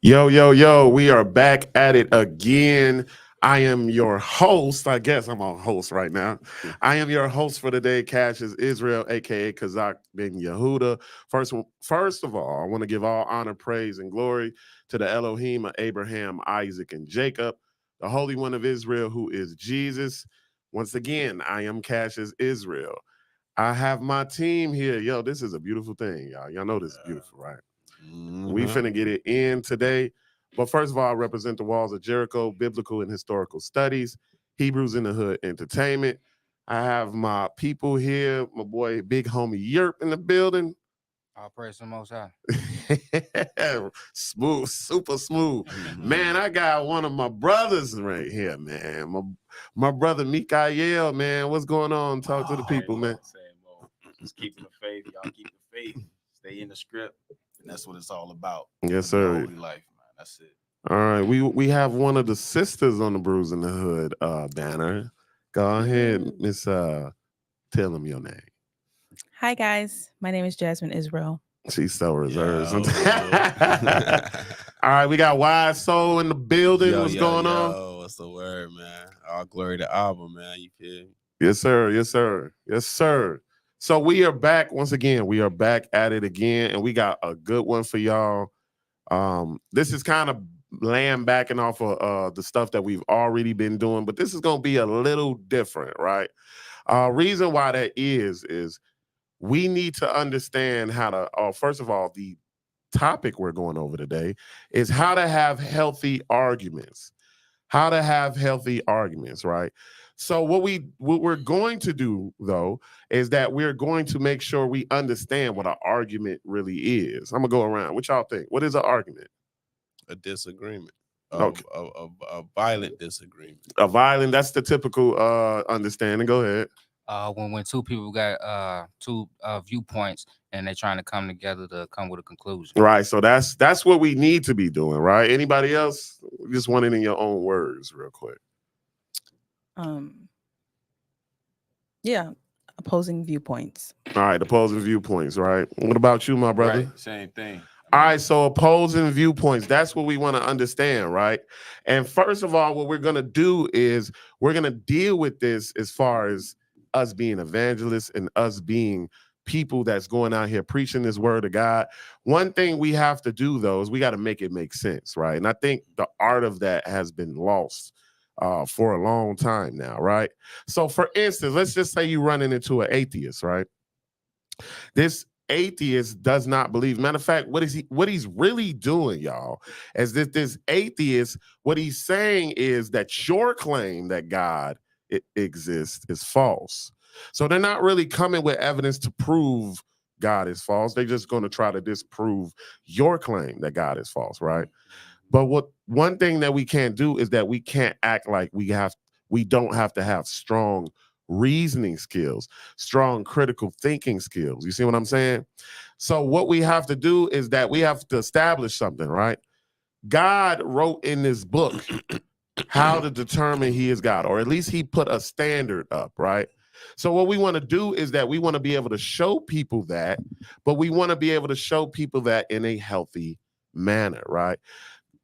Yo, yo, yo, we are back at it again. I am your host. I guess I'm a host right now. I am your host for today, Cassius Israel, aka Kazak bin Yehuda. First of all, I want to give all honor, praise, and glory to the Elohim of Abraham, Isaac, and Jacob, the Holy One of Israel, who is Jesus. Once again, I am Cassius Israel. I have my team here. Yo, this is a beautiful thing, y'all. Y'all know this is beautiful, right? We finna get it in today. But first of all, I represent the Walls of Jericho, Biblical and Historical Studies, Hebrews in the Hood Entertainment. I have my people here, my boy Big Homie Yerp in the building. I'll praise the Most High. Smooth, super smooth. Man, I got one of my brothers right here, man. My brother Mikael, man. What's going on? Talk to the people, man. Just keeping the faith. Y'all keep the faith. Stay in the script. And that's what it's all about. Yes, Live your sir. holy life, man. That's it. All right, we have one of the sisters on the Brews in the Hood banner. Go ahead, Miss. Tell them your name. Hi guys, my name is Jasmine Israel. She's so reserved. Yo. All right, we got Wise Soul in the building. What's going on? What's the word, man? All glory to Abba, man. You feel me? Yes, sir. Yes, sir. Yes, sir. So we are back once again. We are back at it again, and we got a good one for y'all. This is kind of land backing off of the stuff that we've already been doing, but this is going to be a little different, right? Reason why that is we need to understand how to, first of all, the topic we're going over today is how to have healthy arguments. How to have healthy arguments, right? So what we're going to do though is that we're going to make sure we understand what an argument really is. I'm gonna go around. What y'all think? What is an argument? A disagreement. Okay. A violent disagreement. A violent, that's the typical understanding. Go ahead. When two people got two viewpoints and they're trying to come together to come with a conclusion. Right. So that's what we need to be doing, right? Anybody else? Just want it in your own words, real quick. Yeah, opposing viewpoints. All right, opposing viewpoints, right? What about you, my brother? Right. Same thing. All right, so opposing viewpoints, that's what we want to understand, right? And first of all, what we're going to do is we're going to deal with this as far as us being evangelists and us being people that's going out here preaching this word of God. One thing we have to do, though, is we got to make it make sense, right? And I think the art of that has been lost for a long time now, right? So for instance, let's just say you're running into an atheist, right? This atheist does not believe. Matter of fact, what he's really doing, y'all, is that this atheist, what he's saying is that your claim that God exists is false. So they're not really coming with evidence to prove God is false. They're just going to try to disprove your claim that God is false, right? But one thing that we can't do is that we can't act like we don't have to have strong reasoning skills, strong critical thinking skills. You see what I'm saying? So what we have to do is that we have to establish something, right? God wrote in this book how to determine he is God, or at least he put a standard up, right? So what we want to do is that we want to be able to show people that, but we want to be able to show people that in a healthy manner, right?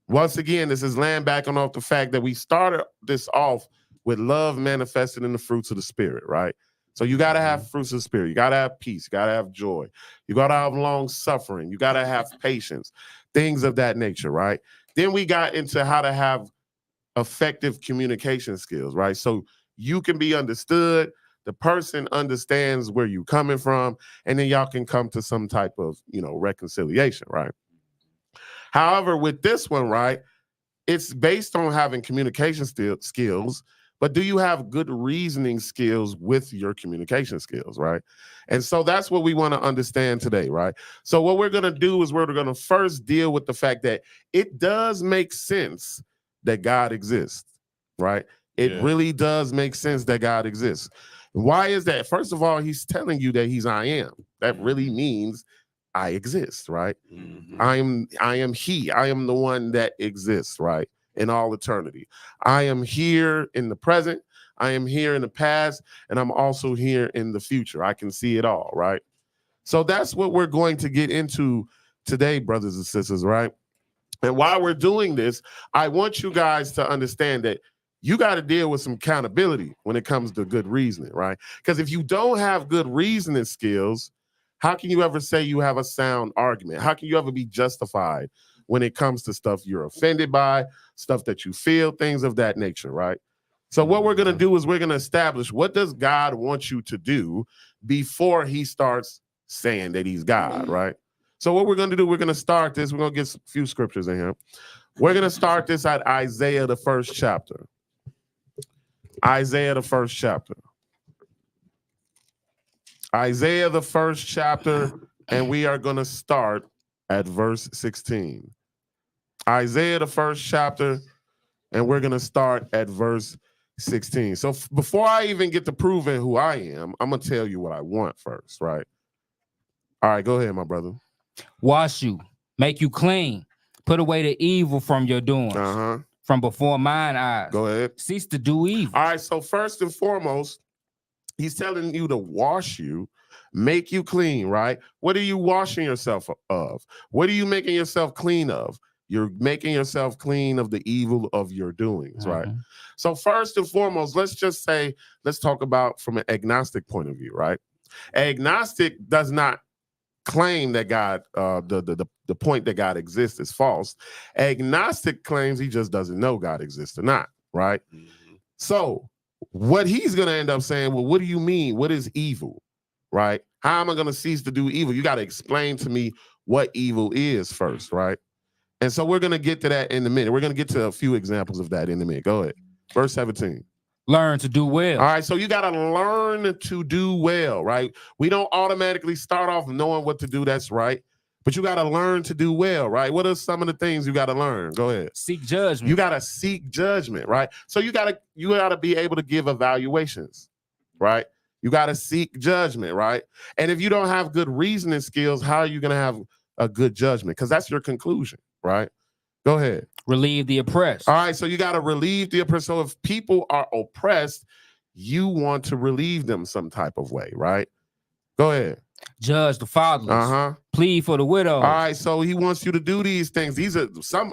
Once again, this is land backing off the fact that we started this off with love manifested in the fruits of the spirit, right? So you got to have fruits of the spirit. You got to have peace. You got to have joy. You got to have long suffering. You got to have patience, things of that nature, right? Then we got into how to have effective communication skills, right? So you can be understood. The person understands where you're coming from, and then y'all can come to some type of, reconciliation, right? However, with this one, right, it's based on having communication skills, but do you have good reasoning skills with your communication skills, right? And so that's what we want to understand today, right? So what we're going to do is we're going to first deal with the fact that it does make sense that God exists, right? It really does make sense that God exists. Why is that? First of all, he's telling you that he's I am. That really means I exist, right? Mm-hmm. I am he. I am the one that exists, right? In all eternity. I am here in the present. I am here in the past, and I'm also here in the future. I can see it all, right? So that's what we're going to get into today, brothers and sisters, right? And while we're doing this, I want you guys to understand that you got to deal with some accountability when it comes to good reasoning, right? Because if you don't have good reasoning skills, how can you ever say you have a sound argument? How can you ever be justified when it comes to stuff you're offended by, stuff that you feel, things of that nature, right? So what we're going to do is we're going to establish, what does God want you to do before he starts saying that he's God, right? So what we're going to do, we're going to start this. We're going to get a few scriptures in here. We're going to start this at Isaiah, the 1st chapter. Isaiah, the 1st chapter. Isaiah, the 1st chapter, and we are going to start at verse 16. Isaiah, the 1st chapter, and we're going to start at verse 16. So before I even get to proving who I am, I'm going to tell you what I want first, right? All right, go ahead, my brother. Wash you, make you clean, put away the evil from your doings, from before mine eyes. Go ahead. Cease to do evil. All right, so first and foremost, he's telling you to wash you, make you clean, right? What are you washing yourself of? What are you making yourself clean of? You're making yourself clean of the evil of your doings, right? So first and foremost, let's talk about from an agnostic point of view, right? Agnostic does not claim that God, the point that God exists is false. Agnostic claims he just doesn't know God exists or not, right? So what he's going to end up saying, well, what do you mean? What is evil, right? How am I going to cease to do evil? You got to explain to me what evil is first, right? And so we're going to get to that in a minute. We're going to get to a few examples of that in a minute. Go ahead. Verse 17. Learn to do well. All right, so you got to learn to do well, right? We don't automatically start off knowing what to do. That's right. But you got to learn to do well, right? What are some of the things you got to learn? Go ahead. Seek judgment. You got to seek judgment, right? So you got to be able to give evaluations, right? You got to seek judgment, right? And if you don't have good reasoning skills, how are you going to have a good judgment? Because that's your conclusion, right? Go ahead. Relieve the oppressed. All right, so you got to relieve the oppressed. So if people are oppressed, you want to relieve them some type of way, right? Go ahead. Judge the fatherless. Plead for the widow. All right, so he wants you to do these things. These are some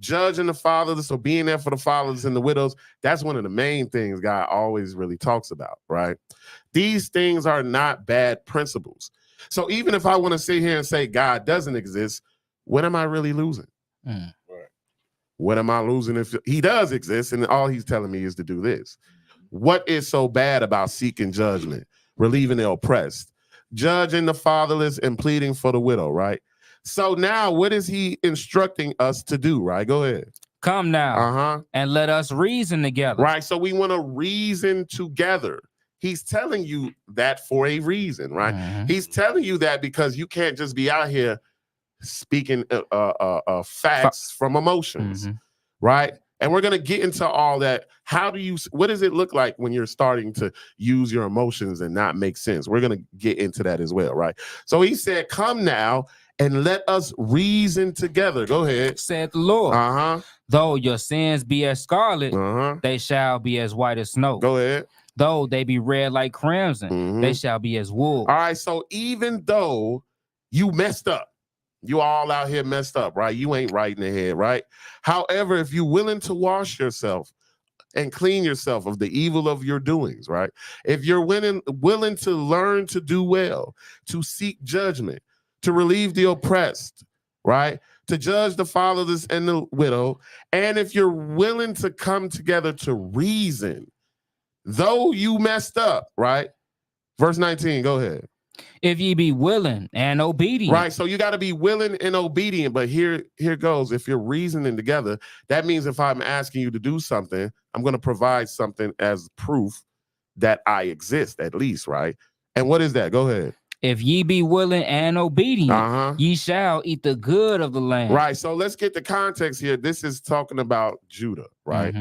judging the fatherless, or being there for the fatherless and the widows. That's one of the main things God always really talks about, right? These things are not bad principles. So even if I want to sit here and say God doesn't exist, what am I really losing? Mm. What am I losing if he does exist and all he's telling me is to do this? What is so bad about seeking judgment, relieving the oppressed, judging the fatherless, and pleading for the widow, right? So now what is he instructing us to do, right? Go ahead. Come now and let us reason together. Right, so we want to reason together. He's telling you that for a reason, right? He's telling you that because you can't just be out here speaking facts from emotions, right? And we're going to get into all that. What does it look like when you're starting to use your emotions and not make sense? We're going to get into that as well, right? So he said, come now and let us reason together. Go ahead. Said the Lord. Though your sins be as scarlet, they shall be as white as snow. Go ahead. Though they be red like crimson, they shall be as wool. All right, so even though you messed up, you all out here messed up, right? You ain't right in the head, right? However, if you're willing to wash yourself and clean yourself of the evil of your doings, right? If you're willing to learn to do well, to seek judgment, to relieve the oppressed, right? To judge the fatherless and the widow, and if you're willing to come together to reason, though you messed up, right? Verse 19, go ahead. If ye be willing and obedient. Right, so you got to be willing and obedient, but here goes. If you're reasoning together, that means if I'm asking you to do something, I'm going to provide something as proof that I exist, at least, right? And what is that? Go ahead. If ye be willing and obedient, ye shall eat the good of the land. Right, so let's get the context here. This is talking about Judah, right?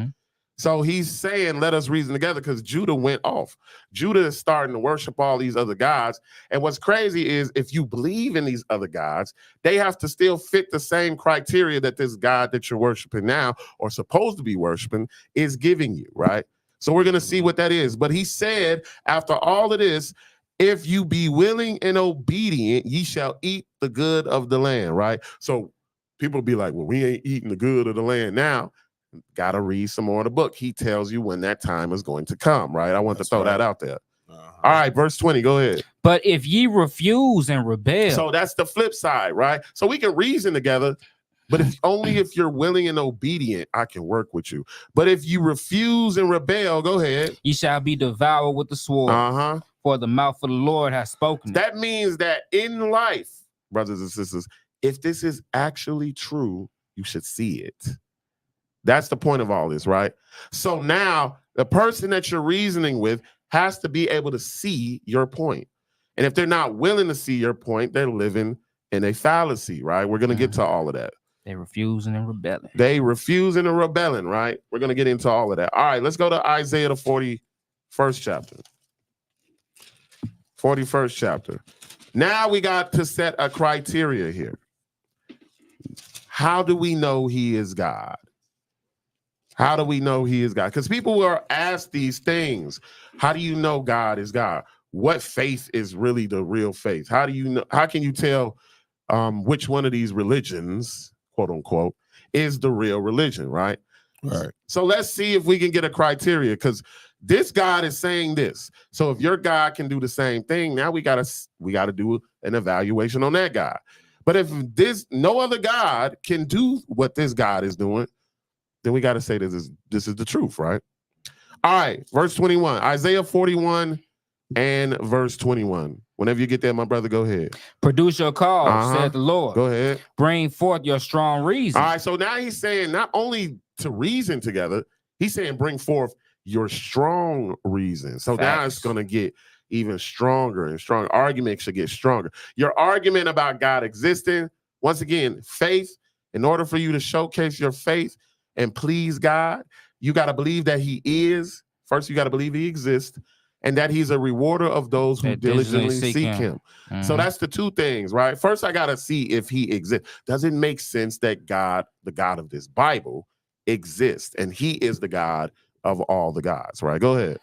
So he's saying, let us reason together, because Judah went off. Judah is starting to worship all these other gods. And what's crazy is if you believe in these other gods, they have to still fit the same criteria that this God that you're worshiping now, or supposed to be worshiping, is giving you, right? So we're going to see what that is. But he said, after all of this, if you be willing and obedient, ye shall eat the good of the land, right? So people be like, well, we ain't eating the good of the land now. Gotta read some more of the book. He tells you when that time is going to come, right? I want That's to throw right. that out there. Uh-huh. All right, verse 20, go ahead. But if ye refuse and rebel, So that's the flip side, right? So we can reason together, but only if you're willing and obedient, I can work with you. But if you refuse and rebel, go ahead. ye shall be devoured with the sword. Uh-huh. For the mouth of the Lord has spoken. That means that in life, brothers and sisters, if this is actually true, you should see it. That's the point of all this, right? So now the person that you're reasoning with has to be able to see your point. And if they're not willing to see your point, they're living in a fallacy, right? We're going to get to all of that. They refusing and rebelling. They refusing and rebelling, right? We're going to get into all of that. All right, let's go to Isaiah, the 41st chapter. 41st chapter. Now we got to set a criteria here. How do we know he is God? How do we know he is God? Because people are asked these things. How do you know God is God? What faith is really the real faith? How do you know? How can you tell which one of these religions, quote unquote, is the real religion, right? Right. So let's see if we can get a criteria, because this God is saying this. So if your God can do the same thing, now we gotta do an evaluation on that God. But if no other God can do what this God is doing, then we got to say this is the truth, right? All right, verse 21, Isaiah 41 and verse 21. Whenever you get there, my brother, go ahead. Produce your cause, Uh-huh. said the Lord. Go ahead. Bring forth your strong reason. All right, so now he's saying not only to reason together, he's saying bring forth your strong reason. So now it's Facts. going to get even stronger and stronger. Argument should get stronger. Your argument about God existing, once again, faith, in order for you to showcase your faith and please God, you got to believe that he is. First, you got to believe he exists and that he's a rewarder of those who That diligently diligently seek seek him. Mhm. So that's the two things, right? First, I got to see if he exists. Does it make sense that God, the God of this Bible, exists and he is the God of all the gods, right? Go ahead.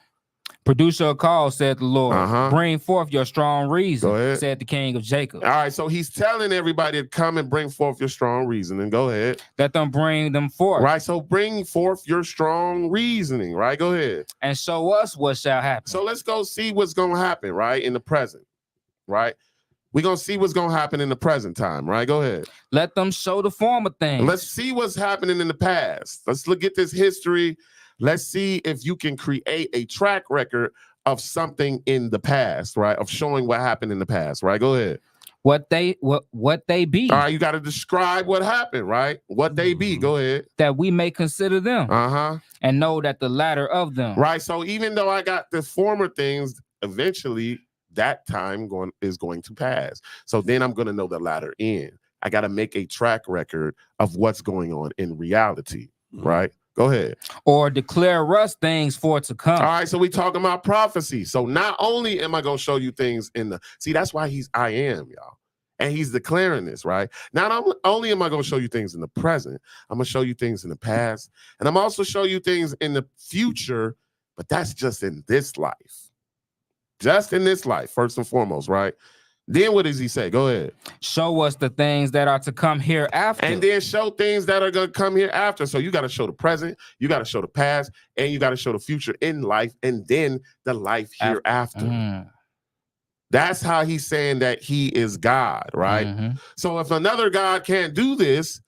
Produce your cause, said the Lord. Uh-huh. Bring forth your strong reason, Go ahead. said the King of Jacob. All right, so he's telling everybody to come and bring forth your strong reasoning. Go ahead. Let them bring them forth, Right, so bring forth your strong reasoning, right? Go ahead. and show us what shall happen. So let's go see what's going to happen, right, in the present, right? We're going to see what's going to happen in the present time, right? Go ahead. Let them show the former things. Let's see what's happening in the past. Let's look at this history. Let's see if you can create a track record of something in the past, right? Of showing what happened in the past, right? Go ahead. what they be, All right, you got to describe what happened, right? What they be. Go ahead. that we may consider them, Uh-huh. and know that the latter of them. Right. So even though I got the former things, eventually that time is going to pass. So then I'm going to know the latter end. I got to make a track record of what's going on in reality, right? Go ahead. Or declare us things for to come. All right, so we talking about prophecy. So not only am I going to show you things that's why I am, y'all. And he's declaring this, right? Not only am I going to show you things in the present, I'm going to show you things in the past. And I'm also show you things in the future, but that's just in this life. Just in this life, first and foremost, right? Then what does he say? Go ahead. Show us the things that are to come hereafter. And then show things that are going to come here after. So you got to show the present, you got to show the past, and you got to show the future in life, and then the life hereafter. Mm. That's how he's saying that he is God, right? Mhm. So if another God can't do this,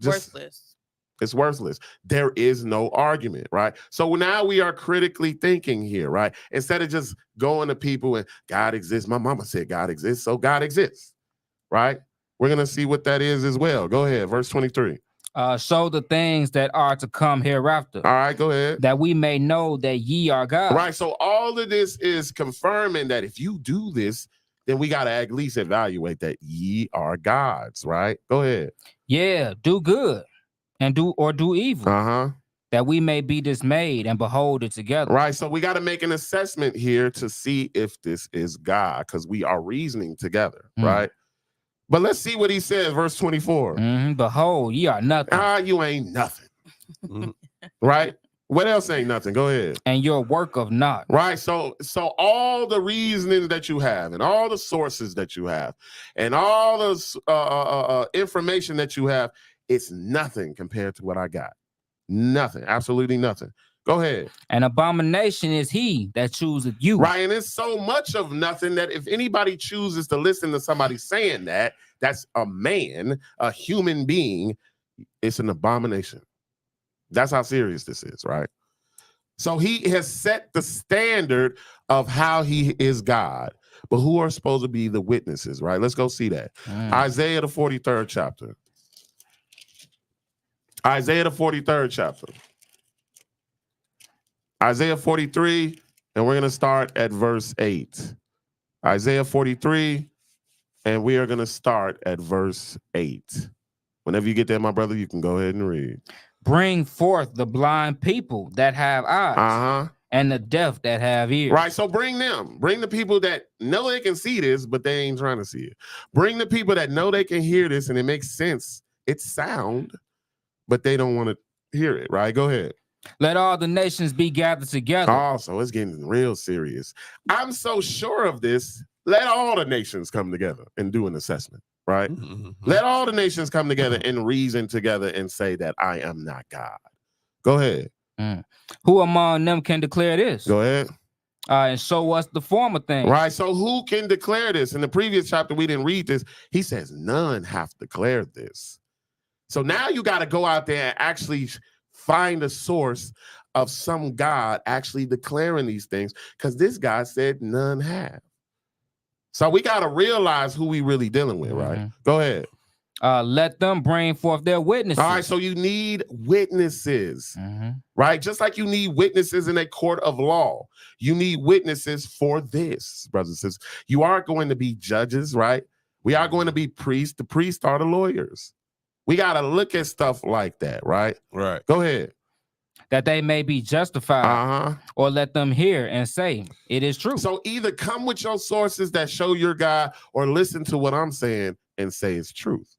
Worthless. it's worthless. There is no argument, right? So now we are critically thinking here, right? Instead of just going to people and God exists. My mama said God exists, so God exists, right? We're going to see what that is as well. Go ahead, verse 23. Show the things that are to come hereafter, All right, go ahead. that we may know that ye are God. Right, so all of this is confirming that if you do this, then we got to at least evaluate that ye are gods, right? Go ahead. Yeah, do good and do evil, Uh-huh. that we may be dismayed and behold it together. Right, so we got to make an assessment here to see if this is God, because we are reasoning together, right? But let's see what he says, verse 24. Behold, ye are nothing. You ain't nothing, Mhm. right? What else ain't nothing? Go ahead. and your work of naught. Right. So all the reasonings that you have and all the sources that you have and all the information that you have, it's nothing compared to what I got. Nothing. Absolutely nothing. Go ahead. An abomination is he that chooseth you. Right. And it's so much of nothing that if anybody chooses to listen to somebody saying that, that's a man, a human being, it's an abomination. That's how serious this is, right? So he has set the standard of how he is God. But who are supposed to be the witnesses, right? Let's go see that. Isaiah, the 43rd chapter. Isaiah, the 43rd chapter. Isaiah 43, and we're going to start at verse 8. Isaiah 43, and we are going to start at verse 8. Whenever you get there, my brother, you can go ahead and read. Bring forth the blind people that have eyes, and the deaf that have ears. Right, so bring them. Bring the people that know they can see this, but they ain't trying to see it. Bring the people that know they can hear this, and it makes sense. It's sound, but they don't want to hear it, right? Go ahead. Let all the nations be gathered together. Also, it's getting real serious. I'm so sure of this. Let all the nations come together and do an assessment, right? Let all the nations come together and reason together and say that I am not God. Go ahead. Who among them can declare this? Go ahead. And show us the former thing. Right. So who can declare this? In the previous chapter, we didn't read this. He says none have declared this. So now you got to go out there and actually find a source of some God actually declaring these things, because this guy said none have. So we got to realize who we really dealing with, right? Go ahead. Let them bring forth their witnesses. All right, so you need witnesses, right? Just like you need witnesses in a court of law. You need witnesses for this, brothers and sisters. You are going to be judges, right? We are going to be priests. The priests are the lawyers. We got to look at stuff like that, right? Right. Go ahead. That they may be justified, or let them hear and say, it is true. So either come with your sources that show your God, or listen to what I'm saying and say it's truth.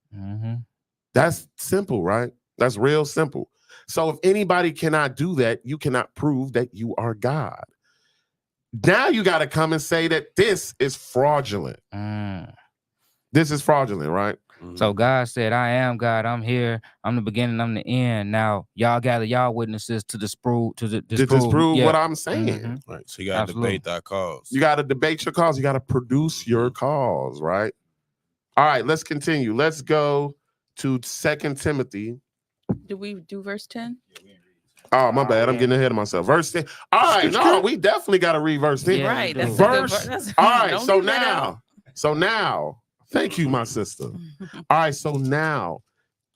That's simple, right? That's real simple. So if anybody cannot do that, you cannot prove that you are God. Now you got to come and say that this is fraudulent. This is fraudulent, right? So God said, I am God. I'm here. I'm the beginning. I'm the end. Now y'all gather y'all witnesses to disprove what I'm saying. Right. So you got to debate that cause. You got to debate your cause. You got to produce your cause, right? All right, let's continue. Let's go to 2 Timothy. Do we do verse 10? Oh, my bad. I'm getting ahead of myself. Verse 10. All right, no, we definitely got to read verse 10. Yeah, Right. That's verse. All right, so now, thank you, my sister. All right, so now,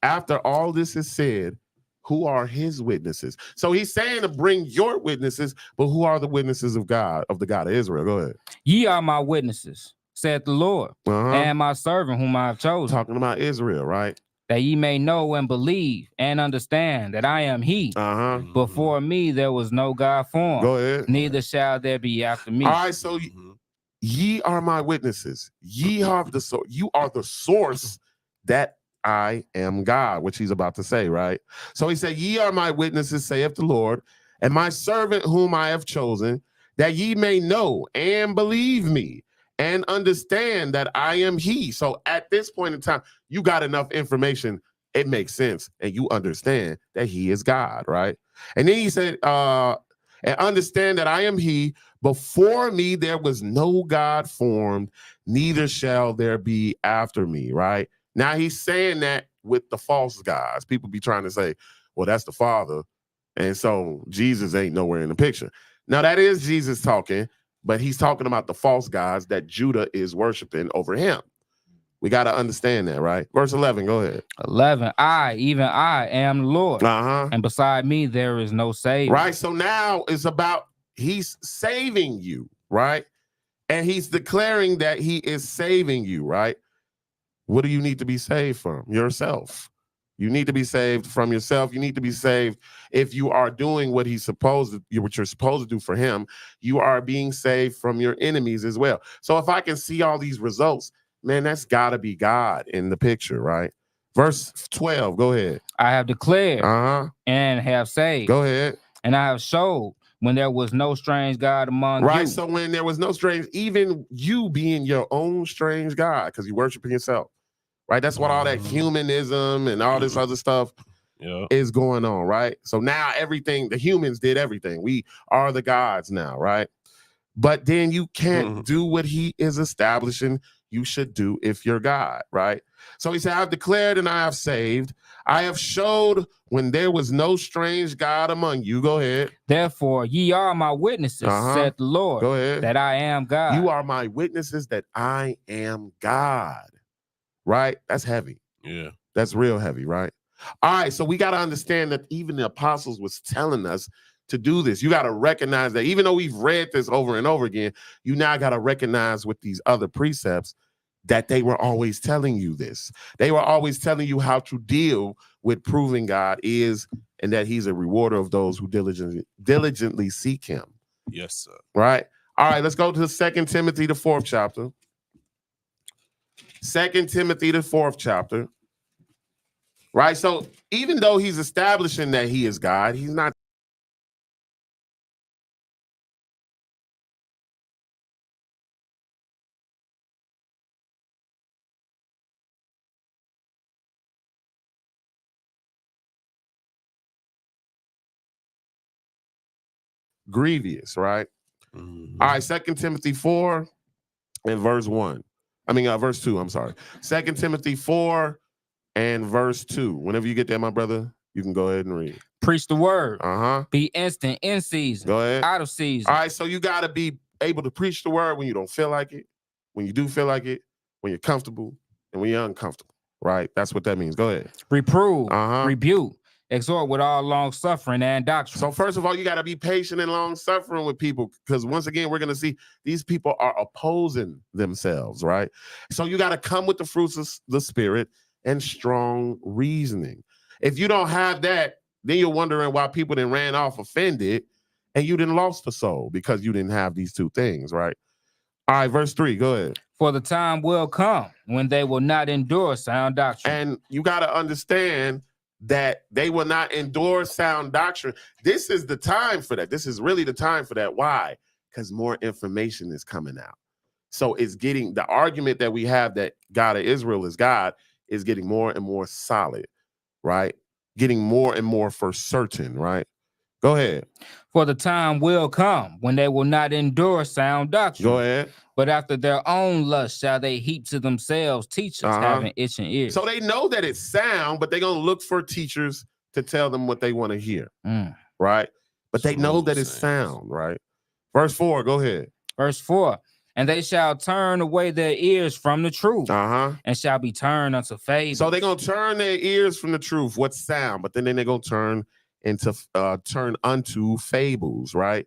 after all this is said, who are his witnesses? So he's saying to bring your witnesses, but who are the witnesses of God, of the God of Israel? Go ahead. Ye are my witnesses, said the Lord, and my servant whom I have chosen. Talking about Israel, right? That ye may know and believe and understand that I am he. Before me there was no God formed. Go ahead. Neither shall there be after me. All right, so ye are my witnesses. Ye are the source. You are the source that I am God, which he's about to say, right? So he said, ye are my witnesses, saith the Lord, and my servant whom I have chosen, that ye may know and believe me and understand that I am he. So at this point in time, you got enough information. It makes sense. And you understand that he is God, right? And then he said, and understand that I am he. Before me, there was no God formed, neither shall there be after me, right? Now he's saying that with the false gods. People be trying to say, well, that's the Father. And so Jesus ain't nowhere in the picture. Now that is Jesus talking, but he's talking about the false gods that Judah is worshiping over him. We got to understand that, right? Verse 11, go ahead. 11, I, even I, am the Lord. And beside me, there is no Savior. Right, so now it's about he's saving you, right? And he's declaring that he is saving you, right? What do you need to be saved from? Yourself. You need to be saved from yourself. You need to be saved if you are doing what you're supposed to do for him. You are being saved from your enemies as well. So if I can see all these results, man, that's got to be God in the picture, right? Verse 12, go ahead. I have declared and have saved. Go ahead. And I have showed when there was no strange God among Right. you. So when there was no strange, even you being your own strange God, because you worshiping yourself. Right. That's what all that humanism and all this other stuff Yeah. is going on. Right. So now everything, the humans did everything. We are the gods now. Right. But then you can't do what he is establishing you should do if you're God, right? So he said, I've declared and I have saved. I have showed when there was no strange God among you. Go ahead. Therefore, ye are my witnesses, said the Lord, Go ahead. that I am God. You are my witnesses that I am God, right? That's heavy. Yeah. That's real heavy, right? All right, so we got to understand that even the apostles was telling us to do this. You got to recognize that even though we've read this over and over again, you now got to recognize with these other precepts that they were always telling you this. They were always telling you how to deal with proving God is and that he's a rewarder of those who diligently seek him. Yes, sir. Right? All right, let's go to 2 Timothy, the 4th chapter. 2 Timothy, the 4th chapter. Right? So even though he's establishing that he is God, he's not grievous, right? Mhm. All right, 2 Timothy 4 and verse 1. Verse 2, I'm sorry. 2 Timothy 4 and verse 2. Whenever you get there, my brother, you can go ahead and read. Preach the word. Uh-huh. Be instant in season. Go ahead. Out of season. All right, so you got to be able to preach the word when you don't feel like it, when you do feel like it, when you're comfortable, and when you're uncomfortable, right? That's what that means. Go ahead. Reprove, Uh-huh. rebuke, exhort with all long suffering and doctrine. So first of all, you got to be patient and long suffering with people because once again, we're going to see these people are opposing themselves, right? So you got to come with the fruits of the spirit and strong reasoning. If you don't have that, then you're wondering why people then ran off offended and you didn't lost the soul because you didn't have these two things, right? All right, verse 3, go ahead. For the time will come when they will not endure sound doctrine. And you got to understand that they will not endure sound doctrine. This is the time for that. This is really the time for that. Why? Because more information is coming out. So it's getting the argument that we have that God of Israel is God is getting more and more solid, right? Getting more and more for certain, right? Go ahead. For the time will come when they will not endure sound doctrine. Go ahead. But after their own lust shall they heap to themselves teachers having itching ears. So they know that it's sound, but they're going to look for teachers to tell them what they want to hear, right? But they know that it's sound, right? Verse 4, go ahead. Verse 4, and they shall turn away their ears from the truth and shall be turned unto fables. So they're going to turn their ears from the truth, what's sound, but then they're going to turn unto fables, right?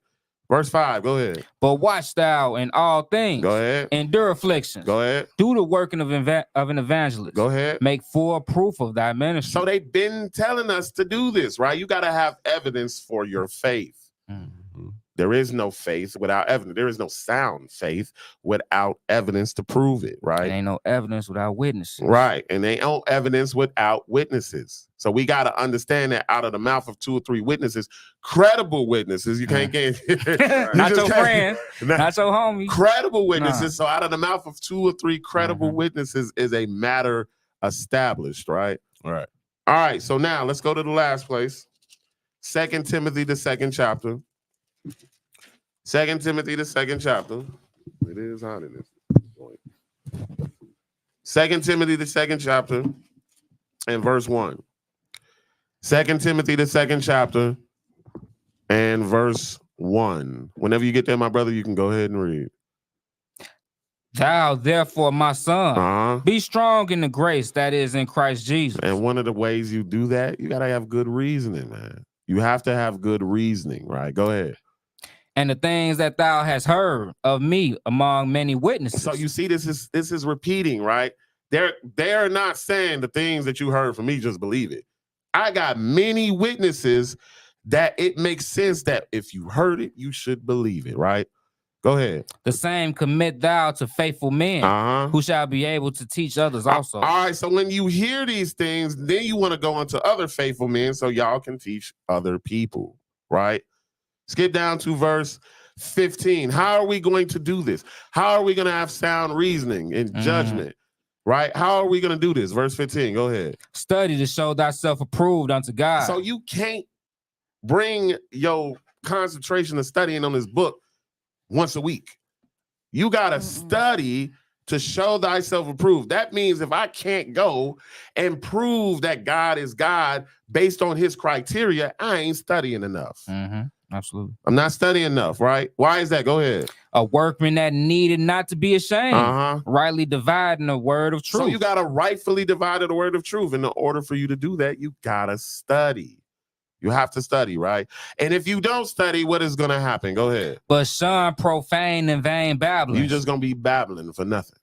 Verse 5, go ahead. But watch thou in all things. Go ahead. Endure afflictions. Go ahead. Do the working of an evangelist. Go ahead. Make full proof of thy ministry. So they've been telling us to do this, right? You got to have evidence for your faith. Mm-hmm. There is no faith without evidence. There is no sound faith without evidence to prove it, right? There ain't no evidence without witnesses. Right. And they ain't no evidence without witnesses. So we got to understand that out of the mouth of 2 or 3 witnesses, credible witnesses, you can't get not your friend, not your homie. Credible witnesses. So out of the mouth of 2 or 3 credible witnesses is a matter established, right? Right. All right. So now let's go to the last place. 2 Timothy, the 2nd chapter. 2 Timothy, the 2nd chapter. It is hot in this point. 2 Timothy, the 2nd chapter, and verse 1. 2 Timothy, the 2nd chapter, and verse 1. Whenever you get there, my brother, you can go ahead and read. Thou, therefore, my son, be strong in the grace that is in Christ Jesus. And one of the ways you do that, you got to have good reasoning, man. You have to have good reasoning, right? Go ahead. And the things that thou hast heard of me among many witnesses. So you see, this is repeating, right? They're not saying the things that you heard from me, just believe it. I got many witnesses that it makes sense that if you heard it, you should believe it, right? Go ahead. The same commit thou to faithful men who shall be able to teach others also. All right, so when you hear these things, then you want to go into other faithful men so y'all can teach other people, right? Skip down to verse 15. How are we going to do this? How are we going to have sound reasoning and judgment? Right? How are we going to do this? Verse 15. Go ahead. Study to show thyself approved unto God. So you can't bring your concentration of studying on this book once a week. You got to study to show thyself approved. That means if I can't go and prove that God is God based on his criteria, I ain't studying enough. Absolutely. I'm not studying enough, right? Why is that? Go ahead. A workman that needed not to be ashamed, Uh-huh. rightly dividing the word of truth. So you got to rightfully divide the word of truth. In order for you to do that, you got to study. You have to study, right? And if you don't study, what is going to happen? Go ahead. But shun profane and vain babbling. You're just going to be babbling for nothing,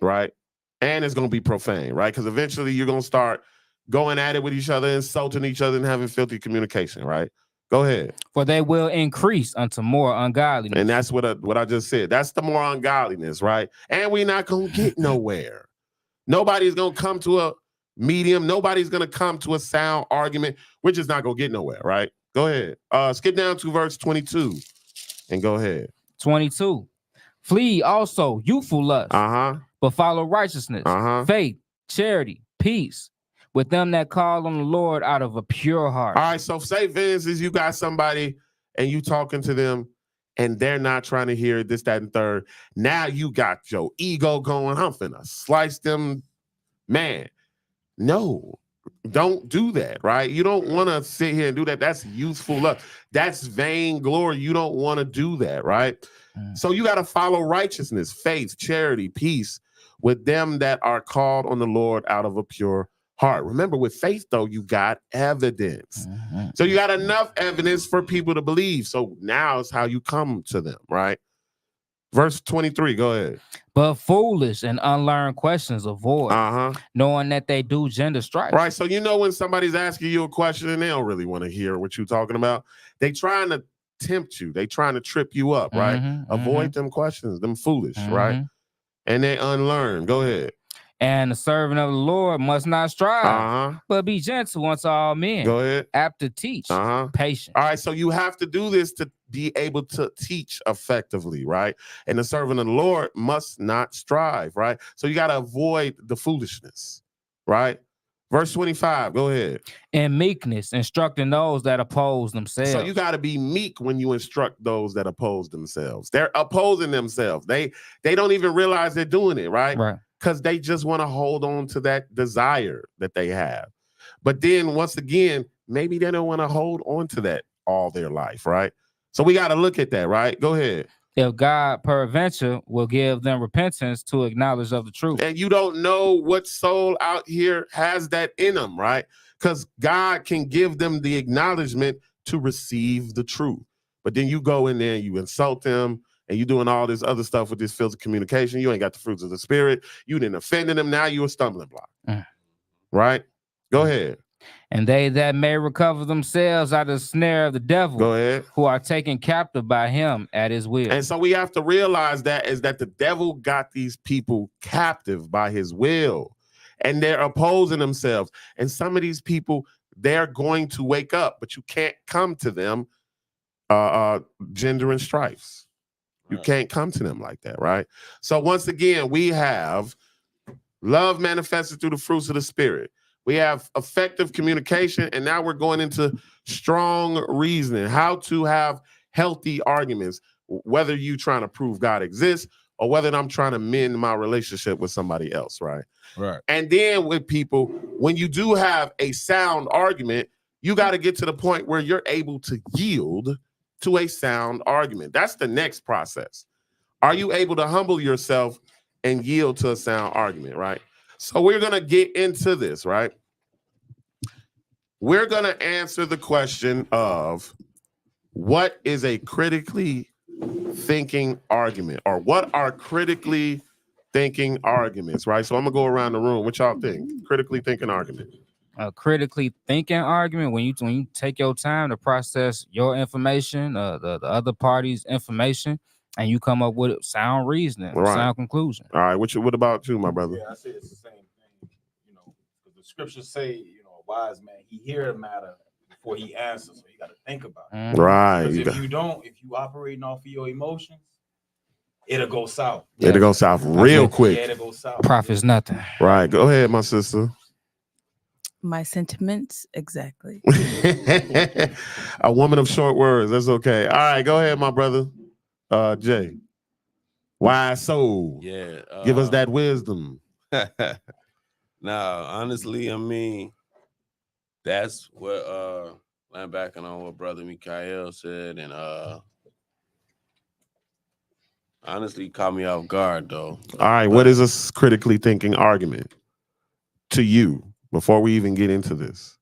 right? And it's going to be profane, right? Because eventually you're going to start going at it with each other, insulting each other, and having filthy communication, right? Go ahead. For they will increase unto more ungodliness. And that's what I just said. That's the more ungodliness, right? And we're not going to get nowhere. Nobody's going to come to a medium. Nobody's going to come to a sound argument. We're just not going to get nowhere, right? Go ahead. Skip down to verse 22 and go ahead. 22. Flee also youthful lust, but follow righteousness, faith, charity, peace, with them that call on the Lord out of a pure heart. All right, so say, for instance, you got somebody and you talking to them and they're not trying to hear this, that, and third. Now you got your ego going. I'm finna slice them. Man, no, don't do that, right? You don't want to sit here and do that. That's youthful love. That's vainglory. You don't want to do that, right? So you got to follow righteousness, faith, charity, peace with them that are called on the Lord out of a pure heart. Remember, with faith, though, you got evidence. So you got enough evidence for people to believe. So now it's how you come to them, right? Verse 23, go ahead. But foolish and unlearned questions avoid, knowing that they do gender strife. Right, so you know when somebody's asking you a question and they don't really want to hear what you're talking about, they trying to tempt you. They trying to trip you up, right? Avoid them questions, them foolish, right? And they unlearned. Go ahead. And the servant of the Lord must not strive, but be gentle unto all men. Go ahead. Apt to teach, patient. All right, so you have to do this to be able to teach effectively, right? And the servant of the Lord must not strive, right? So you got to avoid the foolishness, right? Verse 25, go ahead. And meekness, instructing those that oppose themselves. So you got to be meek when you instruct those that oppose themselves. They're opposing themselves. They don't even realize they're doing it, right? Right. Because they just want to hold on to that desire that they have. But then once again, maybe they don't want to hold on to that all their life, right? So we got to look at that, right? Go ahead. If God peradventure will give them repentance to acknowledge of the truth. And you don't know what soul out here has that in them, right? Because God can give them the acknowledgement to receive the truth. But then you go in there and you insult them and you doing all this other stuff with this filthy communication. You ain't got the fruits of the spirit. You didn't offend them. Now you're a stumbling block, right? Go ahead. And they that may recover themselves out of the snare of the devil, go ahead, who are taken captive by him at his will. And so we have to realize that is that the devil got these people captive by his will, and they're opposing themselves. And some of these people, they're going to wake up, but you can't come to them gender and strifes. You can't come to them like that, right? So once again, we have love manifested through the fruits of the spirit. We have effective communication, and now we're going into strong reasoning, how to have healthy arguments, whether you're trying to prove God exists or whether I'm trying to mend my relationship with somebody else, right? Right. And then with people, when you do have a sound argument, you got to get to the point where you're able to yield to a sound argument. That's the next process. Are you able to humble yourself and yield to a sound argument, right? So we're going to get into this, right? We're going to answer the question of what is a critically thinking argument, or what are critically thinking arguments, right? So I'm going to go around the room. What y'all think? Critically thinking argument. A critically thinking argument, when you take your time to process your information, the other party's information, and you come up with sound reasoning, sound conclusion. All right, what about you, my brother? Yeah, I say it's the same thing. You know, because the scriptures say, you know, a wise man, he hear a matter before he answers. So you got to think about it. Mhm. Right. Because You if got- you don't, if you operating off of your emotions, it'll go south. It'll go south real Yeah, quick. it'll go south. Profit's nothing. Right. Go ahead, my sister. My sentiments, exactly. A woman of short words. That's okay. All right, go ahead, my brother. Jay. Wise soul. Yeah. Give us that wisdom. No, honestly, I mean, that's what I'm backing on what Brother Mikael said, and honestly caught me off guard though. All right, what is a critically thinking argument to you before we even get into this?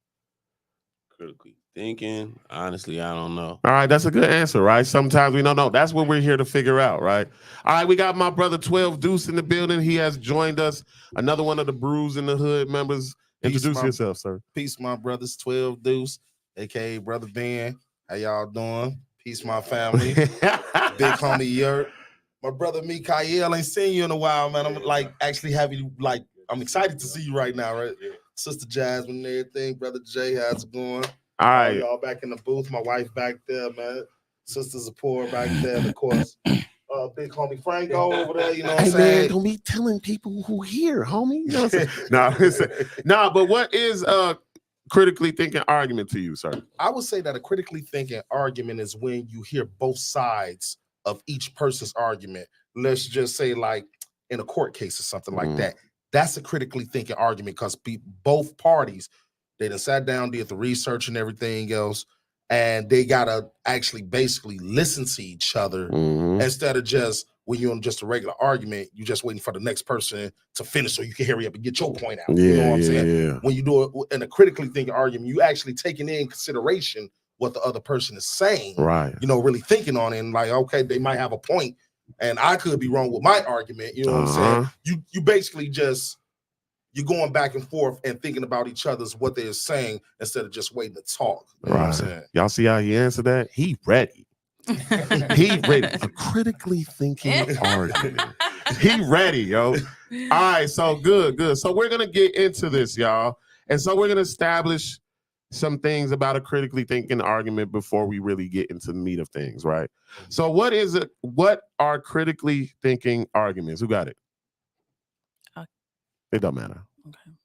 Critically thinking? Honestly, I don't know. All right, that's a good answer, right? Sometimes we don't know. That's what we're here to figure out, right? All right, we got my brother 12 Deuce in the building. He has joined us. Another one of the Brews in the Hood members. Introduce Peace, yourself, sir. Peace, my brothers. 12 Deuce, aka Brother Ben. How y'all doing? Peace, my family. Big homie Yurt. My brother Mikael, ain't seen you in a while, man. I'm like actually happy, like I'm excited to see you right now, right? Sister Jasmine and everything. Brother Jay, how's it going? All right. Y'all back in the booth. My wife back there, man. Sister Zipporah back there, and of course. Big homie Franco over there, you know what I'm Hey saying? man, don't be telling people who here, homie. You know what I'm saying? No, but what is a critically thinking argument to you, sir? I would say that a critically thinking argument is when you hear both sides of each person's argument. Let's just say, like in a court case or something like that. That's a critically thinking argument because both parties, they done sat down, did the research and everything else, and they gotta actually basically listen to each other instead of just when you're on just a regular argument, you just waiting for the next person to finish so you can hurry up and get your point out. You know what I'm saying? Yeah. When you do it in a critically thinking argument, you actually taking in consideration what the other person is saying, Right. you know, really thinking on it and like, okay, they might have a point and I could be wrong with my argument. You know what I'm saying? You basically just, you're going back and forth and thinking about each other's what they're saying instead of just waiting to talk. You know what I'm Right. saying? Y'all see how he answered that? He ready. He ready. A critically thinking argument. He ready, yo. All right, so good. So we're gonna get into this, y'all. And so we're gonna establish some things about a critically thinking argument before we really get into the meat of things, right? So what are critically thinking arguments? Who got it? It don't matter. Okay.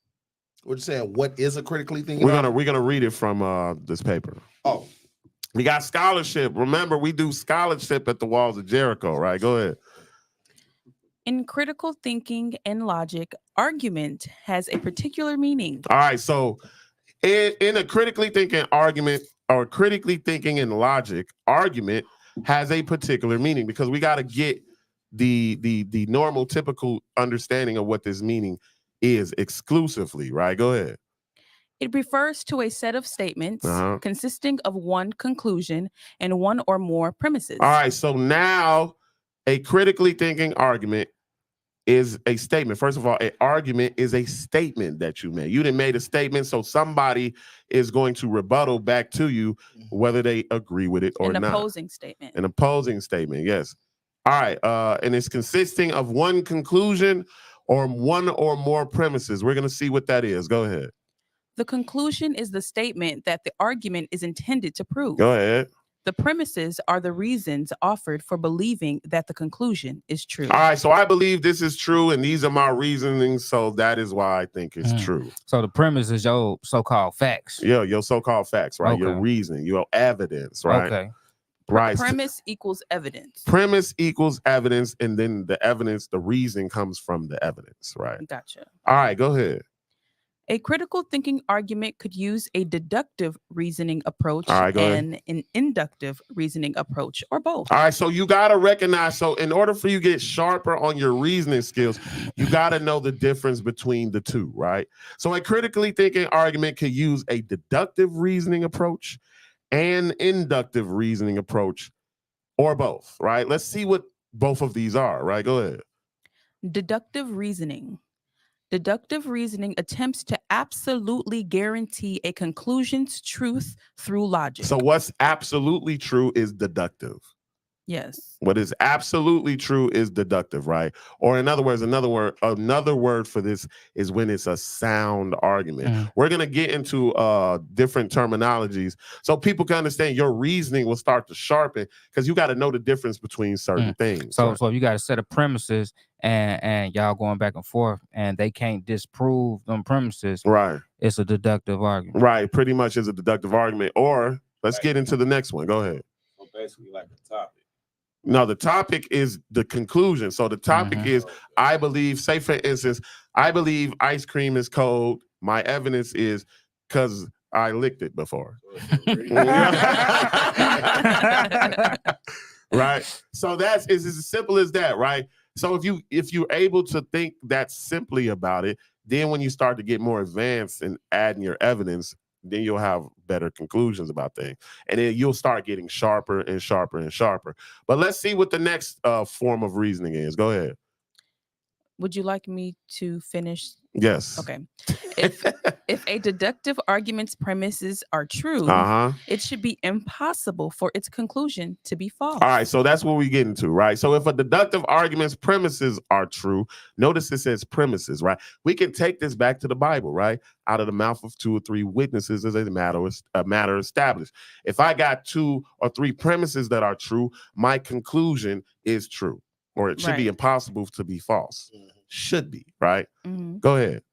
We're just saying, what is a critically thinking We're argument? gonna read it from this paper. Oh, We got scholarship. Remember, we do scholarship at the Walls of Jericho, right? Go ahead. In critical thinking and logic, argument has a particular meaning. All right, so in a critically thinking argument or critically thinking and logic, argument has a particular meaning because we got to get the normal typical understanding of what this meaning is exclusively, right? Go ahead. It refers to a set of statements Uh-huh. consisting of one conclusion and one or more premises. All right, so now a critically thinking argument is a statement. First of all, an argument is a statement that you made. You done made a statement, so somebody is going to rebuttal back to you whether they agree with it or An not. opposing statement. An opposing statement, yes. All right, and it's consisting of one conclusion or one or more premises. We're going to see what that is. Go ahead. The conclusion is the statement that the argument is intended to prove. Go ahead. The premises are the reasons offered for believing that the conclusion is true. All right, so I believe this is true, and these are my reasonings, so that is why I think it's true. So the premise is your so-called facts. Yeah, your so-called facts, right? Your Okay. reasoning, your evidence, right? Okay. Right. Premise equals evidence. Premise equals evidence, and then the evidence, the reason comes from the evidence, right? Gotcha. All right, go ahead. A critical thinking argument could use a deductive reasoning approach All right, go ahead. and an inductive reasoning approach, or both. All right, so you got to recognize, so in order for you to get sharper on your reasoning skills, you got to know the difference between the two, right? So a critically thinking argument can use a deductive reasoning approach and inductive reasoning approach, or both, right? Let's see what both of these are, right? Go ahead. Deductive reasoning. Deductive reasoning attempts to absolutely guarantee a conclusion's truth through logic. So what's absolutely true is deductive. Yes. What is absolutely true is deductive, right? Or in other words, another word for this is when it's a sound argument. Mm. We're gonna get into different terminologies so people can understand your reasoning will start to sharpen because you got to know the difference between certain things. So right? so you got a set of premises and y'all going back and forth and they can't disprove them premises. Right, It's a deductive argument. right. Pretty much is a deductive argument. Or let's get into the next one. Go ahead. So basically, like a topic. No, the topic is the conclusion. So the topic is, I believe, say for instance, I believe ice cream is cold. My evidence is because I licked it before. Right. So it's as simple as that, right? So if you're able to think that simply about it, then when you start to get more advanced and adding your evidence, then you'll have better conclusions about things. And then you'll start getting sharper and sharper and sharper. But let's see what the next form of reasoning is. Go ahead. Would you like me to finish? Yes. Okay. If a deductive argument's premises are true, Uh-huh. it should be impossible for its conclusion to be false. All right, so that's what we get into, right? So if a deductive argument's premises are true, notice it says premises, right? We can take this back to the Bible, right? Out of the mouth of 2 or 3 witnesses is a matter established. If I got 2 or 3 premises that are true, my conclusion is true, or it should be Right. impossible to be false. Should be, right? Mhm. Go ahead.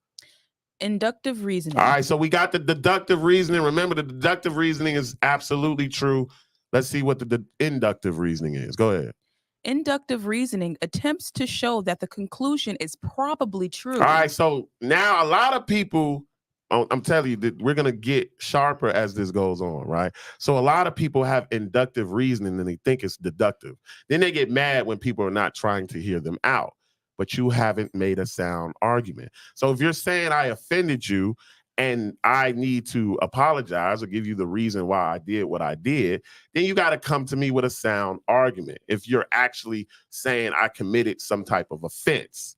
Inductive reasoning. All right, so we got the deductive reasoning. Remember, the deductive reasoning is absolutely true. Let's see what the inductive reasoning is. Go ahead. Inductive reasoning attempts to show that the conclusion is probably true. All right, so now a lot of people, I'm telling you that we're going to get sharper as this goes on, right? So a lot of people have inductive reasoning and they think it's deductive. Then they get mad when people are not trying to hear them out. But you haven't made a sound argument. So if you're saying I offended you and I need to apologize or give you the reason why I did what I did, then you got to come to me with a sound argument. If you're actually saying I committed some type of offense,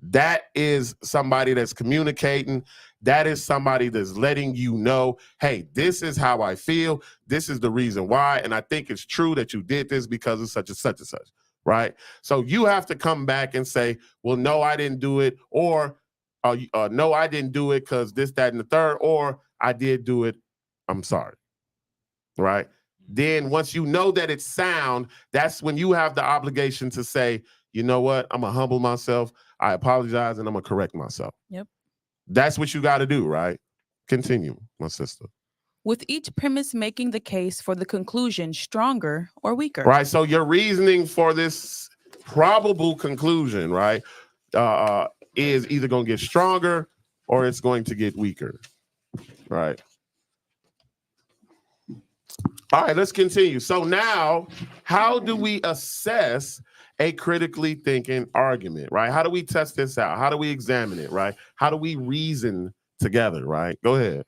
that is somebody that's communicating. That is somebody that's letting you know, hey, this is how I feel. This is the reason why. And I think it's true that you did this because of such and such and such. Right. So you have to come back and say, well, no, I didn't do it. Or no, I didn't do it because this, that, and the third. Or I did do it. I'm sorry. Right. Then once you know that it's sound, that's when you have the obligation to say, you know what? I'm going to humble myself. I apologize and I'm going to correct myself. Yep. That's what you got to do. Right. Continue, my sister. With each premise making the case for the conclusion stronger or weaker. Right. So your reasoning for this probable conclusion, right, is either going to get stronger or it's going to get weaker. Right. All right, let's continue. So now, how do we assess a critically thinking argument, right? How do we test this out? How do we examine it, right? How do we reason together, right? Go ahead.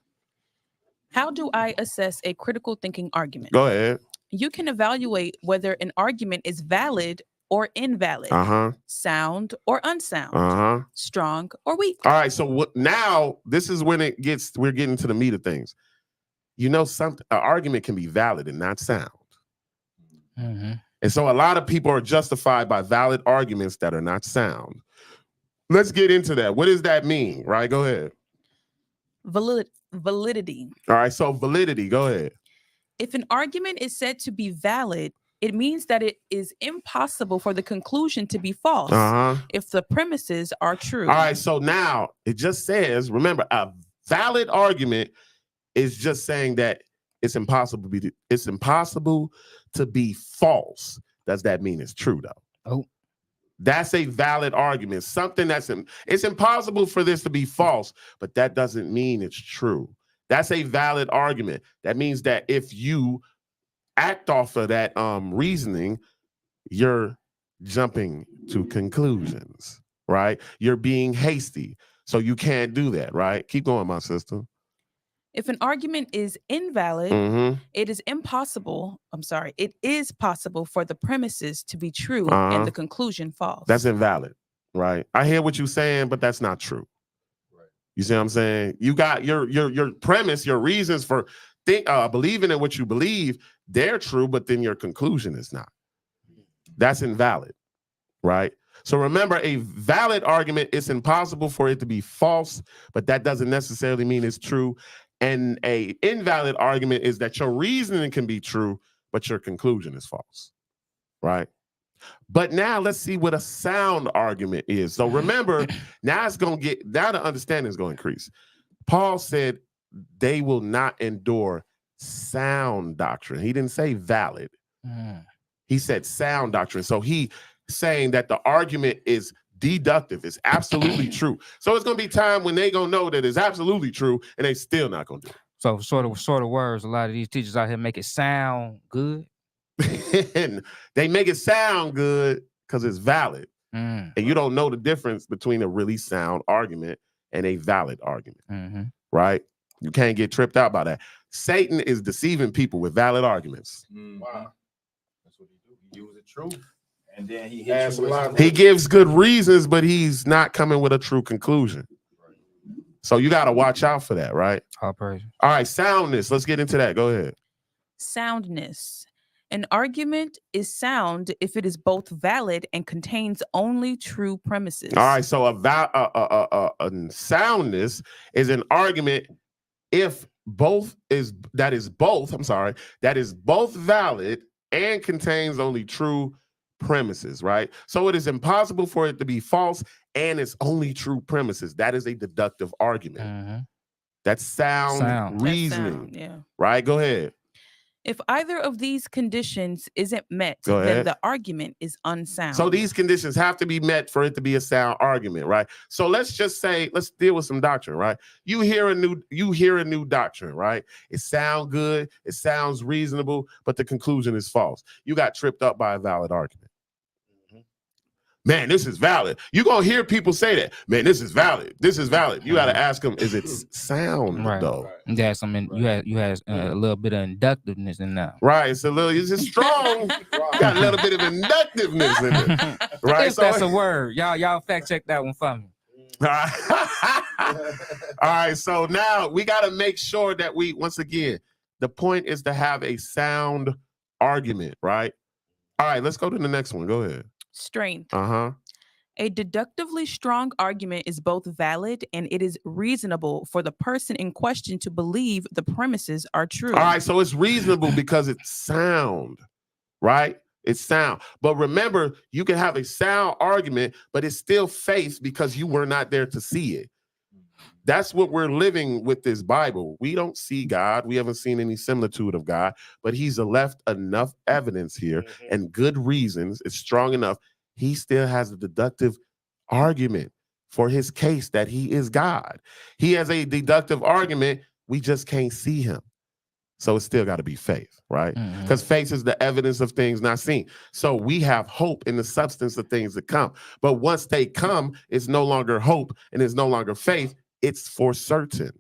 How do I assess a critical thinking argument? Go ahead. You can evaluate whether an argument is valid or invalid, sound or unsound, strong or weak. All right. So now this is when we're getting to the meat of things. You know, an argument can be valid and not sound. Mm-hmm. And so a lot of people are justified by valid arguments that are not sound. Let's get into that. What does that mean? Right? Go ahead. Validity. All right. So validity. Go ahead. If an argument is said to be valid, it means that it is impossible for the conclusion to be false if the premises are true. All right. So now it just says, remember, a valid argument is just saying that it's impossible to be false. Does that mean it's true though? Oh. That's a valid argument. Something it's impossible for this to be false, but that doesn't mean it's true. That's a valid argument. That means that if you act off of that reasoning, you're jumping to conclusions, right? You're being hasty. So you can't do that, right? Keep going, my sister. If an argument is invalid, it is possible for the premises to be true and the conclusion false. That's invalid, right? I hear what you're saying, but that's not true. Right. You see what I'm saying? You got your premise, your reasons for believing in what you believe, they're true, but then your conclusion is not. That's invalid, right? So remember, a valid argument, it's impossible for it to be false, but that doesn't necessarily mean it's true. And a invalid argument is that your reasoning can be true, but your conclusion is false, right? But now let's see what a sound argument is. So remember, now the understanding is going to increase. Paul said they will not endure sound doctrine. He didn't say valid. He said sound doctrine. So he saying that the argument is deductive. It's absolutely true. So it's going to be time when they going to know that it's absolutely true and they still not going to do it. So sort of words, a lot of these teachers out here make it sound good. And they make it sound good because it's valid. And you don't know the difference between a really sound argument and a valid argument, right? You can't get tripped out by that. Satan is deceiving people with valid arguments. Wow. That's what he do. He uses the truth. And then he Adds hits you a with lot some- of- He gives good reasons, but he's not coming with a true conclusion. So you got to watch out for that, right? All praise. All right, soundness. Let's get into that. Go ahead. Soundness. An argument is sound if it is both valid and contains only true premises. All right, so a soundness is an argument if that is both valid and contains only true premises, right? So it is impossible for it to be false and it's only true premises. That is a deductive argument. That's sound Sound. reasoning, Sound, yeah. right? Go ahead. If either of these conditions isn't met, Go then ahead. the argument is unsound. So these conditions have to be met for it to be a sound argument, right? So let's just say, let's deal with some doctrine, right? You hear a new doctrine, right? It sounds good, it sounds reasonable, but the conclusion is false. You got tripped up by a valid argument. Man, this is valid. You're gonna hear people say that. Man, this is valid. This is valid. You got to ask them, is it sound Right. though? You had you had a little bit of inductiveness in that. Right. It's just strong. You got a little bit of inductiveness in it. Right. If that's a word. Y'all fact check that one for me. All right. So now we got to make sure that once again, the point is to have a sound argument, right? All right, let's go to the next one. Go ahead. Strength. A deductively strong argument is both valid and it is reasonable for the person in question to believe the premises are true. All right, so it's reasonable because it's sound, right? It's sound. But remember, you can have a sound argument, but it's still faith because you were not there to see it. That's what we're living with this Bible. We don't see God. We haven't seen any similitude of God, but he's left enough evidence here and good reasons. It's strong enough. He still has a deductive argument for his case that he is God. He has a deductive argument. We just can't see him. So it's still got to be faith, right? Because faith is the evidence of things not seen. So we have hope in the substance of things that come. But once they come, it's no longer hope and it's no longer faith. It's for certain.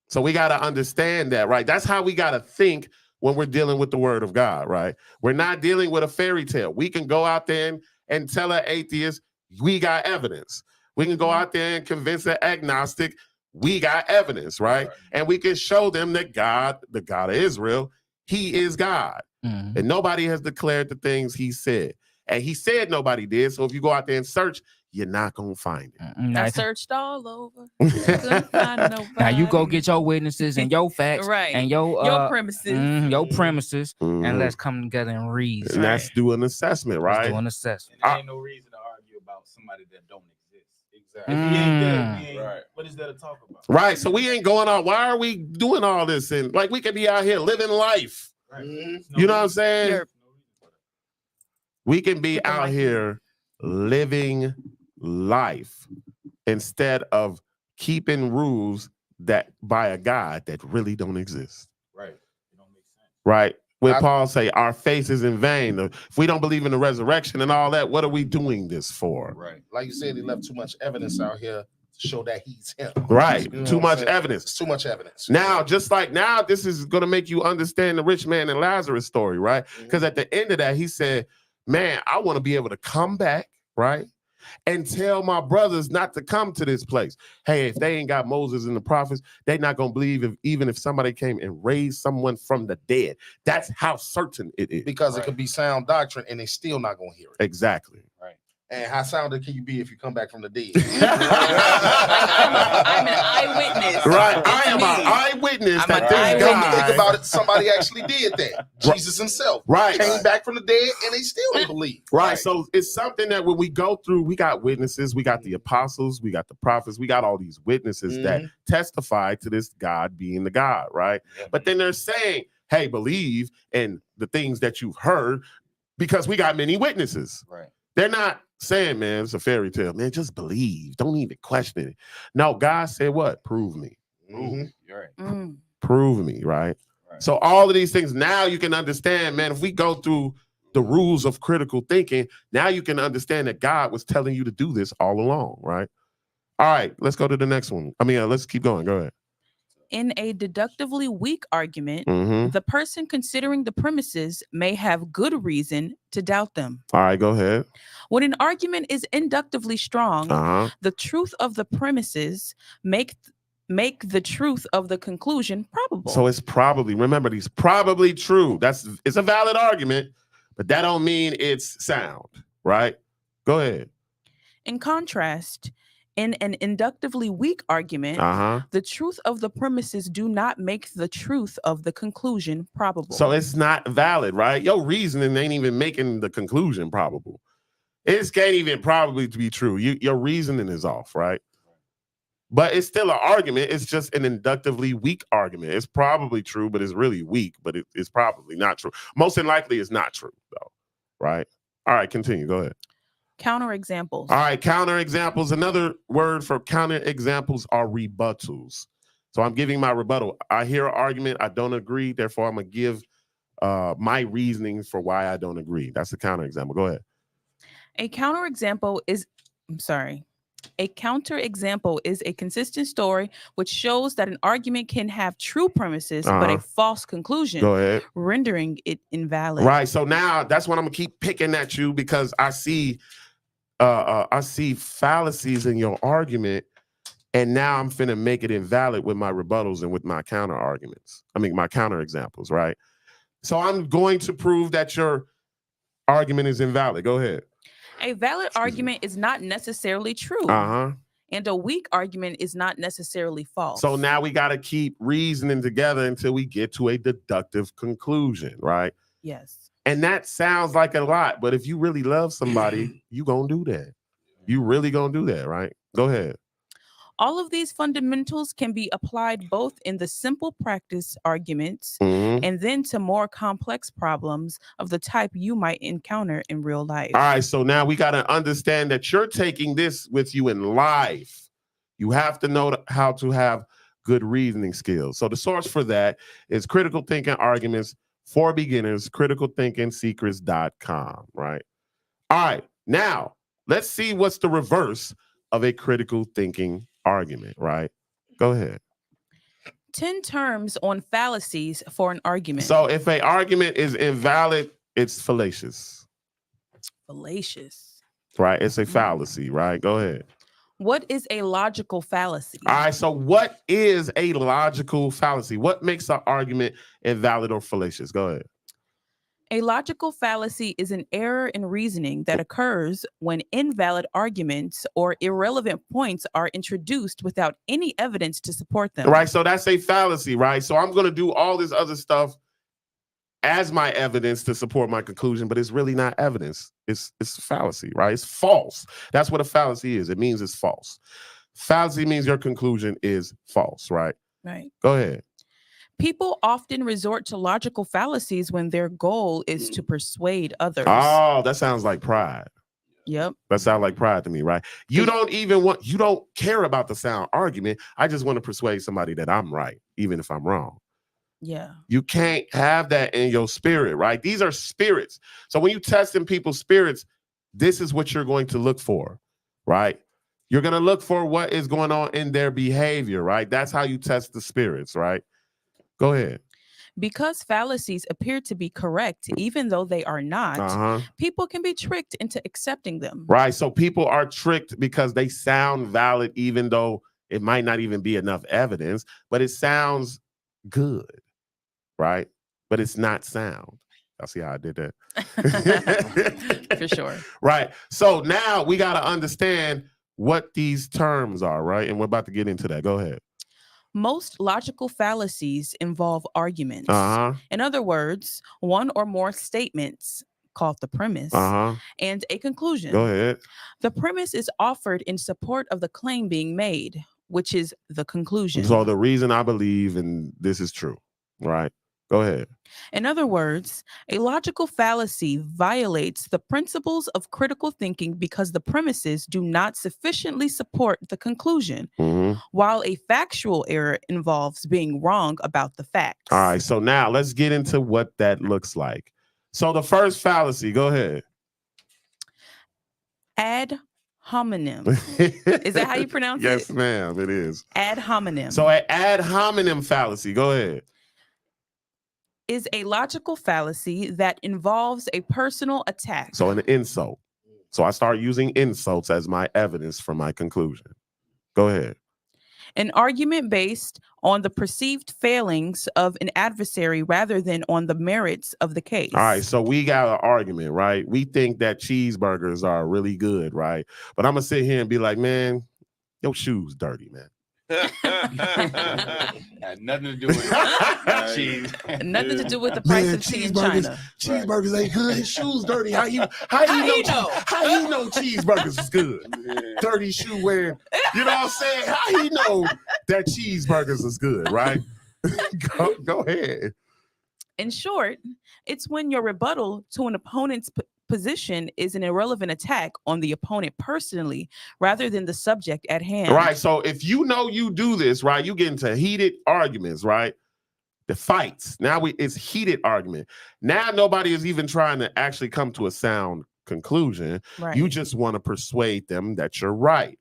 So we got to understand that, right? That's how we got to think when we're dealing with the word of God, right? We're not dealing with a fairy tale. We can go out there and tell an atheist, we got evidence. We can go out there and convince an agnostic, we got evidence, right? And we can show them that God, the God of Israel, he is God. And nobody has declared the things he said. And he said nobody did. So if you go out there and search, you're not going to find it. I searched all over. Couldn't find nobody. Now you go get your witnesses and your facts Right. and your premises. your premises, and let's come together and reason. And let's do an assessment, right? Let's do an assessment. And there ain't no reason to argue about somebody that don't exist. Exactly. If he ain't there, we ain't, what is there to talk about? Right. So we ain't going on. Why are we doing all this? And like we could be out here living life. Right. You know what I'm saying? We can be out here living life instead of keeping rules that by a God that really don't exist. Right. It don't make sense. Right. When Paul say our faith is in vain. If we don't believe in the resurrection and all that, what are we doing this for? Right. Like you said, he left too much evidence out here to show that he's him. Right. You know Too what much I'm saying? evidence. It's too much evidence. Now, this is going to make you understand the rich man and Lazarus story, right? Because at the end of that, he said, man, I want to be able to come back, right? and tell my brothers not to come to this place. Hey, if they ain't got Moses and the prophets, they not going to believe even if somebody came and raised someone from the dead. That's how certain it is. Because it could be sound doctrine and they still not going to hear it. Exactly. And how sounded can you be if you come back from the dead? I'm an eyewitness. Right. I It's am me. an eyewitness I'm that an this eyewitness. guy. Think about it. Somebody actually did that. Jesus himself Right. came back from the dead and they still didn't believe. Right. So it's something that when we go through, we got witnesses, we got the apostles, we got the prophets, we got all these witnesses that testify to this God being the God, right? But then they're saying, hey, believe in the things that you've heard because we got many witnesses. Right. They're not saying, man, it's a fairy tale. Man, just believe. Don't even question it. No, God said what? Prove me. Mhm. You're right. Mm. Prove me, right? Right. So all of these things, now you can understand, man, if we go through the rules of critical thinking, now you can understand that God was telling you to do this all along, right? All right, let's go to the next one. Let's keep going. Go ahead. In a deductively weak argument, Mhm. the person considering the premises may have good reason to doubt them. All right, go ahead. When an argument is inductively strong, Uh-huh. the truth of the premises make the truth of the conclusion probable. So it's probably, remember, these probably true. It's a valid argument, but that don't mean it's sound, right? Go ahead. In contrast, in an inductively weak argument, Uh-huh. the truth of the premises do not make the truth of the conclusion probable. So it's not valid, right? Your reasoning ain't even making the conclusion probable. It can't even probably be true. Your reasoning is off, right? But it's still an argument. It's just an inductively weak argument. It's probably true, but it's really weak, but it's probably not true. Most than likely it's not true, though, right? All right, continue. Go ahead. Counterexamples. All right, counterexamples. Another word for counterexamples are rebuttals. So I'm giving my rebuttal. I hear an argument, I don't agree, therefore I'm going to give my reasoning for why I don't agree. That's a counterexample. Go ahead. A counterexample is a consistent story which shows that an argument can have true premises but a false conclusion, Go ahead. rendering it invalid. Right. So now that's what I'm gonna keep picking at you because I see fallacies in your argument, and now I'm finna make it invalid with my rebuttals and with my counter arguments. My counter examples, right? So I'm going to prove that your argument is invalid. Go ahead. A valid argument is not necessarily true, and a weak argument is not necessarily false. So now we got to keep reasoning together until we get to a deductive conclusion, right? Yes. And that sounds like a lot, but if you really love somebody, you gonna do that. You really gonna do that, right? Go ahead. All of these fundamentals can be applied both in the simple practice arguments and then to more complex problems of the type you might encounter in real life. All right, so now we got to understand that you're taking this with you in life. You have to know how to have good reasoning skills. So the source for that is Critical Thinking Arguments for Beginners, criticalthinkingsecrets.com, right? All right, now let's see what's the reverse of a critical thinking argument, right? Go ahead. 10 terms on fallacies for an argument. So if an argument is invalid, it's fallacious. Fallacious. Right? It's a fallacy, right? Go ahead. What is a logical fallacy? All right, so what is a logical fallacy? What makes an argument invalid or fallacious? Go ahead. A logical fallacy is an error in reasoning that occurs when invalid arguments or irrelevant points are introduced without any evidence to support them. Right, so that's a fallacy, right? So I'm going to do all this other stuff as my evidence to support my conclusion, but it's really not evidence. It's a fallacy, right? It's false. That's what a fallacy is. It means it's false. Fallacy means your conclusion is false, right? Right. Go ahead. People often resort to logical fallacies when their goal is to persuade others. Oh, that sounds like pride. Yep. That sounds like pride to me, right? You don't care about the sound argument. I just want to persuade somebody that I'm right, even if I'm wrong. Yeah. You can't have that in your spirit, right? These are spirits. So when you test in people's spirits, this is what you're going to look for, right? You're going to look for what is going on in their behavior, right? That's how you test the spirits, right? Go ahead. Because fallacies appear to be correct, even though they are not, Uh-huh. people can be tricked into accepting them. Right. So people are tricked because they sound valid, even though it might not even be enough evidence, but it sounds good. Right. But it's not sound. I see how I did that. For sure. Right. So now we got to understand what these terms are, right? And we're about to get into that. Go ahead. Most logical fallacies involve arguments. Uh-huh. In other words, one or more statements, called the premise, Uh-huh. and a conclusion. Go ahead. The premise is offered in support of the claim being made, which is the conclusion. So the reason I believe and this is true, right? Go ahead. In other words, a logical fallacy violates the principles of critical thinking because the premises do not sufficiently support the conclusion, Mhm. while a factual error involves being wrong about the facts. All right. So now let's get into what that looks like. So the first fallacy, go ahead. Ad hominem. Is that how you pronounce Yes, it? ma'am, it is. Ad hominem. So an ad hominem fallacy, go ahead. Is a logical fallacy that involves a personal attack. So an insult. So I start using insults as my evidence for my conclusion. Go ahead. An argument based on the perceived failings of an adversary rather than on the merits of the case. All right, so we got an argument, right? We think that cheeseburgers are really good, right? But I'm gonna sit here and be like, man, your shoes dirty, man. Had nothing to do with cheese. Nothing to do with the price of tea in China. Cheeseburgers ain't good. His shoes dirty. How you know? How he know cheeseburgers is good? Dirty shoe wearing. You know what I'm saying? How he know that cheeseburgers is good? Right? go ahead. In short, it's when your rebuttal to an opponent's position is an irrelevant attack on the opponent personally rather than the subject at hand. Right. So if you know you do this, right, you get into heated arguments, right? The fights. Now it's heated argument. Now nobody is even trying to actually come to a sound conclusion. Right. You just want to persuade them that you're right.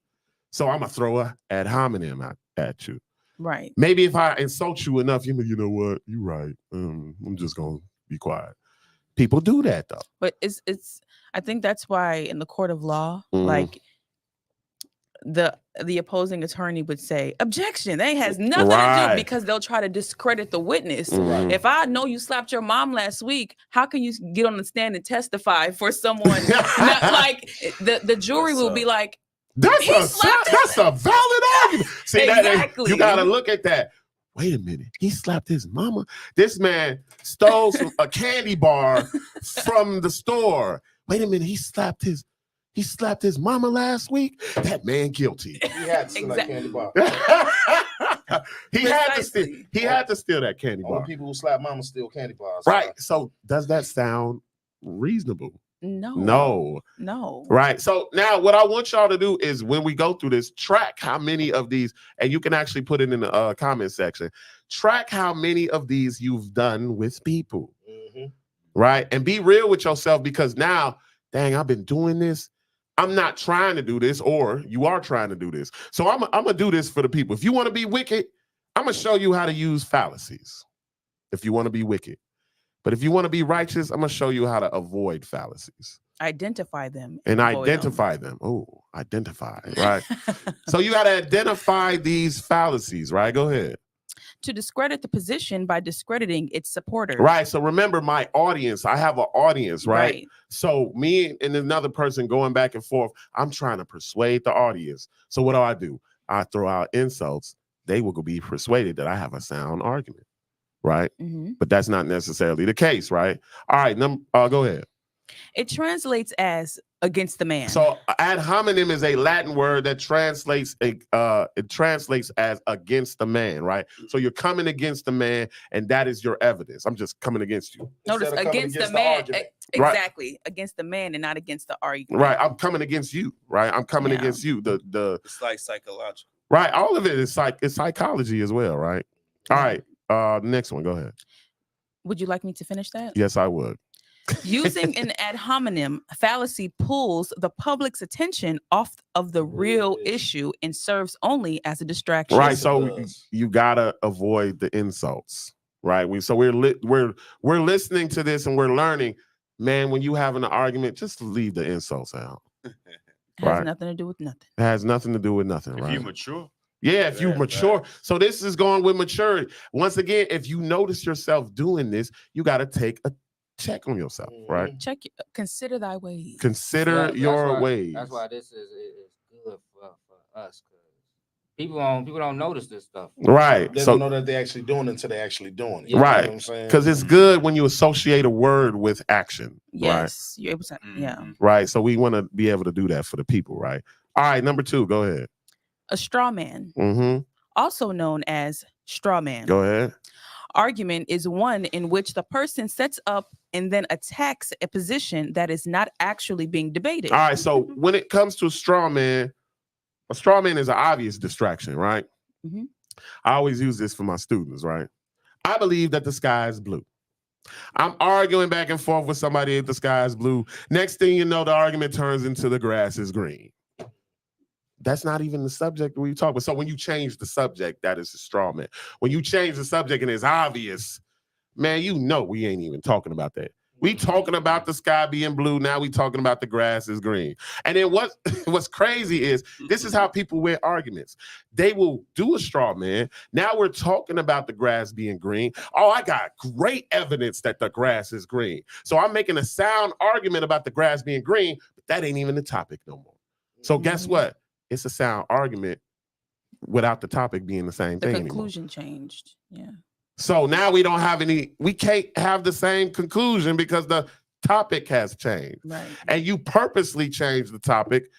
So I'm gonna throw a ad hominem at you. Right. Maybe if I insult you enough, you know what? You're right. I'm just gonna be quiet. People do that though. But it's I think that's why in the court of law, Mhm. like the opposing attorney would say, objection. That has nothing to Right. do because they'll try to discredit the witness. Mhm. If I know you slapped your mom last week, how can you get on the stand and testify for someone? Not, like the jury will be like, That's He a slapped that's a valid argument. See that Exactly. you gotta look at that. Wait a minute, he slapped his mama. This man stole a candy bar from the store. Wait a minute, he slapped his mama last week. That man guilty. He had to steal that Exactly. candy bar. he had to steal. Precisely. He had to steal that candy Only bar. people who slap mama steal candy bars. Right. So does that sound reasonable? no. No. Right. So now what I want y'all to do is when we go through this, track how many of these, and you can actually put it in the comment section, track how many of these you've done with people. Mhm. Right. And be real with yourself because now, dang, I've been doing this. I'm not trying to do this, or you are trying to do this. So I'm going to do this for the people. If you want to be wicked, I'm going to show you how to use fallacies. If you want to be wicked. But if you want to be righteous, I'm going to show you how to avoid fallacies Identify them. and avoid them. identify them. Oh, identify, right? So you got to identify these fallacies, right? Go ahead. To discredit the position by discrediting its supporters. Right. So remember my audience. I have an audience, right? So me and another person going back and forth, I'm trying to persuade the audience. So what do? I throw out insults. They will be persuaded that I have a sound argument, right? Mhm. But that's not necessarily the case, right? All right, go ahead. It translates as against the man. So ad hominem is a Latin word that translates as against the man, right? So you're coming against the man, and that is your evidence. I'm just coming against you. Notice Instead of coming against the against man. argument. Right. Exactly. Against the man and not against the argument. Right. I'm coming against you, right? I'm coming Yeah. against you. The It's like psychological. right, all of it is it's psychology as well, right? All right. Next one, go ahead. Would you like me to finish that? Yes, I would. Using an ad hominem fallacy pulls the public's attention off of the real issue and serves only as a distraction. Right. Yes, it So does. you gotta avoid the insults, right? We're listening to this and we're learning. Man, when you having an argument, just leave the insults out. Has Right. nothing to do with nothing. It has nothing to do with nothing, If right? you mature, Yeah, if you Yeah, mature. facts. So this is going with maturity. Once again, if you notice yourself doing this, you got to take a check on yourself, right? Consider thy ways. Consider That's your why- ways. That's why this is good for us, because people don't notice this stuff. Right. They So don't know that they're actually doing it until they're actually doing it. Yeah. You know Right. what I'm saying? because it's good when you associate a word with action. Yes, you're able to. Yeah. Mhm. Right. So we want to be able to do that for the people, right? All right, number 2, go ahead. A straw man, Mm-hmm. also known as straw man. Go ahead. Argument is one in which the person sets up and then attacks a position that is not actually being debated. All right. So when it comes to a straw man is an obvious distraction, right? Mhm. I always use this for my students, right? I believe that the sky is blue. I'm arguing back and forth with somebody if the sky is blue. Next thing you know, the argument turns into the grass is green. That's not even the subject we talk about. So when you change the subject, that is a straw man. When you change the subject and it's obvious, man, you know we ain't even talking about that. We talking about the sky being blue. Now we talking about the grass is green. And then what's crazy is this is how people win arguments. They will do a straw man. Now we're talking about the grass being green. Oh, I got great evidence that the grass is green. So I'm making a sound argument about the grass being green, but that ain't even the topic no more. So guess Mhm. what? It's a sound argument without the topic being the same The thing anymore. conclusion changed. Yeah. So now we can't have the same conclusion because the topic has changed. Right. And you purposely change the topic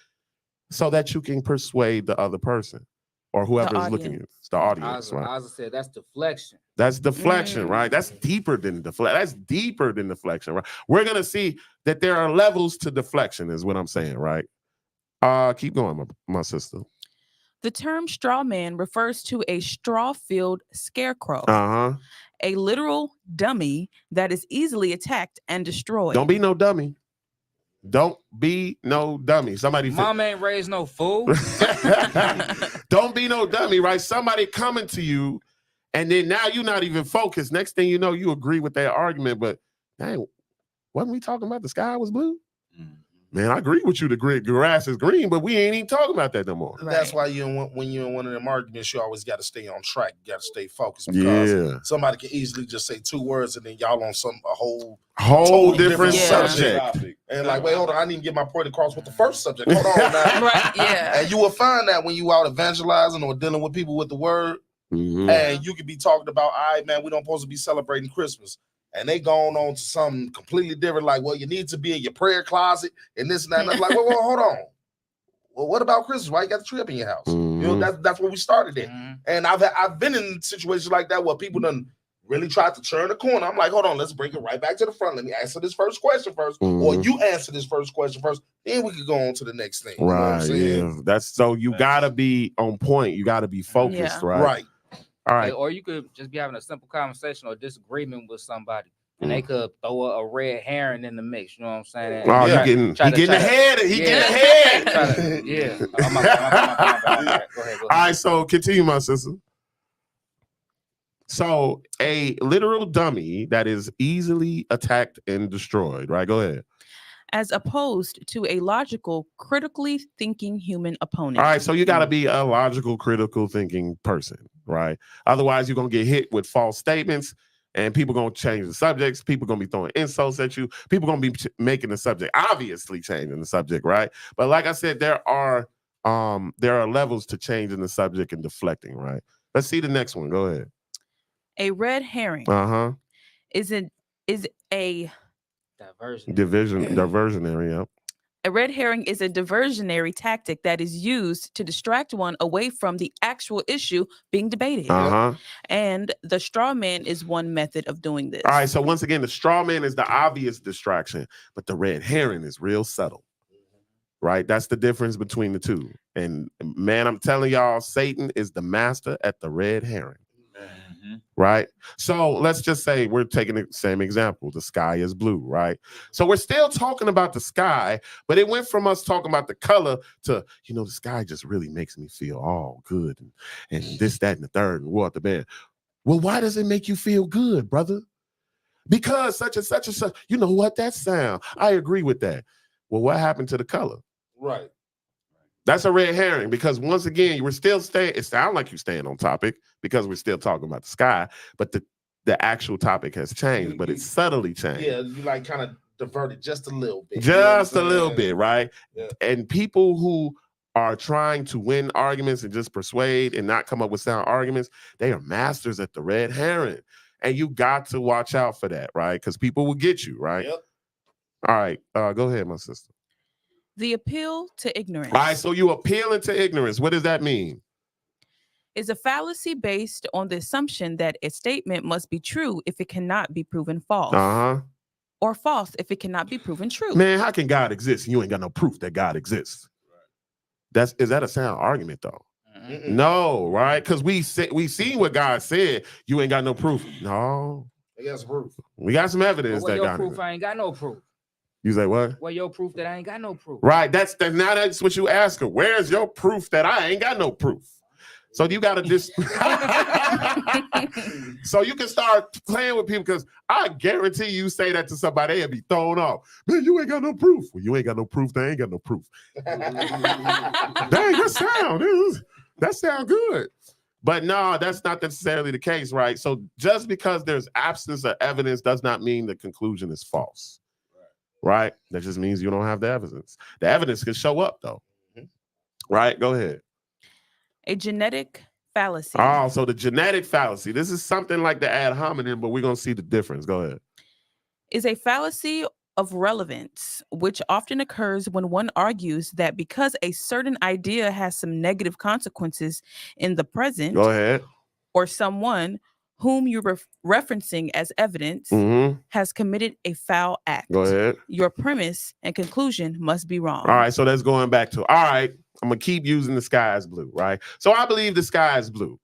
so that you can persuade the other person or whoever is looking at you. audience. It's the audience, right? I said that's deflection. That's deflection, right? That's deeper than deflection. That's deeper than deflection, right? We're gonna see that there are levels to deflection, is what I'm saying, right? Keep going, my sister. The term straw man refers to a straw-filled scarecrow, Uh-huh. a literal dummy that is easily attacked and destroyed. Don't be no dummy. Don't be no dummy. Somebody Mom ain't raised no fool. don't be no dummy, right? Somebody coming to you, and then now you're not even focused. Next thing you know, you agree with their argument, but dang, wasn't we talking about the sky was blue? Mhm. Man, I agree with you. The grass is green, but we ain't even talking about that no more. That's Right. why when you're in one of them arguments, you always got to stay on track. You got to stay focused because Yeah, somebody can easily just say 2 words and then y'all on a whole whole Totally different different subject. Topic. and like, wait, hold on, I didn't get my point across with the first subject. Hold on now. Right. Yeah. And you will find that when you out evangelizing or dealing with people with the word, Mhm. and you could be talking about, all right, man, we don't supposed to be celebrating Christmas. And they going on to something completely different, like, well, you need to be in your prayer closet and this and that. And I'm like, well, hold on. Well, what about Christmas? Why you got the tree up in your house? You know, Mhm. that's where we started in. Mhm. And I've been in situations like that where people done really tried to turn the corner. I'm like, hold on, let's bring it right back to the front. Let me answer this first question first, or Mhm. you answer this first question first, then we could go on to the next thing. You know what I'm Right, saying? yeah. That's so you gotta be on point. You gotta be focused, Yeah. right? Right. All right. Or you could just be having a simple conversation or disagreement with somebody, and they could throw a red herring in the mix. You know what I'm saying? Oh, Yeah. he getting Try to- ahead. He Yeah. getting ahead. Try to- yeah. Oh, my bad. Go ahead. All right, so continue, my sister. So a literal dummy that is easily attacked and destroyed, right? Go ahead. As opposed to a logical, critically thinking human opponent. All right, so you got to be a logical, critical thinking person, right? Otherwise, you're going to get hit with false statements and people going to change the subjects. People going to be throwing insults at you. People going to be making the subject, obviously changing the subject, right? But like I said, there are levels to changing the subject and deflecting, right? Let's see the next one. Go ahead. A red herring Uh-huh. is a Diversionary, yeah. A red herring is a diversionary tactic that is used to distract one away from the actual issue being debated. Uh-huh. And the straw man is one method of doing this. All right, so once again, the straw man is the obvious distraction, but the red herring is real subtle, right? That's the difference between the two. And man, I'm telling y'all, Satan is the master at the red herring, Mhm. right? So let's just say we're taking the same example. The sky is blue, right? So we're still talking about the sky, but it went from us talking about the color to, the sky just really makes me feel all good and this, that, and the third, and what the bed. Well, why does it make you feel good, brother? Because such and such and such. You know what that sound? I agree with that. Well, what happened to the color? Right. That's a red herring because once again, we're still staying. It sounds like you're staying on topic because we're still talking about the sky, but the actual topic has changed, but it's subtly changed. Yeah, you like kind of diverted just a little bit. Just a little bit, right? Yeah. And people who are trying to win arguments and just persuade and not come up with sound arguments, they are masters at the red herring. And you got to watch out for that, right? Because people will get you, right? Yep. All right, go ahead, my sister. The appeal to ignorance All right, so you appealing to ignorance. What does that mean? is a fallacy based on the assumption that a statement must be true if it cannot be proven false, Uh-huh. or false if it cannot be proven true. Man, how can God exist and you ain't got no proof that God exists? Is that a sound argument though? Mm-mm. No, right? Because we seen what God said. You ain't got no proof. No, I guess proof. we got some evidence Where that your God proof? exists. I ain't got no proof. You say what? Where your proof that I ain't got no proof? Right. That's what you ask her. Where's your proof that I ain't got no proof? So you got to just so you can start playing with people because I guarantee you say that to somebody, they'll be thrown off. Man, you ain't got no proof. Well, you ain't got no proof. They ain't got no proof. Dang, that sound good. But no, that's not necessarily the case, right? So just because there's absence of evidence does not mean the conclusion is false. Right? That just means you don't have the evidence. The evidence can show up though. Right? Go ahead. A genetic fallacy Oh, so the genetic fallacy. This is something like the ad hominem, but we're going to see the difference. Go ahead. is a fallacy of relevance, which often occurs when one argues that because a certain idea has some negative consequences in the present, Go ahead. or someone whom you're referencing as evidence Mm-hmm. has committed a foul act. Go ahead. Your premise and conclusion must be wrong. All right, so that's going back to, all right, I'm going to keep using the sky is blue, right? So I believe the sky is blue.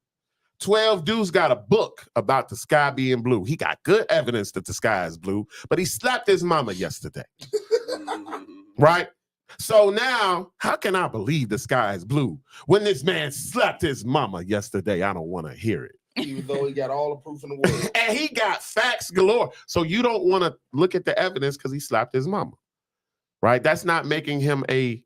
12 Dudes got a book about the sky being blue. He got good evidence that the sky is blue, but he slapped his mama yesterday, right? So now, how can I believe the sky is blue when this man slapped his mama yesterday? I don't want to hear it. Even though he got all the proof in the world. And he got facts galore. So you don't want to look at the evidence because he slapped his mama, right? That's not making him a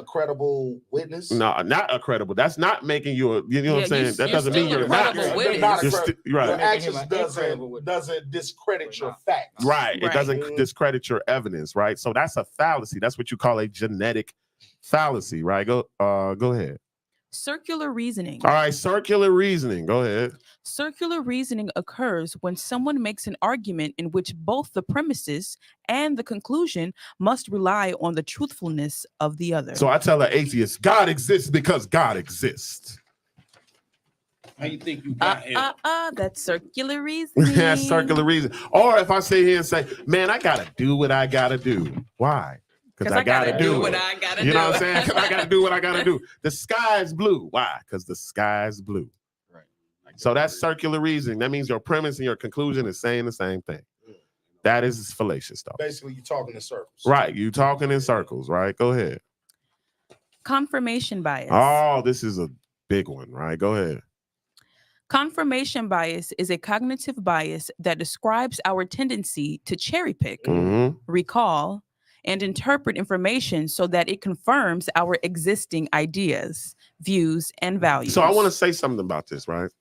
credible witness. no, not a credible. That's not making you a, you know what I'm saying? That doesn't mean you're not. credible You're witness. not You're credible. right. Your Making actions him an incredible witness. doesn't discredit your facts. Right. It Right. doesn't discredit your evidence, right? So that's a fallacy. That's what you call a genetic fallacy, right? Go ahead. Circular reasoning. All right, circular reasoning. Go ahead. Circular reasoning occurs when someone makes an argument in which both the premises and the conclusion must rely on the truthfulness of the other. So I tell an atheist, God exists because God exists. How you think you got here? That's circular reasoning. That's circular reason. Or if I sit here and say, man, I gotta do what I gotta do. Why? Because I gotta do what it. I gotta You do. know what I'm saying? Because I gotta do what I gotta do. The sky is blue. Why? Because the sky is blue. Right. So that's circular reasoning. That means your premise and your conclusion is saying the same thing. That is fallacious stuff. Basically, you're talking in circles. Right. You talking in circles, right? Go ahead. Confirmation bias. Oh, this is a big one, right? Go ahead. Confirmation bias is a cognitive bias that describes our tendency to cherry pick, Mhm. recall, and interpret information so that it confirms our existing ideas, views, and values. So I want to say something about this, right?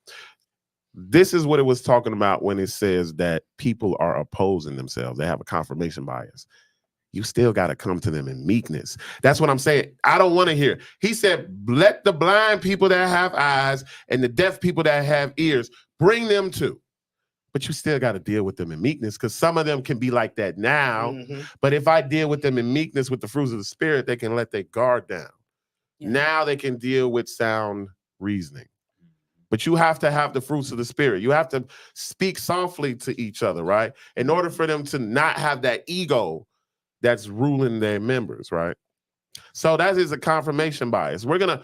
This is what it was talking about when it says that people are opposing themselves. They have a confirmation bias. You still got to come to them in meekness. That's what I'm saying. I don't want to hear. He said, let the blind people that have eyes and the deaf people that have ears, bring them to. But you still got to deal with them in meekness because some of them can be like that now. Mhm. But if I deal with them in meekness with the fruits of the spirit, they can let their guard down. Yeah. Now they can deal with sound reasoning. But you have to have the fruits of the spirit. You have to speak softly to each other, right? In order for them to not have that ego that's ruling their members, right? So that is a confirmation bias. We're gonna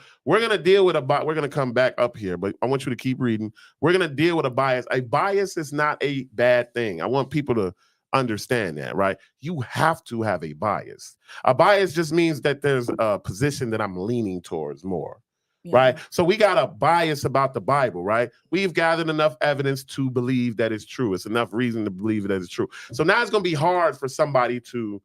deal with we're gonna come back up here, but I want you to keep reading. We're gonna deal with a bias. A bias is not a bad thing. I want people to understand that, right? You have to have a bias. A bias just means that there's a position that I'm leaning towards more, Yeah. right? So we got a bias about the Bible, right? We've gathered enough evidence to believe that it's true. It's enough reason to believe that it's true. So now it's going to be hard for somebody to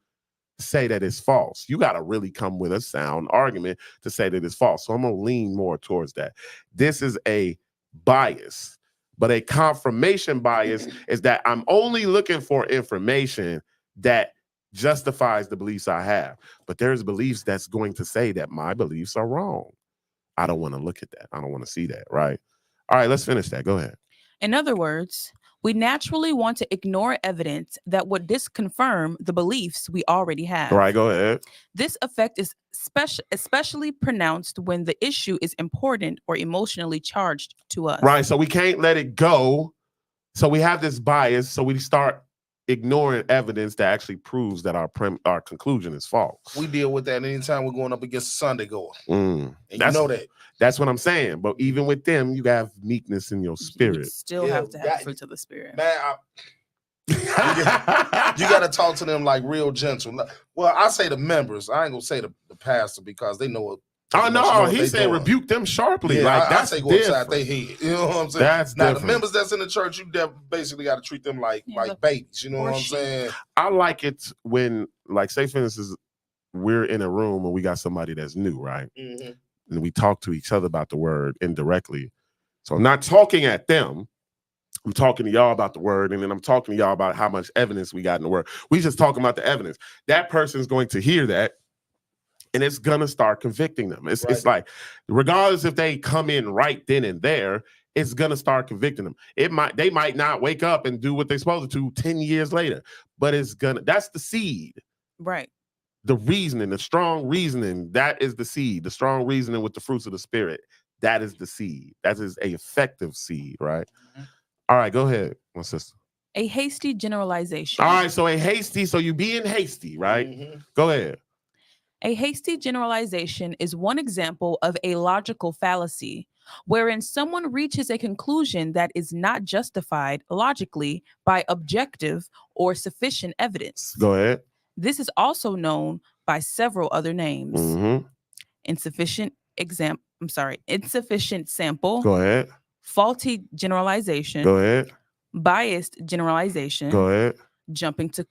say that it's false. You got to really come with a sound argument to say that it's false. So I'm going to lean more towards that. This is a bias, but a confirmation bias is that I'm only looking for information that justifies the beliefs I have. But there's beliefs that's going to say that my beliefs are wrong. I don't want to look at that. I don't want to see that, right? All right, let's finish that. Go ahead. In other words, we naturally want to ignore evidence that would disconfirm the beliefs we already have. All right, go ahead. This effect is especially pronounced when the issue is important or emotionally charged to us. Right, so we can't let it go. So we have this bias, so we start ignoring evidence that actually proves that our conclusion is false. We deal with that anytime we're going up against Sunday goer. And you That's- know that. That's what I'm saying. But even with them, you have meekness in your You spirit. still Yeah, have to have that- the fruits of the spirit. Man, you got to talk to them like real gentle. Well, I say the members. I ain't gonna say the pastor because they know what. Oh pretty much know no, what he they said doing. rebuke them sharply. Yeah, like I that's say go different. upside their head. You know what I'm saying? That's Now different. the members that's in the church, you basically got to treat them like babies. You know Or what I'm sheep. saying? I like it when, like, say for instance, we're in a room and we got somebody that's new, right? Mhm. And we talk to each other about the word indirectly. So I'm not talking at them. I'm talking to y'all about the word, and then I'm talking to y'all about how much evidence we got in the word. We just talking about the evidence. That person's going to hear that, and it's gonna start convicting them. It's like, regardless if they come in right then and there, it's gonna start convicting them. They might not wake up and do what they're supposed to 10 years later, but that's the seed. Right. The reasoning, the strong reasoning, that is the seed. The strong reasoning with the fruits of the spirit, that is the seed. That is a effective seed, right? Mhm. All right, go ahead, my sister. A hasty generalization. All right, so you being hasty, right? Mhm. Go ahead. A hasty generalization is one example of a logical fallacy, wherein someone reaches a conclusion that is not justified logically by objective or sufficient evidence. Go ahead. This is also known by several other names. Mhm. Insufficient sample, Go ahead. faulty generalization, Go ahead. biased generalization, Go ahead. jumping to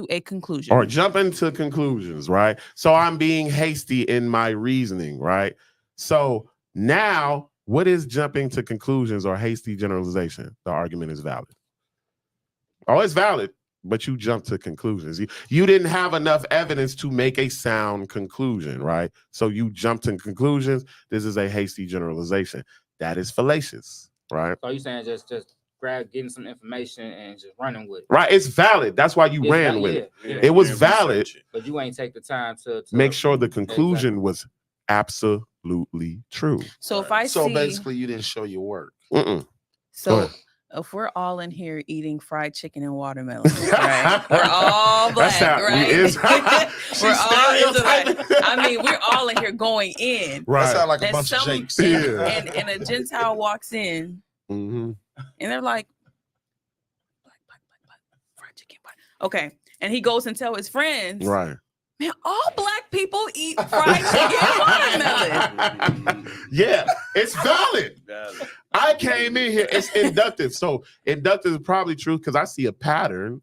a conclusion. Or jumping to conclusions, right? So I'm being hasty in my reasoning, right? So now, what is jumping to conclusions or hasty generalization? The argument is valid. Oh, it's valid, but you jump to conclusions. You didn't have enough evidence to make a sound conclusion, right? So you jump to conclusions. This is a hasty generalization. That is fallacious, right? So you saying just getting some information and just running with it. Right. It's valid. That's why you It's ran va- with yeah, it. yeah. It was And valid. research it. But you ain't take the time to Make sure the conclusion was absolutely true. So if I So see, basically, you didn't show your work. Mm-mm. so ahead. if we're all in here eating fried chicken and watermelon, right? We're all black, That's how right? we is. We're all into stereotyping. that. I mean, we're all in here going in. That Right. sound like a And bunch of some- jakes. Yeah. And a Gentile walks in Mhm. and they're like, black, fried chicken. Okay. And he goes and tell his friends, Right. man, all black people eat fried chicken and watermelon. Yeah, it's valid. Valid. I came in here. It's inductive. So inductive is probably true because I see a pattern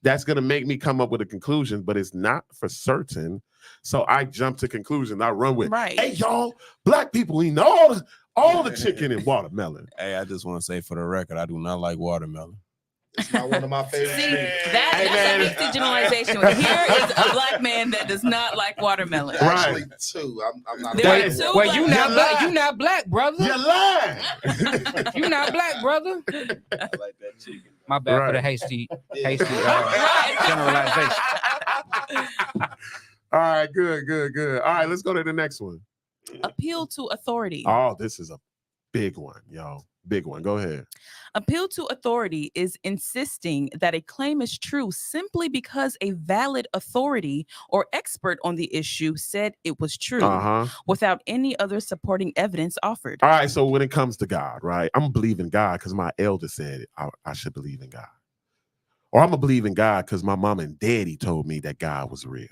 that's going to make me come up with a conclusion, but it's not for certain. So I jump to conclusion. I run with, Right. hey, y'all, black people eating all the chicken and watermelon. Hey, I just want to say for the record, I do not like watermelon. It's not one of my favorite See, things. that's man. a hasty generalization. Here is a black man that does not like watermelon. Right. Actually, two. I'm not. There Wait, are two Well, black you men. not black. You not black, brother. You lying. You not black, brother. I like that chicken. My bad for Right. the hasty Yeah. generalization. All right, good. All right, let's go to the next one. Appeal to authority. Oh, this is a big one, yo. Big one. Go ahead. Appeal to authority is insisting that a claim is true simply because a valid authority or expert on the issue said it was true Uh-huh. without any other supporting evidence offered. All right, so when it comes to God, right? I'm believing God because my elder said I should believe in God. Or I'm going to believe in God because my mom and daddy told me that God was real.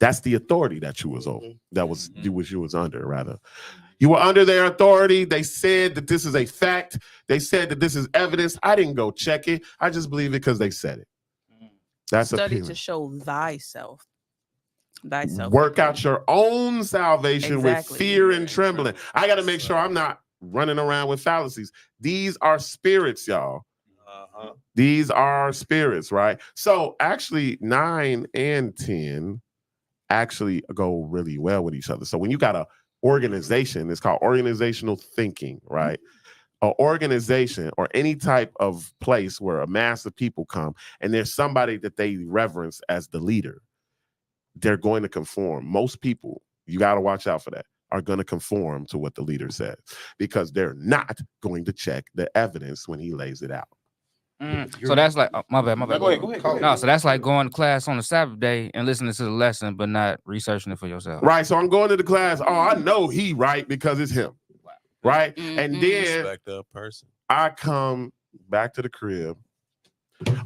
That's the authority that you was over. Mhm. That was you was under, rather. You were under their authority. They said that this is a fact. They said that this is evidence. I didn't go check it. I just believe it because they said it. That's Study appealing. to show thyself. Thyself. Work out your own salvation with Exactly. fear and trembling. I got to make sure I'm not running around with fallacies. These are spirits, y'all. These are spirits, right? So actually 9 and 10 actually go really well with each other. So when you got a organization, it's called organizational thinking, right? An organization or any type of place where a mass of people come and there's somebody that they reverence as the leader, they're going to conform. Most people, you got to watch out for that, are going to conform to what the leader says because they're not going to check the evidence when he lays it out. So that's like, my bad. Go ahead. No, so that's like going to class on the Sabbath day and listening to the lesson, but not researching it for yourself. Right. So I'm going to the class. Oh, I know he right because it's him. Right. And then Respect the person. I come back to the crib.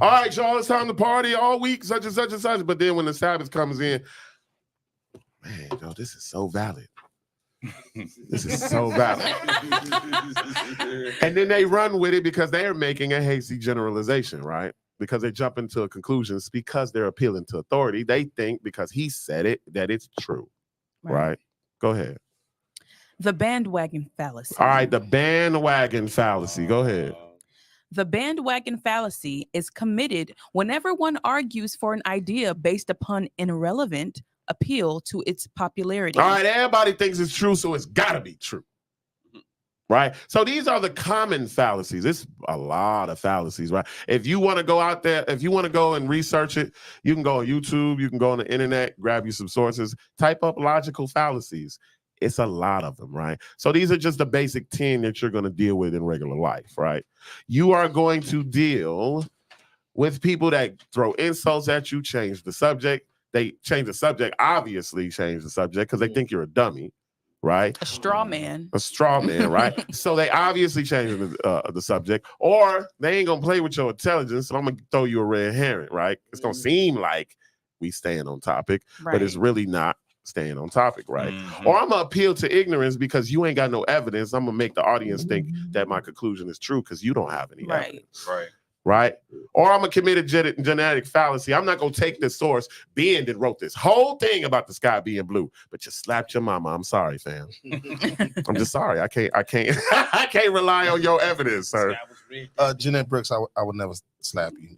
All right, y'all, it's time to party all week, such and such and such. But then when the Sabbath comes in, man, yo, this is so valid. This is so valid. And then they run with it because they are making a hasty generalization, right? Because they jump into conclusions because they're appealing to authority. They think because he said it that it's true, right? Go ahead. The bandwagon fallacy. All right, the bandwagon fallacy. Go ahead. The bandwagon fallacy is committed whenever one argues for an idea based upon irrelevant appeal to its popularity. All right, everybody thinks it's true, so it's got to be true. Right? So these are the common fallacies. It's a lot of fallacies, right? If you want to go out there, if you want to go and research it, you can go on YouTube, you can go on the internet, grab you some sources, type up logical fallacies. It's a lot of them, right? So these are just the basic 10 that you're going to deal with in regular life, right? You are going to deal with people that throw insults at you, change the subject. They change the subject, obviously change the subject because they think you're a dummy, right? A straw man. A straw man, right? So they obviously change the subject, or they ain't gonna play with your intelligence. So I'm gonna throw you a red herring, right? It's gonna seem like we staying on topic, but it's really not staying on topic, right? Or I'm gonna appeal to ignorance because you ain't got no evidence. I'm gonna make the audience think that my conclusion is true because you don't have any evidence. Right? Or I'm gonna commit a genetic fallacy. I'm not gonna take this source. Ben that wrote this whole thing about the sky being blue, but you slapped your mama. I'm sorry, fam. I'm just sorry. I can't I can't rely on your evidence, sir. Jeanette Brooks, I would never slap you.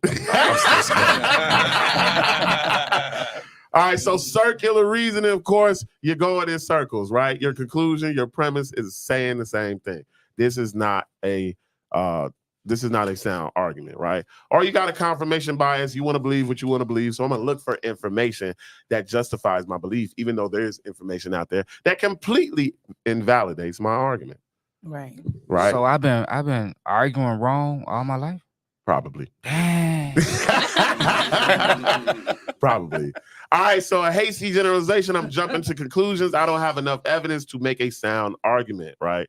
All right, so circular reasoning, of course, you're going in circles, right? Your conclusion, your premise is saying the same thing. This is not a sound argument, right? Or you got a confirmation bias. You want to believe what you want to believe. So I'm going to look for information that justifies my belief, even though there's information out there that completely invalidates my argument. Right. Right. So I've been arguing wrong all my life. Probably. Dang. Probably. All right. So a hasty generalization. I'm jumping to conclusions. I don't have enough evidence to make a sound argument, right?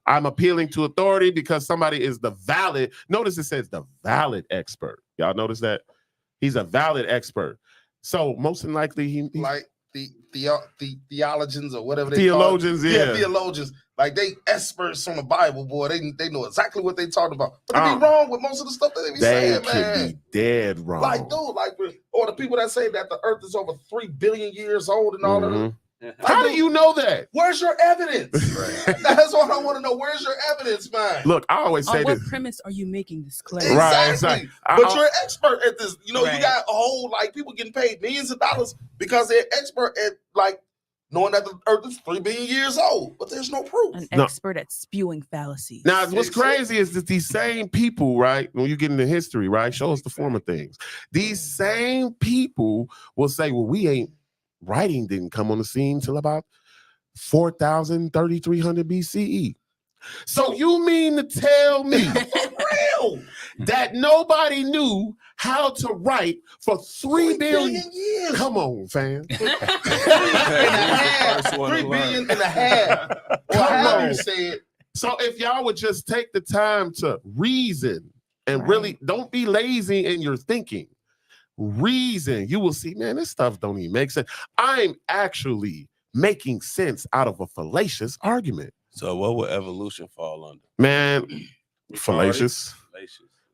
I'm appealing to authority because somebody is the valid. Notice it says the valid expert. Y'all notice that? He's a valid expert. So most than likely he Like the theologians or whatever they theologians, call it. yeah. Theologians. Like they experts on the Bible, boy. They know exactly what they talking about. But they be Uh, wrong with most of the stuff that they be They saying, could man. be dead wrong. Like, dude, or the people that say that the earth is over 3 billion years old and all that. Mhm. How do you know that? Where's your evidence? That's what I want to know. Where's your evidence, man? Look, I always say On what this. premise are you making this claim? Exactly. Right, exactly. But you're an expert at this. You know, Right. you got a whole, like, people getting paid millions of dollars because they're expert at, like, knowing that the earth is 3 billion years old. But there's no proof. An No. expert at spewing fallacies. Now, what's crazy is that these same people, right, when you get into history, right, show us the form of things. These same people will say, well, writing didn't come on the scene till about 3,300 BCE. So you mean to tell me Real. that nobody knew how to write for 3 billion? years. Come on, fam. 3 billion and a half. Or Come however on. you say it. So if y'all would just take the time to reason and Right. really don't be lazy in your thinking, reason, you will see, man, this stuff don't even make sense. I'm actually making sense out of a fallacious argument. So what would evolution fall under? Man, fallacious.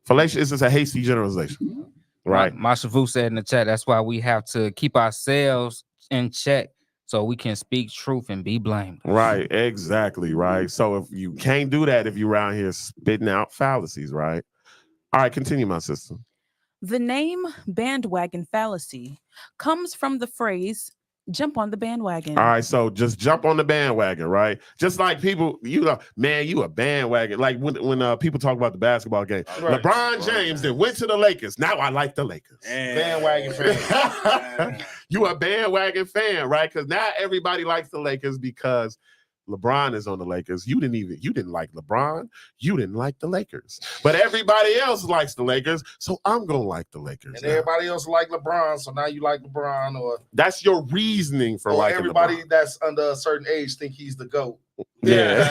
Fallacious is a hasty generalization. Right. Mashavu said in the chat, that's why we have to keep ourselves in check so we can speak truth and be blamed. Right, exactly, right. So if you can't do that if you're around here spitting out fallacies, right? All right, continue, my sister. The name bandwagon fallacy comes from the phrase jump on the bandwagon. All right, so just jump on the bandwagon, right? Just like people, you know, man, you a bandwagon. Like when people talk about the basketball game, Right. LeBron James that went to the Lakers. Now I like the Lakers. Bandwagon fan. You a bandwagon fan, right? Because now everybody likes the Lakers because LeBron is on the Lakers. You didn't like LeBron. You didn't like the Lakers. But everybody else likes the Lakers, so I'm gonna like the Lakers. And now. everybody else like LeBron, so now you like LeBron, or That's your reasoning for liking everybody LeBron. that's under a certain age think he's the GOAT. Yeah.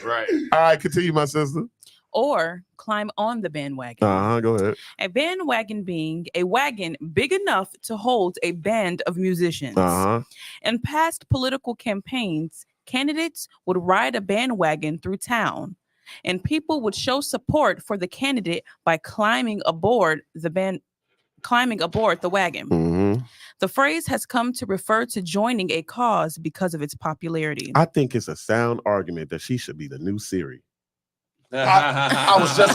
Right. All right, continue, my sister. Or climb on the bandwagon. Go ahead. A bandwagon being a wagon big enough to hold a band of musicians. In past political campaigns, candidates would ride a bandwagon through town, and people would show support for the candidate by climbing aboard the wagon. The phrase has come to refer to joining a cause because of its popularity. I think it's a sound argument that she should be the new Siri. I was going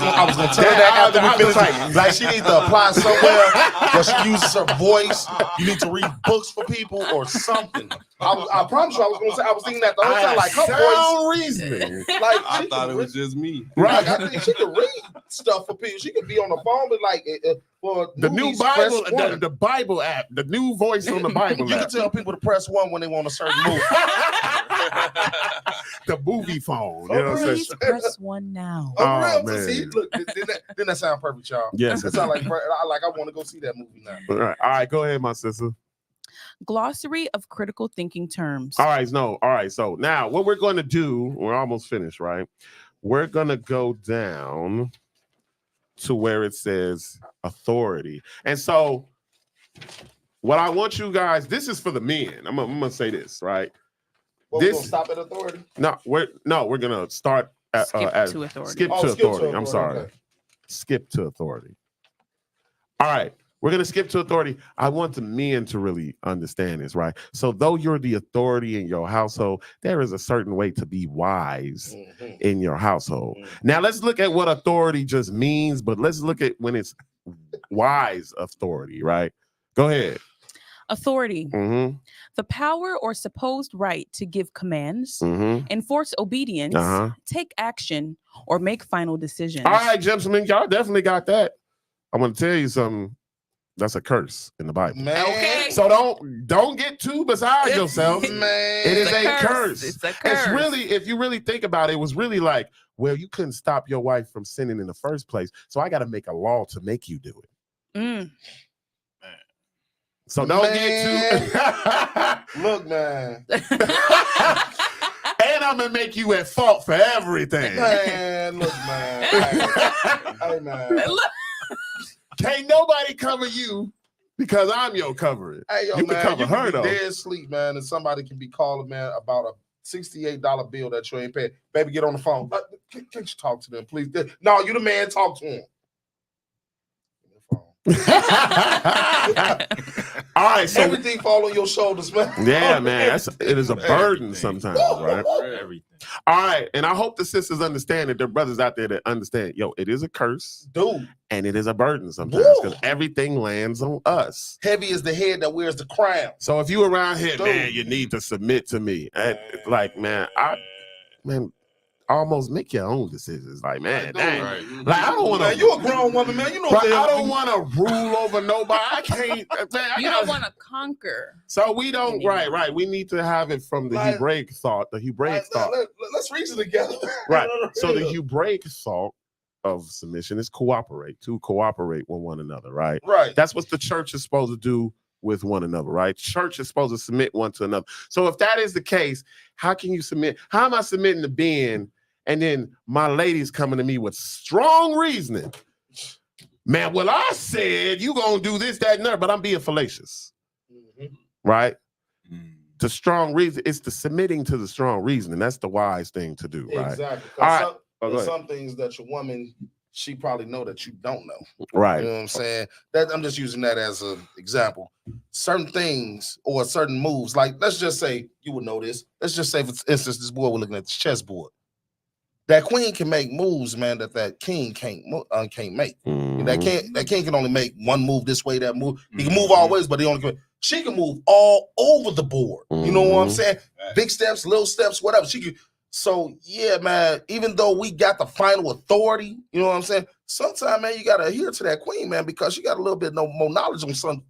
to tell her that after we finished. Like she needs to apply somewhere where she uses her voice. You need to read books for people or something. I promise you, I was thinking that the whole time. Like her voice, reasoning. like I thought it was just me. right. I think she could read stuff for people. She could be on the phone, but like for The new movies, press Bible, one. the Bible app, the new voice on the Bible You app. can tell people to press 1 when they want a certain movie. The movie phone. You know what I'm saying? Please press 1 now. Oh, Oh, real, see, man. look, didn't that sound perfect, y'all? Yes. It sound like I want to go see that movie now. All right, go ahead, my sister. Glossary of critical thinking terms. All right. So now what we're going to do, we're almost finished, right? We're going to go down to where it says authority. And so what I want you guys, this is for the men. I'm going to say this, right? Well, This- we're gonna stop at authority. We're going to start at Skip at- to authority. Skip Oh, to skip to authority. I'm authority, sorry. okay. Skip to authority. All right. We're going to skip to authority. I want the men to really understand this, right? So though you're the authority in your household, there is a certain way to be wise Mhm. in your household. Mhm. Now let's look at what authority just means, but let's look at when it's wise authority, right? Go ahead. Authority, Mm-hmm. the power or supposed right to give commands, Mm-hmm. enforce obedience, Uh-huh. take action, or make final decisions. All right, gentlemen, y'all definitely got that. I'm gonna tell you something. That's a curse in the Bible. Man, Okay. So don't get too beside yourself. man, It is It's a curse. It's a It's curse. really, if you really think about it, it was really like, well, you couldn't stop your wife from sinning in the first place, so I got to make a law to make you do it. Mm. So don't get too. look, man, And I'm gonna make you at fault for everything. man, look, man, hey, man. Can't nobody cover you because I'm your covering. Hey, yo, You can man, cover you her, can be though. dead asleep, man, and somebody can be calling, man, about a $68 bill that you ain't paid. Baby, get on the phone. Can't you talk to them, please? No, you the man. Talk to him. All right, so Everything fall on your shoulders, man. yeah, man, it is a burden sometimes, right? Everything. All right, and I hope the sisters understand that there are brothers out there that understand. Yo, it is a curse Dude, and it is a burden sometimes because Woo. everything lands on us. heavy is the head that wears the crown. So if you around here, Dude. man, you need to submit to me. Like, man, almost make your own decisions. Like, man, Dude, dang. Right. Like, I don't want Man, to. you a grown woman, man. You know But what I don't want to rule over nobody. I can't. Man, I You gotta- don't want to conquer. So we don't. Right. We need to have it from the Like- Hebraic thought. The Hebraic thought. Let's reason together. Right. So the Hebraic thought of submission is to cooperate with one another. Right. right. That's what the church is supposed to do with one another, right? Church is supposed to submit one to another. So if that is the case, how can you submit? How am I submitting to Ben? And then my lady's coming to me with strong reasoning. Man, well, I said you gonna do this, that, and that, but I'm being fallacious, Mhm. right? Mm. The strong reason, it's the submitting to the strong reasoning. That's the wise thing to do, right? Exactly. All right. Some, Oh, go there's ahead. some things that your woman, she probably know that you don't know. Right. You know what I'm saying? That I'm just using that as an example. Certain things or certain moves, like let's just say you would know this. Let's just say, for instance, this boy we're looking at this chessboard. That queen can make moves, man, that king can't make. Mhm. That king can only make one move this way, that move. He can move all ways, but she can move all over the board. You know what I'm Mhm. saying? Big steps, little steps, whatever. She can. So yeah, man. Even though we got the final authority, you know what I'm saying? Sometimes, man, you gotta adhere to that queen, man, because she got a little bit more knowledge on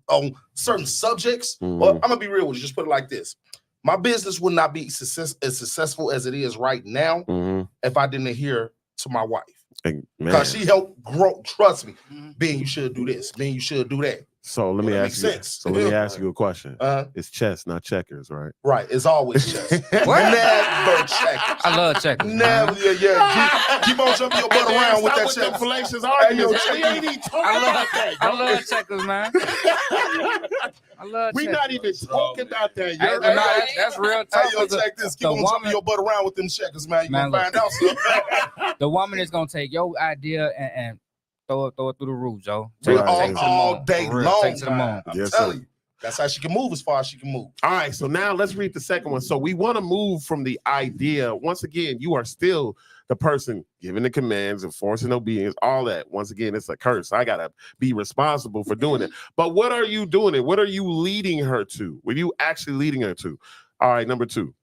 certain subjects. Or I'm gonna be real with you. Just put it like this: my business would not be as successful as it is right now Mhm. if I didn't adhere to my wife. Man. Because she helped grow. Trust me, Mhm. Ben, you should do this. Ben, you should do that. So let me Well, that ask you. makes sense. So let me ask you a question. Uh-huh. It's chess, not checkers, right? Right. It's always chess. What? Never checkers. I love checkers. Never. Yeah. Keep on jumping your butt around with that them check. fallacious yo, arguments. check We ain't even talking I love about that. I yo. love checkers, man. I love We checkers. not even talking about that. Hey, Yo. but no, that's real Hey, tough. yo, 'cause check this. Keep the on jumping woman- your butt around with them checkers, man. You Man, gonna look. find out something. The woman is gonna take your idea and throw it through the roof, Joe. Right. all day For real. long. Take it to the man. moon. I'm Yes, telling sir. you. That's how she can move as far as she can move. All right, so now let's read the second one. So we want to move from the idea. Once again, you are still the person giving the commands, enforcing obedience, all that. Once again, it's a curse. I gotta be responsible for doing it. But what are you doing it? What are you leading her to? What are you actually leading her to? All right, number 2.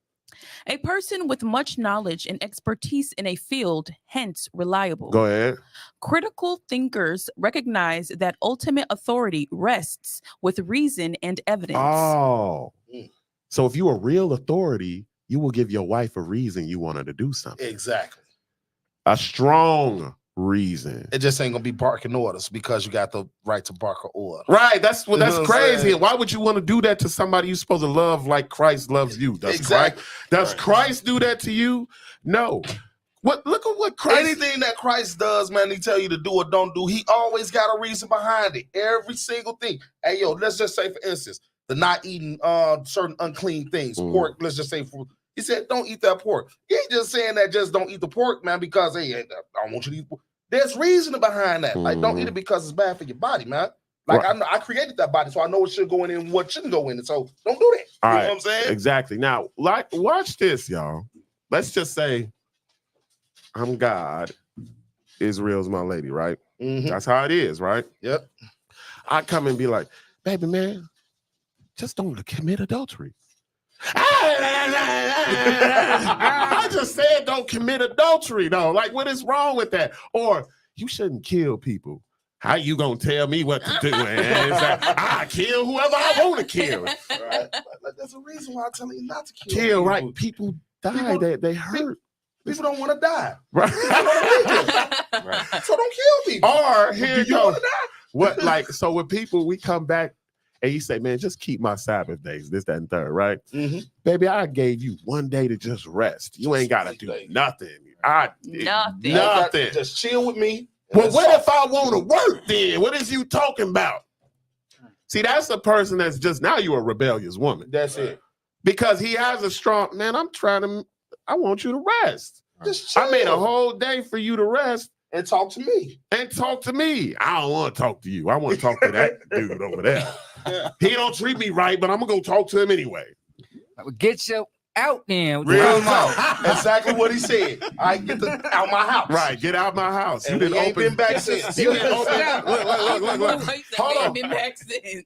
A person with much knowledge and expertise in a field, hence reliable. Go ahead. Critical thinkers recognize that ultimate authority rests with reason and evidence. Oh, Mm. so if you're a real authority, you will give your wife a reason you want her to do something. Exactly. A strong reason. It just ain't gonna be barking orders because you got the right to bark an order. Right, that's You know that's what I'm crazy. saying? Why would you want to do that to somebody you're supposed to love like Christ loves you? Exactly. Does Right. Christ do that to you? No. What? Look at what Christ. Anything that Christ does, man, he tell you to do or don't do, he always got a reason behind it. Every single thing. Hey, yo, let's just say, for instance, the not eating certain unclean things, Mm. pork. Let's just say, he said, don't eat that pork. He ain't just saying that just don't eat the pork, man, because hey, I don't want you to eat pork. There's reason behind that. Like, don't eat it because it's bad for your body, man. Like, Right. I created that body, so I know what should go in and what shouldn't go in it. So don't do that. All You right. know what I'm saying? Exactly. Now, like, watch this, y'all. Let's just say I'm God, Israel's my lady, right? Mhm. That's how it is, right? Yep. I come and be like, baby, man, just don't commit adultery. I just said don't commit adultery, though. Like, what is wrong with that? Or you shouldn't kill people. How you gonna tell me what to do? Man? It's like, I kill whoever I want to kill. Right. Like, there's a reason why I'm telling you not to kill. Kill, people. right? People die. People- They hurt. People don't want to die. Right. So don't kill people. Or here Do you you go. want to die? What, like, so with people, we come back and you say, man, just keep my Sabbath days, this, that, and third, right? Mm-hmm. Baby, I gave you one day to just rest. You ain't gotta do nothing. Nothing. Nothing. Just chill with me. and Well, let's what talk. if I want to work then? What is you talking about? See, that's a person that's just, now you're a rebellious woman. That's it. Because he has a strong, man, I want you to rest. Just chill. I made a whole day for you to rest and talk to me. and talk to me. I don't want to talk to you. I want to talk to that dude over there. He don't treat me right, but I'm gonna go talk to him anyway. Get you out then. with the Real come on. talk. Exactly what he said. I get out my house. Right, get out my house. And You we didn't ain't open. been back since. You didn't open. Look. Hold on. Been back since.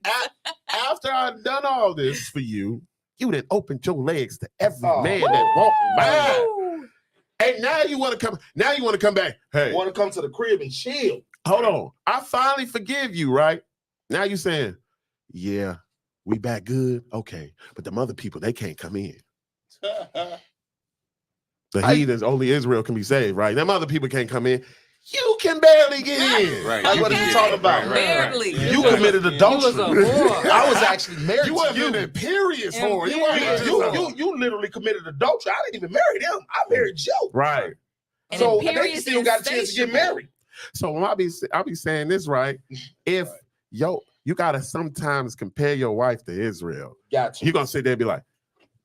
After I've done all this for you, you didn't open your legs to every Oh. man that walked by. And now you want to come. Now you want to come back. Hey, Want to come to the crib and chill. hold on. I finally forgive you, right? Now you saying, yeah, we back good. Okay, but them other people, they can't come in. The heathens, only Israel can be saved, right? Them other people can't come in. You can barely get in. Right. Like, what are you talking about? Barely. You committed adultery. You was a whore. I was actually married You to wasn't you. an imperious whore. You weren't Imperious. just You literally committed adultery. I didn't even marry them. I married Joe. right. And So they imperious still got a chance to get insatiable. married. So when I'll be saying this, right? If you gotta sometimes compare your wife to Israel. Gotcha. You're gonna sit there and be like,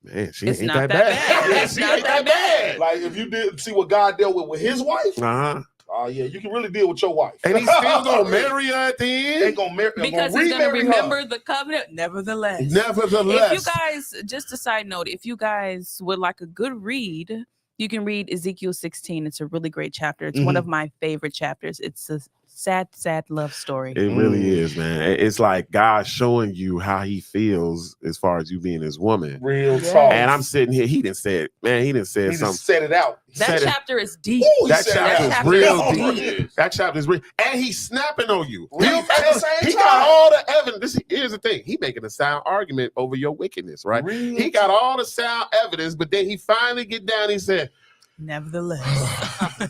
man, she It's ain't not that that bad. bad. Yeah, It's she not ain't that that bad. Like if you did see what God dealt with his wife, Uh-huh. oh yeah, you can really deal with your wife. And he's still gonna marry her at the end. Ain't gonna marry Because he's gonna remember the covenant. Nevertheless. Nevertheless. If you guys, just a side note, if you guys would like a good read, you can read Ezekiel 16. It's a really great chapter. It's one of my favorite chapters. It's a sad, sad love story. It really is, man. It's like God showing you how he feels as far as you being his woman. Real Yes. talk. And I'm sitting here, he didn't say it, man. He didn't say He something. just set it out. That said it- chapter is deep. Ooh, he That set it chapter out. is chapter real is deep. That chapter is real. And he's snapping on you. Real at the same He time. got all the evidence. Here's the thing. He making a sound argument over your wickedness, right? Real He got all the sound evidence, but then he finally get down. He said, Nevertheless.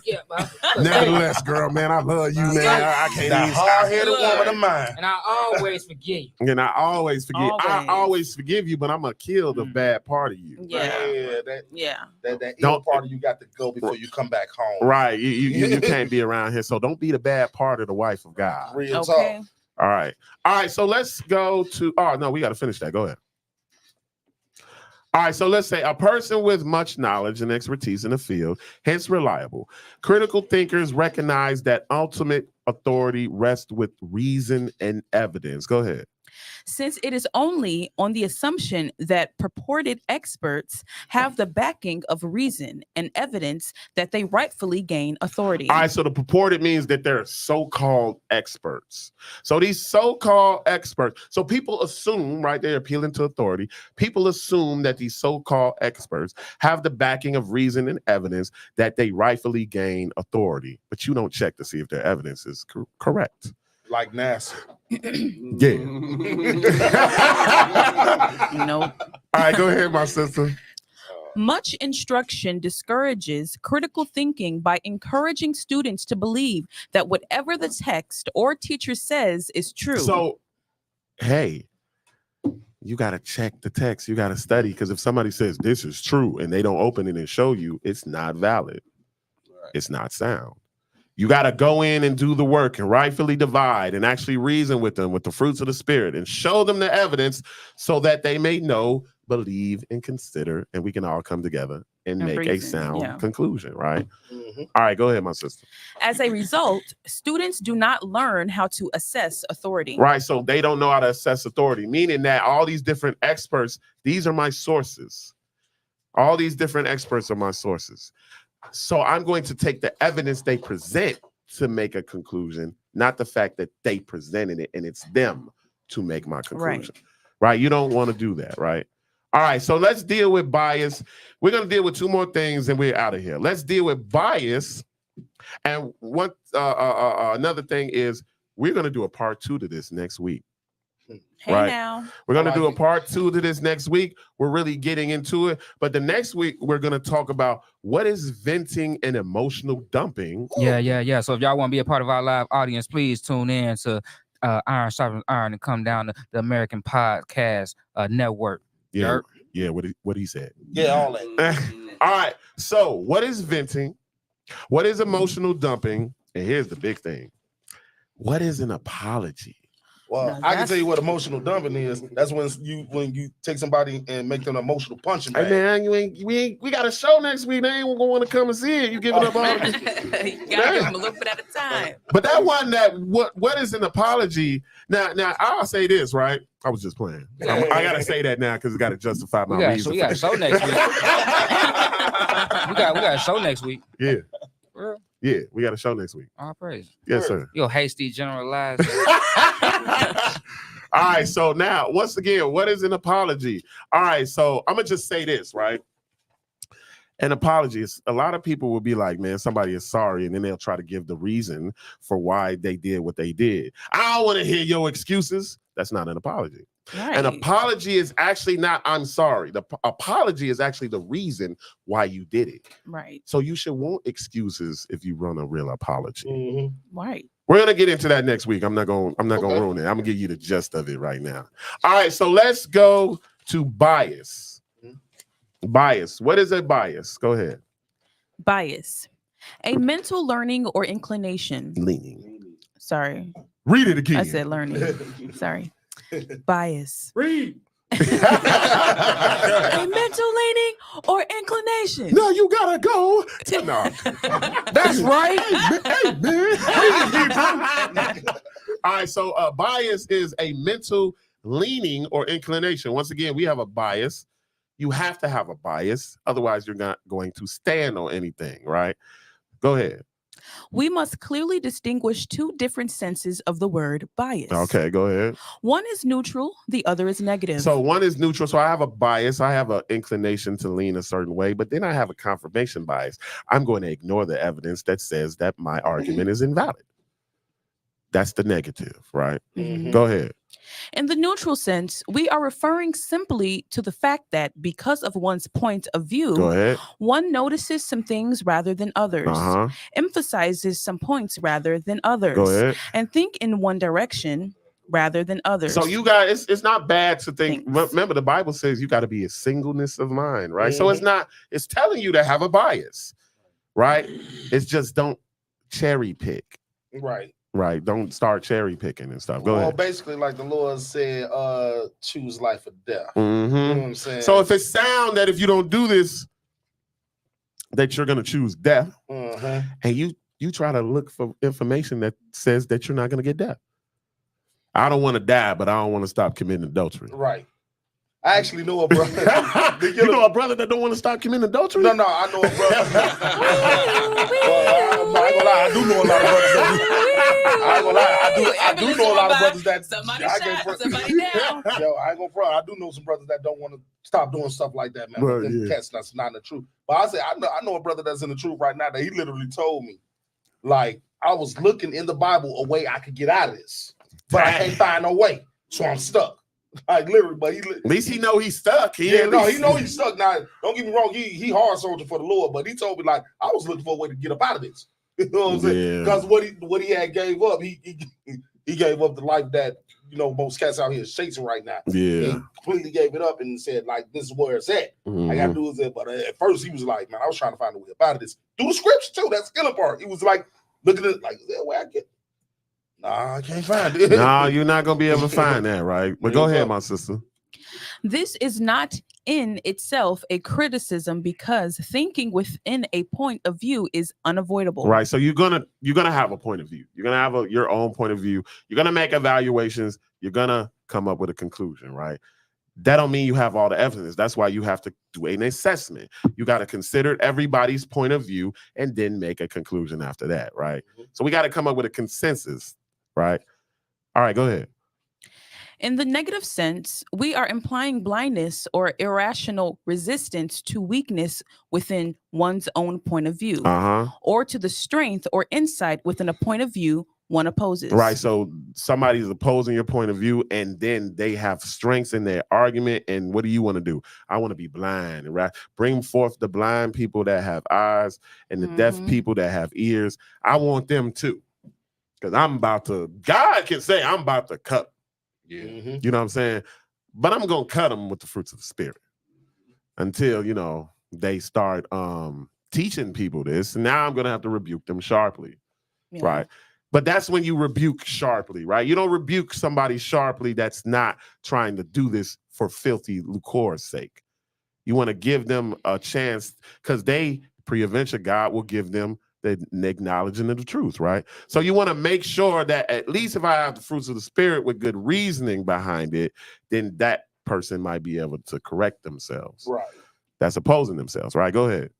Yeah, but nevertheless, girl, man, I love you, man. I can't that even hard-headed Look. woman of mine. and I always forget you. And I always forgive. I Always. always forgive you, but I'm gonna kill the bad part of you. Yeah. Yeah, Yeah. that evil Don't- part of you got to go before you come back home. Right. You can't be around here. So don't be the bad part of the wife of God. Real Okay. talk. All right. All right. So let's go to no, we gotta finish that. Go ahead. All right, so let's say a person with much knowledge and expertise in the field, hence reliable. Critical thinkers recognize that ultimate authority rests with reason and evidence. Go ahead. Since it is only on the assumption that purported experts have the backing of reason and evidence that they rightfully gain authority. All right, so the purported means that they're so-called experts. So these so-called experts, so people assume, right, they're appealing to authority. People assume that these so-called experts have the backing of reason and evidence that they rightfully gain authority. But you don't check to see if their evidence is correct. Like NASA. Yeah. Nope. All right, go ahead, my sister. Much instruction discourages critical thinking by encouraging students to believe that whatever the text or teacher says is true. So, hey, you got to check the text. You got to study, because if somebody says this is true and they don't open it and show you, it's not valid. It's not sound. You got to go in and do the work and rightfully divide and actually reason with them with the fruits of the spirit and show them the evidence so that they may know, believe, and consider, and we can all come together and And make a reason, sound yeah. conclusion, right? Mhm. All right, go ahead, my sister. As a result, students do not learn how to assess authority. Right, so they don't know how to assess authority, meaning that all these different experts, these are my sources. All these different experts are my sources. So I'm going to take the evidence they present to make a conclusion, not the fact that they presented it and it's them to make my conclusion. Right? You don't want to do that, right? All right, so let's deal with bias. We're going to deal with two more things and we're out of here. Let's deal with bias. And one another thing is we're going to do a part 2 to this next week. Hey Right. now. We're going to I do like a it. part 2 to this next week. We're really getting into it. But the next week, we're going to talk about what is venting and emotional dumping. Yeah. So if y'all want to be a part of our live audience, please tune in to Iron Sharpens Iron and come down to the American Podcast Network. Yeah, Yerp. yeah. What he said. Yeah, all that. All right. So what is venting? What is emotional dumping? And here's the big thing. What is an apology? Well, Now I can that's- tell you what emotional dumping is. That's when you take somebody and make them an emotional punching bag. Hey man, we got a show next week. They ain't gonna want to come and see it. You giving up all You gotta give them a little bit at a time. But that one, that what is an apology? Now I'll say this, right? I was just playing. I gotta say that now because I gotta justify my We got reason. a show next week. we got a show next week. Yeah. Real? Yeah, we got a show next week. All praise. Yes, sir. Yo, hasty generalizer. All right, so now once again, what is an apology? All right, so I'm gonna just say this, right? An apology is a lot of people will be like, man, somebody is sorry, and then they'll try to give the reason for why they did what they did. I don't want to hear your excuses. That's not an apology. Right. An apology is actually not I'm sorry. The apology is actually the reason why you did it. Right. So you should want excuses if you run a real apology. Mhm. Right. We're gonna get into that next week. I'm not gonna Okay. ruin it. I'm gonna give you the gist of it right now. All right, so let's go to bias. Bias. What is a bias? Go ahead. Bias. A mental learning or inclination. Leaning. Sorry, Read it again. I said learning. Sorry. Bias. Read. A mental leaning or inclination. No, you gotta go. No. That's right. Hey, man. All right, so bias is a mental leaning or inclination. Once again, we have a bias. You have to have a bias. Otherwise, you're not going to stand on anything, right? Go ahead. We must clearly distinguish two different senses of the word bias. Okay, go ahead. One is neutral, the other is negative. So one is neutral. So I have a bias. I have an inclination to lean a certain way, but then I have a confirmation bias. I'm going to ignore the evidence that says that my argument is invalid. That's the negative, right? Mhm. Go ahead. In the neutral sense, we are referring simply to the fact that because of one's point of view, Go ahead. one notices some things rather than others, Uh-huh. emphasizes some points rather than others, Go ahead. and think in one direction rather than others. So you guys, it's not bad to think. Thanks. Remember, the Bible says you got to be a singleness of mind, right? So it's telling you to have a bias, right? It's just don't cherry pick, Right. right? Don't start cherry picking and stuff. Go Well, ahead. basically, like the Lord said, choose life or death. You Mhm. know what I'm saying? So if it sound that if you don't do this, that you're gonna choose death, and you try to look for information that says that you're not gonna get death. I don't want to die, but I don't want to stop committing adultery. Right. I actually know a brother. You know a brother that don't want to stop committing adultery? No, I know a brother. Well, I ain't gonna lie, I do know a lot of brothers. I ain't gonna lie, I do know a lot of brothers that Somebody I shot, can't somebody down. Yo, I ain't gonna front. I do know some brothers that don't want to stop doing stuff like that, man. Right, Them yeah. cats that's not in the truth. But I say I know a brother that's in the truth right now that he literally told me, like, I was looking in the Bible a way I could get out of this, but I can't find no way, so I'm stuck. Like literally, but At least he know he's stuck. he know he's stuck. Now, don't get me wrong, he hard soldier for the Lord, but he told me like I was looking for a way to get up out of this. You know what I'm saying? Yeah. Because what he had gave up, he gave up the life that most cats out here is chasing right now. He Yeah. completely gave it up and said like this is where it's at. I gotta Mhm. do it. But at first he was like, man, I was trying to find a way up out of this through the scripture too. That's the killing part. He was like looking at it like, is there a way I get? Nah, I can't find it. No, you're not gonna be able to find that, right? But go There you ahead, go. my sister. This is not in itself a criticism because thinking within a point of view is unavoidable. Right. So you're gonna have a point of view. You're gonna have your own point of view. You're gonna make evaluations. You're gonna come up with a conclusion, right? That don't mean you have all the evidence. That's why you have to do an assessment. You got to consider everybody's point of view and then make a conclusion after that, right? So we got to come up with a consensus, right? All right, go ahead. In the negative sense, we are implying blindness or irrational resistance to weakness within one's own point of view, Uh-huh. or to the strength or insight within a point of view one opposes. Right. So somebody's opposing your point of view, and then they have strengths in their argument. And what do you want to do? I want to be blind, right? Bring forth the blind people that have eyes and the deaf Mhm. people that have ears. I want them too. Because God can say, I'm about to cut. Mhm. You know what I'm saying? But I'm going to cut them with the fruits of the spirit until, they start teaching people this. Now I'm going to have to rebuke them sharply. Yeah. Right. But that's when you rebuke sharply, right? You don't rebuke somebody sharply that's not trying to do this for filthy lucre's sake. You want to give them a chance because pre-adventure, God will give them the acknowledging of the truth, right? So you want to make sure that at least if I have the fruits of the spirit with good reasoning behind it, then that person might be able to correct themselves. Right. That's opposing themselves, right? Go ahead.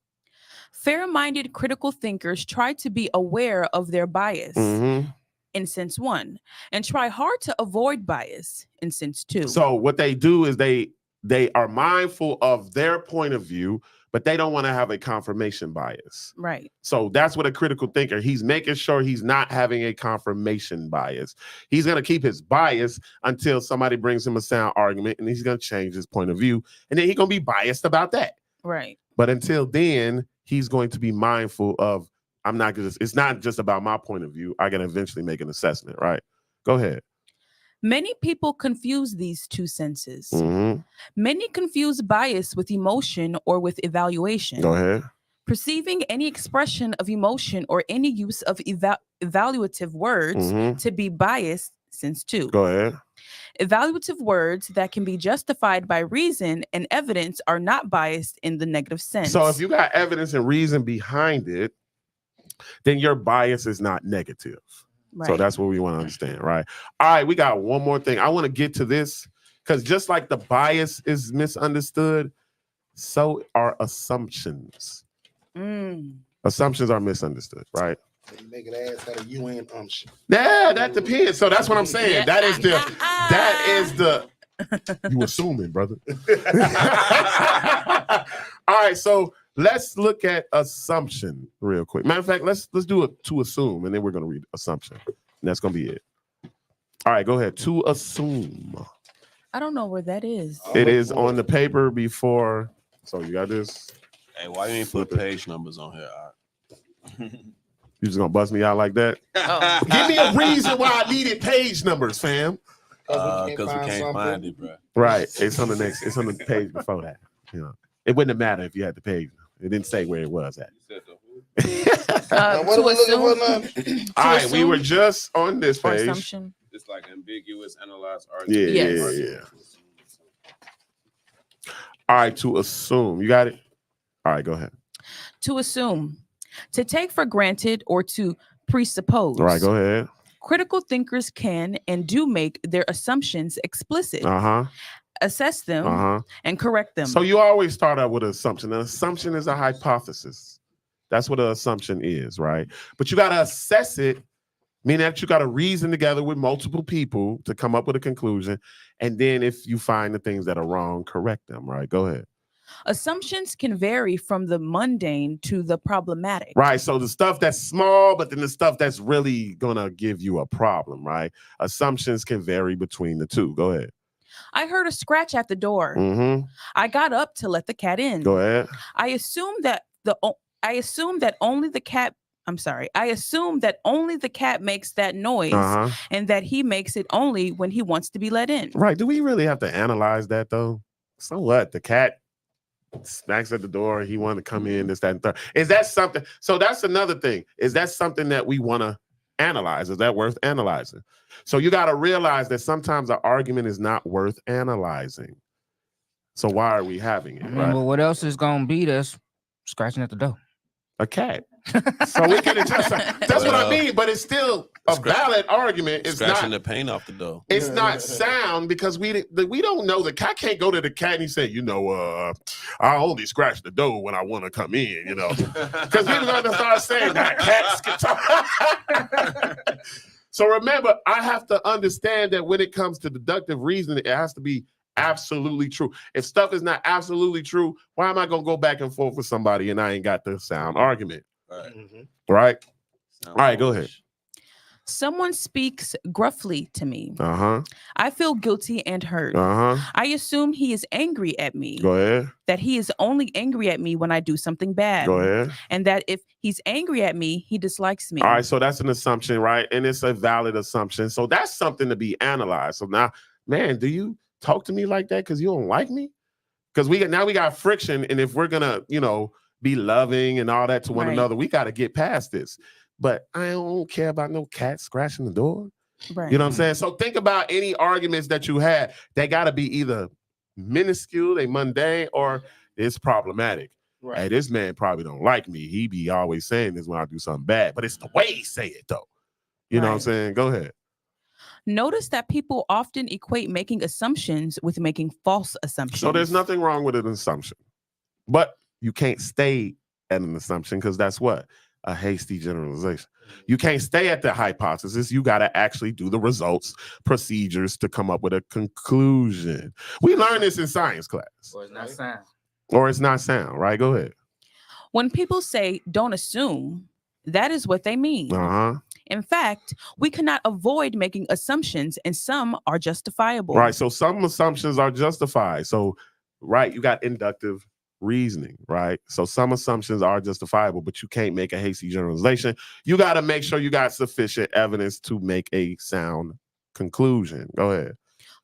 Fair-minded critical thinkers try to be aware of their bias Mhm. in sense one, and try hard to avoid bias in sense two. So what they do is they are mindful of their point of view, but they don't want to have a confirmation bias. Right. So that's what a critical thinker, he's making sure he's not having a confirmation bias. He's going to keep his bias until somebody brings him a sound argument, and he's going to change his point of view. And then he's going to be biased about that. Right. But until then, he's going to be mindful of, it's not just about my point of view. I can eventually make an assessment, right? Go ahead. Many people confuse these two senses. Mhm. Many confuse bias with emotion or with evaluation. Go ahead. Perceiving any expression of emotion or any use of evaluative words Mhm. to be biased, since 2. Go ahead. Evaluative words that can be justified by reason and evidence are not biased in the negative sense. So if you got evidence and reason behind it, then your bias is not negative. right. So that's what we want to understand, right? All right, we got one more thing. I want to get to this because just like the bias is misunderstood, so are assumptions. Mm. Assumptions are misunderstood, right? You make it ass out of you and shit. Yeah, that depends. So that's what I'm saying. Yeah. That is the you assuming, brother. All right, so let's look at assumption real quick. Matter of fact, let's do it to assume, and then we're gonna read assumption. And that's gonna be it. All right, go ahead. To assume. I don't know where that is. It is on the paper before. So you got this. Hey, why you ain't put page numbers on here? You just gonna bust me out like that? Oh. Give me a reason why I needed page numbers, fam. Because we can't find it, bro. Right. It's on the next. It's on the page before that. You know, it wouldn't have mattered if you had the page. It didn't say where it was at. Now, what To are we looking for assume- now? All right, we assume were just on this or page. assumption. It's like ambiguous, analyze, Yeah, argue. Yes. yeah. All right, to assume. You got it? All right, go ahead. To assume, to take for granted or to presuppose. All right, go ahead. Critical thinkers can and do make their assumptions explicit, Uh-huh. assess them, Uh-huh. and correct them. So you always start out with an assumption. An assumption is a hypothesis. That's what an assumption is, right? But you got to assess it, meaning that you got to reason together with multiple people to come up with a conclusion. And then if you find the things that are wrong, correct them, right? Go ahead. Assumptions can vary from the mundane to the problematic. Right. So the stuff that's small, but then the stuff that's really going to give you a problem, right? Assumptions can vary between the two. Go ahead. I heard a scratch at the door. Mm-hmm. I got up to let the cat in. Go ahead. I assume that only the cat makes that noise Uh-huh. and that he makes it only when he wants to be let in. Right. Do we really have to analyze that though? So what? The cat smacks at the door. He wanted to come in, this, that, and third. Is that something? So that's another thing. Is that something that we want to analyze? Is that worth analyzing? So you got to realize that sometimes an argument is not worth analyzing. So why are we having it? Right? But what else is gonna be that's scratching at the door? A cat. So we can adjust. That's what I Well, mean. But it's still a valid argument. It's Scratching not. the paint off the door. It's not sound because we don't know. The cat can't go to the cat and he say, I only scratch the door when I want to come in, because we're going to start saying that cats can talk. So remember, I have to understand that when it comes to deductive reasoning, it has to be absolutely true. If stuff is not absolutely true, why am I going to go back and forth with somebody and I ain't got the sound argument? Right. Right? Sound All right, go ahead. foolish. Someone speaks gruffly to me. Uh-huh. I feel guilty and hurt. Uh-huh. I assume he is angry at me, Go ahead. that he is only angry at me when I do something bad, Go ahead. and that if he's angry at me, he dislikes me. All right, so that's an assumption, right? And it's a valid assumption. So that's something to be analyzed. So now, man, do you talk to me like that because you don't like me? Because we got friction, and if we're gonna, be loving and all that to one Right. another, we got to get past this. But I don't care about no cat scratching the door. Right. You know what I'm saying? So think about any arguments that you had. They got to be either minuscule, they mundane, or it's problematic. Right. Hey, this man probably don't like me. He be always saying this when I do something bad, but it's the way he say it though. You know what I'm Right. saying? Go ahead. Notice that people often equate making assumptions with making false assumptions. So there's nothing wrong with an assumption, but you can't stay at an assumption because that's what? A hasty generalization. You can't stay at the hypothesis. You got to actually do the results, procedures to come up with a conclusion. We learn this in science class. Or it's not sound. Or it's not sound, right? Go ahead. When people say don't assume, that is what they mean. Uh-huh. In fact, we cannot avoid making assumptions, and some are justifiable. Right. So some assumptions are justified. So, right, you got inductive reasoning, right? So some assumptions are justifiable, but you can't make a hasty generalization. You got to make sure you got sufficient evidence to make a sound conclusion. Go ahead.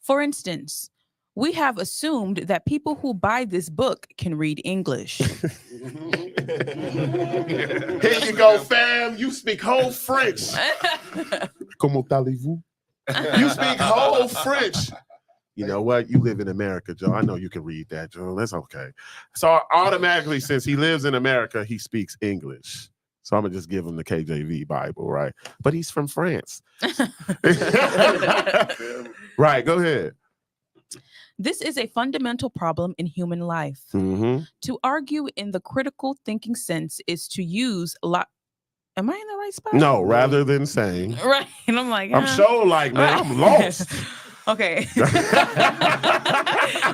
For instance, we have assumed that people who buy this book can read English. Here you go, fam. You speak whole French. Comment allez-vous? You speak whole French. You know what? You live in America, Joe. I know you can read that, Joe. That's okay. So automatically, since he lives in America, he speaks English. So I'm gonna just give him the KJV Bible, right? But he's from France. Right, go ahead. This is a fundamental problem in human life. Mm-hmm. To argue in the critical thinking sense is to use Am I in the right spot? No, rather than saying, Right. And I'm like, I'm so like, man, I'm lost. Okay.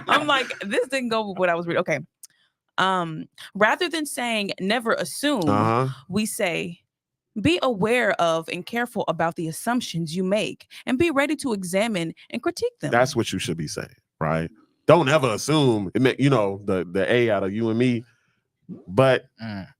I'm like, this didn't go with what I was reading. Okay. Rather than saying never assume, Uh-huh. we say be aware of and careful about the assumptions you make and be ready to examine and critique them. That's what you should be saying, right? Don't ever assume it make, the A out of you and me. But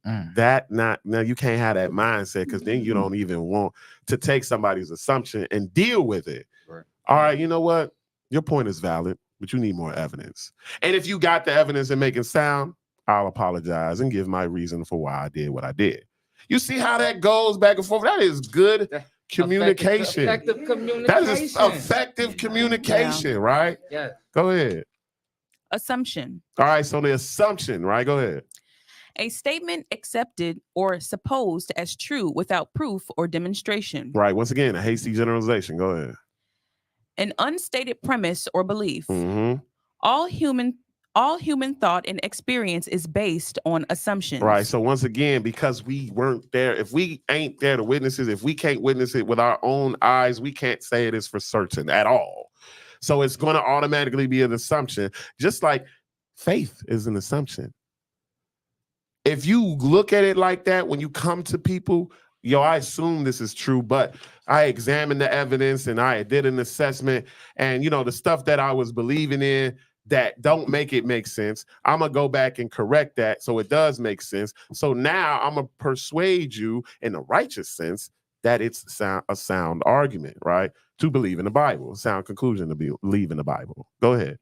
that now you can't have that mindset, because then you don't even want to take somebody's assumption and deal with it. Right. All right, you know what? Your point is valid, but you need more evidence. And if you got the evidence and make it sound, I'll apologize and give my reason for why I did what I did. You see how that goes back and forth? That is good communication. Effective communication. That is effective communication, right? Yeah. Go ahead. Assumption. All right, so the assumption, right? Go ahead. A statement accepted or supposed as true without proof or demonstration. Right. Once again, a hasty generalization. Go ahead. An unstated premise or belief. Mm-hmm. All human thought and experience is based on assumptions. Right. So once again, because we weren't there, if we ain't there to witness it, if we can't witness it with our own eyes, we can't say it is for certain at all. So it's going to automatically be an assumption, just like faith is an assumption. If you look at it like that, when you come to people, I assume this is true, but I examined the evidence and I did an assessment, and the stuff that I was believing in that don't make it make sense, I'm gonna go back and correct that so it does make sense. So now I'm gonna persuade you in the righteous sense that it's a sound argument, right? To believe in the Bible, a sound conclusion to believe in the Bible. Go ahead.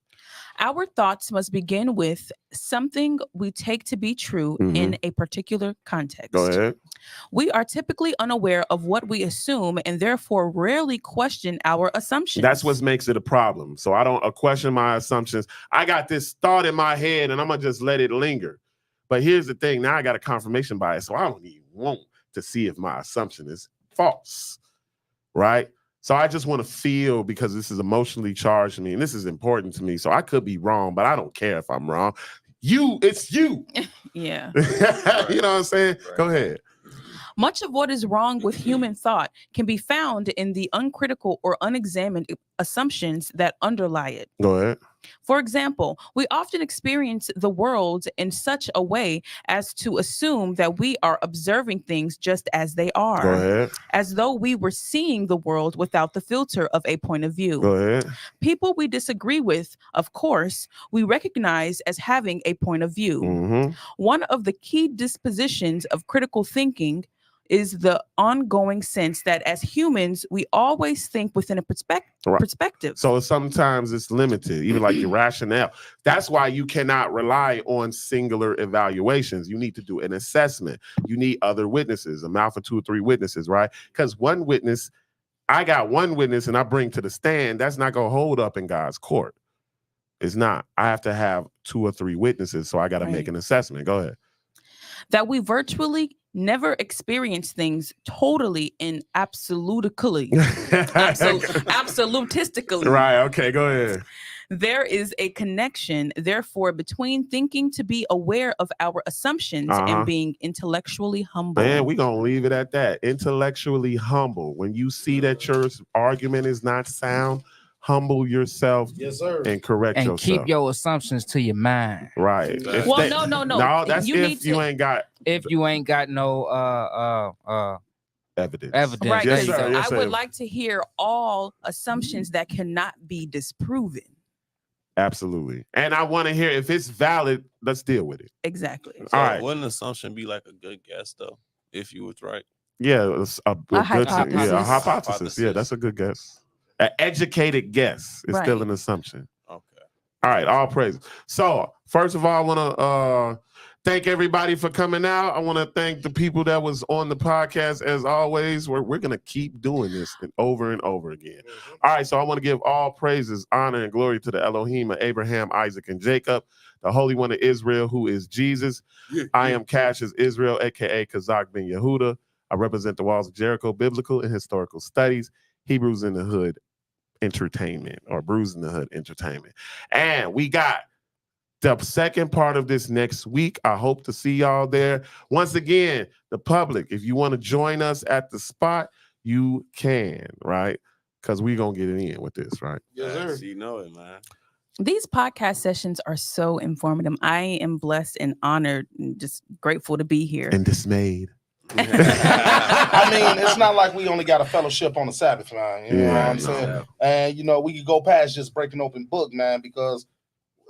Our thoughts must begin with something we take to be true in a particular context. Go ahead. We are typically unaware of what we assume and therefore rarely question our assumptions. That's what makes it a problem. So I don't question my assumptions. I got this thought in my head and I'm going to just let it linger. But here's the thing. Now I got a confirmation bias. So I don't even want to see if my assumption is false, right? So I just want to feel, because this is emotionally charged to me and this is important to me. So I could be wrong, but I don't care if I'm wrong. It's you. Yeah. You know what I'm saying? Right. Go ahead. Much of what is wrong with human thought can be found in the uncritical or unexamined assumptions that underlie it. Go ahead. For example, we often experience the world in such a way as to assume that we are observing things just as they Go are, ahead. as though we were seeing the world without the filter of a point of view. Go ahead. People we disagree with, of course, we recognize as having a point of view. Mm-hmm. One of the key dispositions of critical thinking is the ongoing sense that as humans, we always think within a Right. perspective. So sometimes it's limited, even like your rationale. That's why you cannot rely on singular evaluations. You need to do an assessment. You need other witnesses, a mouth of 2 or 3 witnesses, right? Because one witness, I got one witness and I bring to the stand, that's not going to hold up in God's court. It's not. I have to have 2 or 3 witnesses, so I got to make an assessment. Go ahead. That we virtually never experience things totally and absolutistically. Absolutistically. Right. Okay. Go ahead. There is a connection, therefore, between thinking to be aware of our assumptions and being intellectually humble. Man, we're going to leave it at that. Intellectually humble. When you see that your argument is not sound, humble yourself. Yes, sir. And correct And yourself. keep your assumptions to your mind. Right. Exactly. Well, no. No, that's You need if you to- ain't got If you ain't got no evidence. evidence. Right. Yes, because sir. Yes, I would sir. like to hear all assumptions that cannot be disproven. Absolutely. And I want to hear if it's valid, let's deal with it. Exactly. So All right. wouldn't assumption be like a good guess though, if you was right? Yeah, it's a good hypothesis. Yeah, a hypothesis. Hypothesis. Yeah, that's a good guess. An educated guess is still Right. an assumption. Okay. All right, all praise. So first of all, I want to Thank everybody for coming out. I want to thank the people that was on the podcast. As always, we're going to keep doing this over and over again. All right, so I want to give all praises, honor, and glory to the Elohim of Abraham, Isaac, and Jacob, the Holy One of Israel, who is Jesus. I am Cassius Israel, a.k.a. Kazak Ben Yehuda. I represent the Walls of Jericho Biblical and Historical Studies, Hebrews in the Hood Entertainment, or Brews in the Hood Entertainment. And we got the second part of this next week. I hope to see y'all there. Once again, the public, if you want to join us at the spot, you can, right? Because we're going to get it in with this, right? Yes, sir. You know it, man. These podcast sessions are so informative. I am blessed and honored and just grateful to be here. And dismayed. I mean, it's not like we only got a fellowship on the Sabbath, man. You know what I'm saying? And, you know, we could go past just breaking open book, man, because,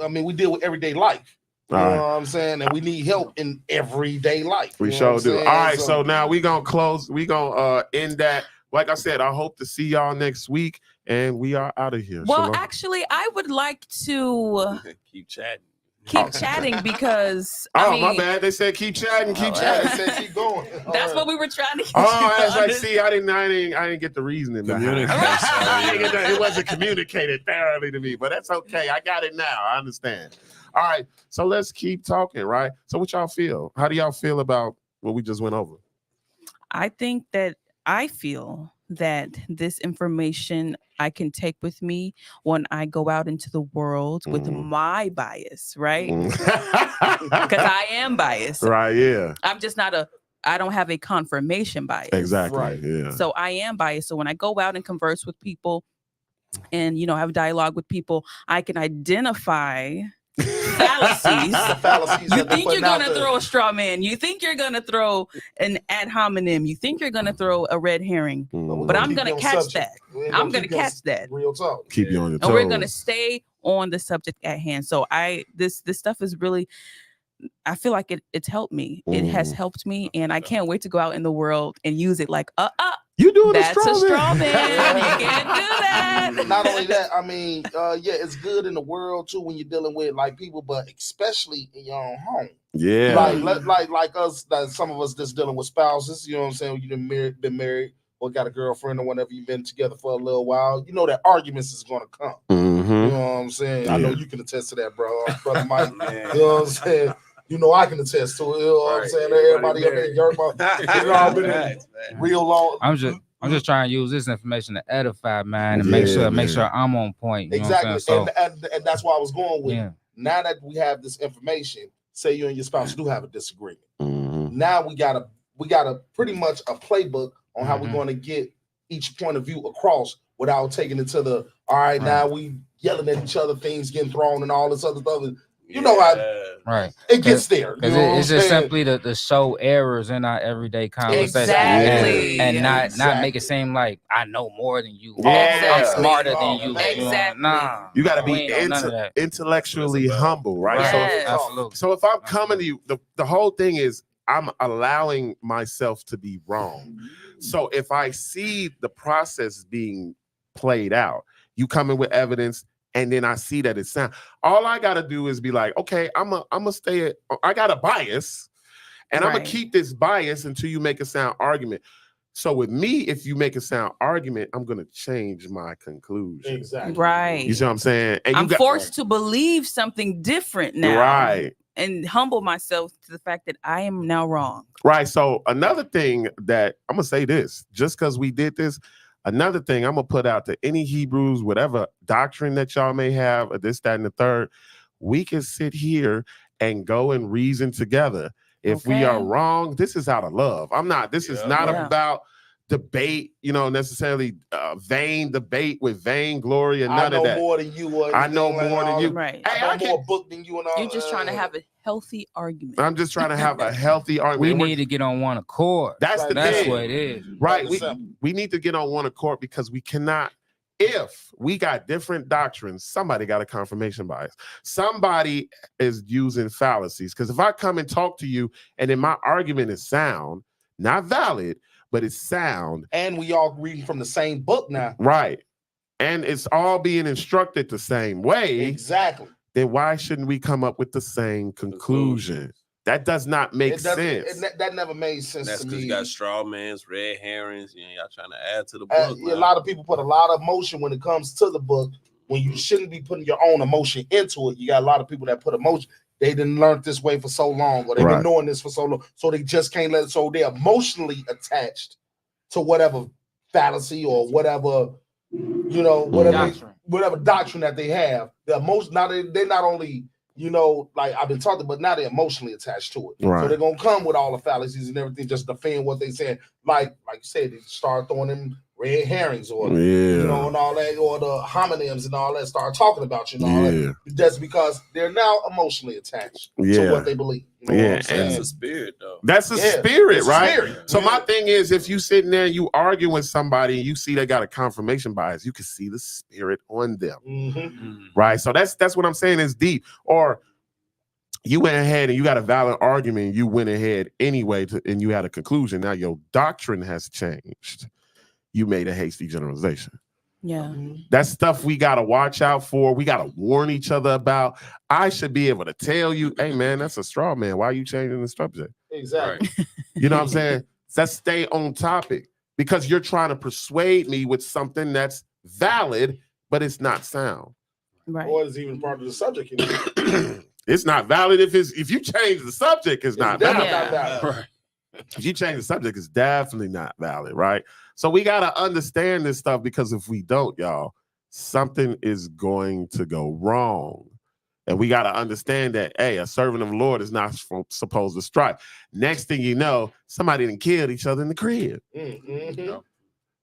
I mean, we deal with everyday life. You know what I'm saying? And we need help in everyday life. We sure do. All right, so now we going to close. We going to end that. Like I said, I hope to see y'all next week, and we are out of here. Well, Shalom. actually, I would like to Keep chatting. keep chatting because my bad. They said keep chatting, keep chatting. They said keep going. That's what we were trying to get. I was like, see, I didn't get the reasoning behind it. Communication. It wasn't communicated thoroughly to me, but that's okay. I got it now. I understand. All right, so let's keep talking, right? So what y'all feel? How do y'all feel about what we just went over? I feel that this information I can take with me when I go out into the world with my bias, right? Because I am biased. Right, yeah. I'm just I don't have a confirmation bias. Exactly, Right. yeah. So I am biased. So when I go out and converse with people and, you know, have dialogue with people, I can identify fallacies. Fallacies You that they think you're putting out going to there. throw a straw man. You think you're going to throw an ad hominem. You think you're going to throw a red herring. Mhm. But I'm Keep going you to on catch subject. that. We ain't I'm going to keep you on catch that. Real talk. Keep you on your toes. And we're going to stay on the subject at hand. So this stuff is really, I feel like it's helped me. It has helped me. And I can't wait to go out in the world and use it like, You doing that's a straw man. man. You can't do that. Not only that, I mean, yeah, it's good in the world too when you're dealing with like people, but especially in your own home. Yeah. Like us, some of us just dealing with spouses. You know what I'm saying? You've been married, or got a girlfriend, or whatever. You've been together for a little while. You know that arguments is gonna come. Mm-hmm. You know what I'm saying? I know Yeah. you can attest to that, bro. Brother Mike. Man. You know what I'm saying? You know I can attest to it. You know what I'm saying? Everybody up there, y'all been real long. I'm just trying to use this information to edify, man, and make sure I'm on point. You know what I'm Exactly. saying? So, And that's why I was going with. yeah. Now that we have this information, say you and your spouse do have a disagreement. Mm-hmm. Now we got a pretty much a playbook on how we're Mhm. going to get each point of view across without taking it to the all right. Now we yelling at each other, things getting thrown and all this other stuff. You know how Right. it gets there. Because You know what it's I'm just saying? simply to show errors in our everyday conversation. Exactly. And not Exactly. make it seem like I know more than you. Yeah. I'm smarter than Oh, you. exactly. Nah. You got to we be ain't know none of that. intellectually That's about- humble, right? Right. Yes. Absolutely. So if I'm coming to you, the whole thing is I'm allowing myself to be wrong. So if I see the process being played out, you come in with evidence, and then I see that it's sound. All I gotta do is be like, okay, I'm a stay. I got a bias, and I'm gonna Right. keep this bias until you make a sound argument. So with me, if you make a sound argument, I'm gonna change my conclusion. Exactly. Right. You see what I'm saying? And I'm forced to believe something different now. Right. And humble myself to the fact that I am now wrong. Right. So another thing that I'm gonna say this, just because we did this, another thing I'm gonna put out to any Hebrews, whatever doctrine that y'all may have, or this, that, and the third, we can sit here and go and reason together. If we are Okay. wrong, this is out of love. This is not Yeah. about debate, necessarily vain debate with vain glory and I none know of that. more than you. Or I know anything more than all you. that. Right. Hey, I I know more can, book than you and all. You're just trying to have a healthy argument. I'm just trying to have a healthy We argument. need to get on one accord. That's the That's thing. what it is. Right. Plain and simple. We need to get on one accord because we cannot. If we got different doctrines, somebody got a confirmation bias. Somebody is using fallacies. Because if I come and talk to you and then my argument is sound, not valid, but it's sound, And we all reading from the same book now. right? And it's all being instructed the same way, Exactly. then why shouldn't we come up with the same conclusion? That does not make It doesn't- sense. that never made sense That's to because me. you got straw mans, red herrings. You know, y'all trying to add to the Uh, book. a man. lot of people put a lot of emotion when it comes to the book when you shouldn't be putting your own emotion into it. You got a lot of people that put emotion. They didn't learn this way for so long, or they've Right. been knowing this for so long, so they just can't let it. So they're emotionally attached to whatever fallacy or whatever, whatever doctrine that they have. The emotion now they not only like I've been talking, but now they're emotionally attached to it. Right. So they're gonna come with all the fallacies and everything, just defend what they said. Like you said, they start throwing them red herrings or and all that, or the homonyms and all that. Start talking about you and all that. Just because they're now emotionally attached to what they believe. You know what I'm saying? That's a spirit, though. That's a spirit, it's a right? spirit. So my thing is, if you sitting there and you arguing with somebody and you see they got a confirmation bias, you can see the spirit on them, right? So that's what I'm saying is deep. Or you went ahead and you got a valid argument, you went ahead anyway, and you had a conclusion. Now your doctrine has changed. You made a hasty generalization. Yeah. That's stuff we got to watch out for. We got to warn each other about. I should be able to tell you, hey, man, that's a straw man. Why are you changing the subject? Exactly. You know what I'm saying? Let's stay on topic because you're trying to persuade me with something that's valid, but it's not sound. Right. Or it's even part of the subject. It's not valid if you change the subject, it's not valid. Not valid. Right. If you change the subject, it's definitely not valid, right? So we got to understand this stuff because if we don't, y'all, something is going to go wrong. And we got to understand that, hey, a servant of the Lord is not supposed to strike. Next thing you know, somebody done killed each other in the crib. Mm-hmm.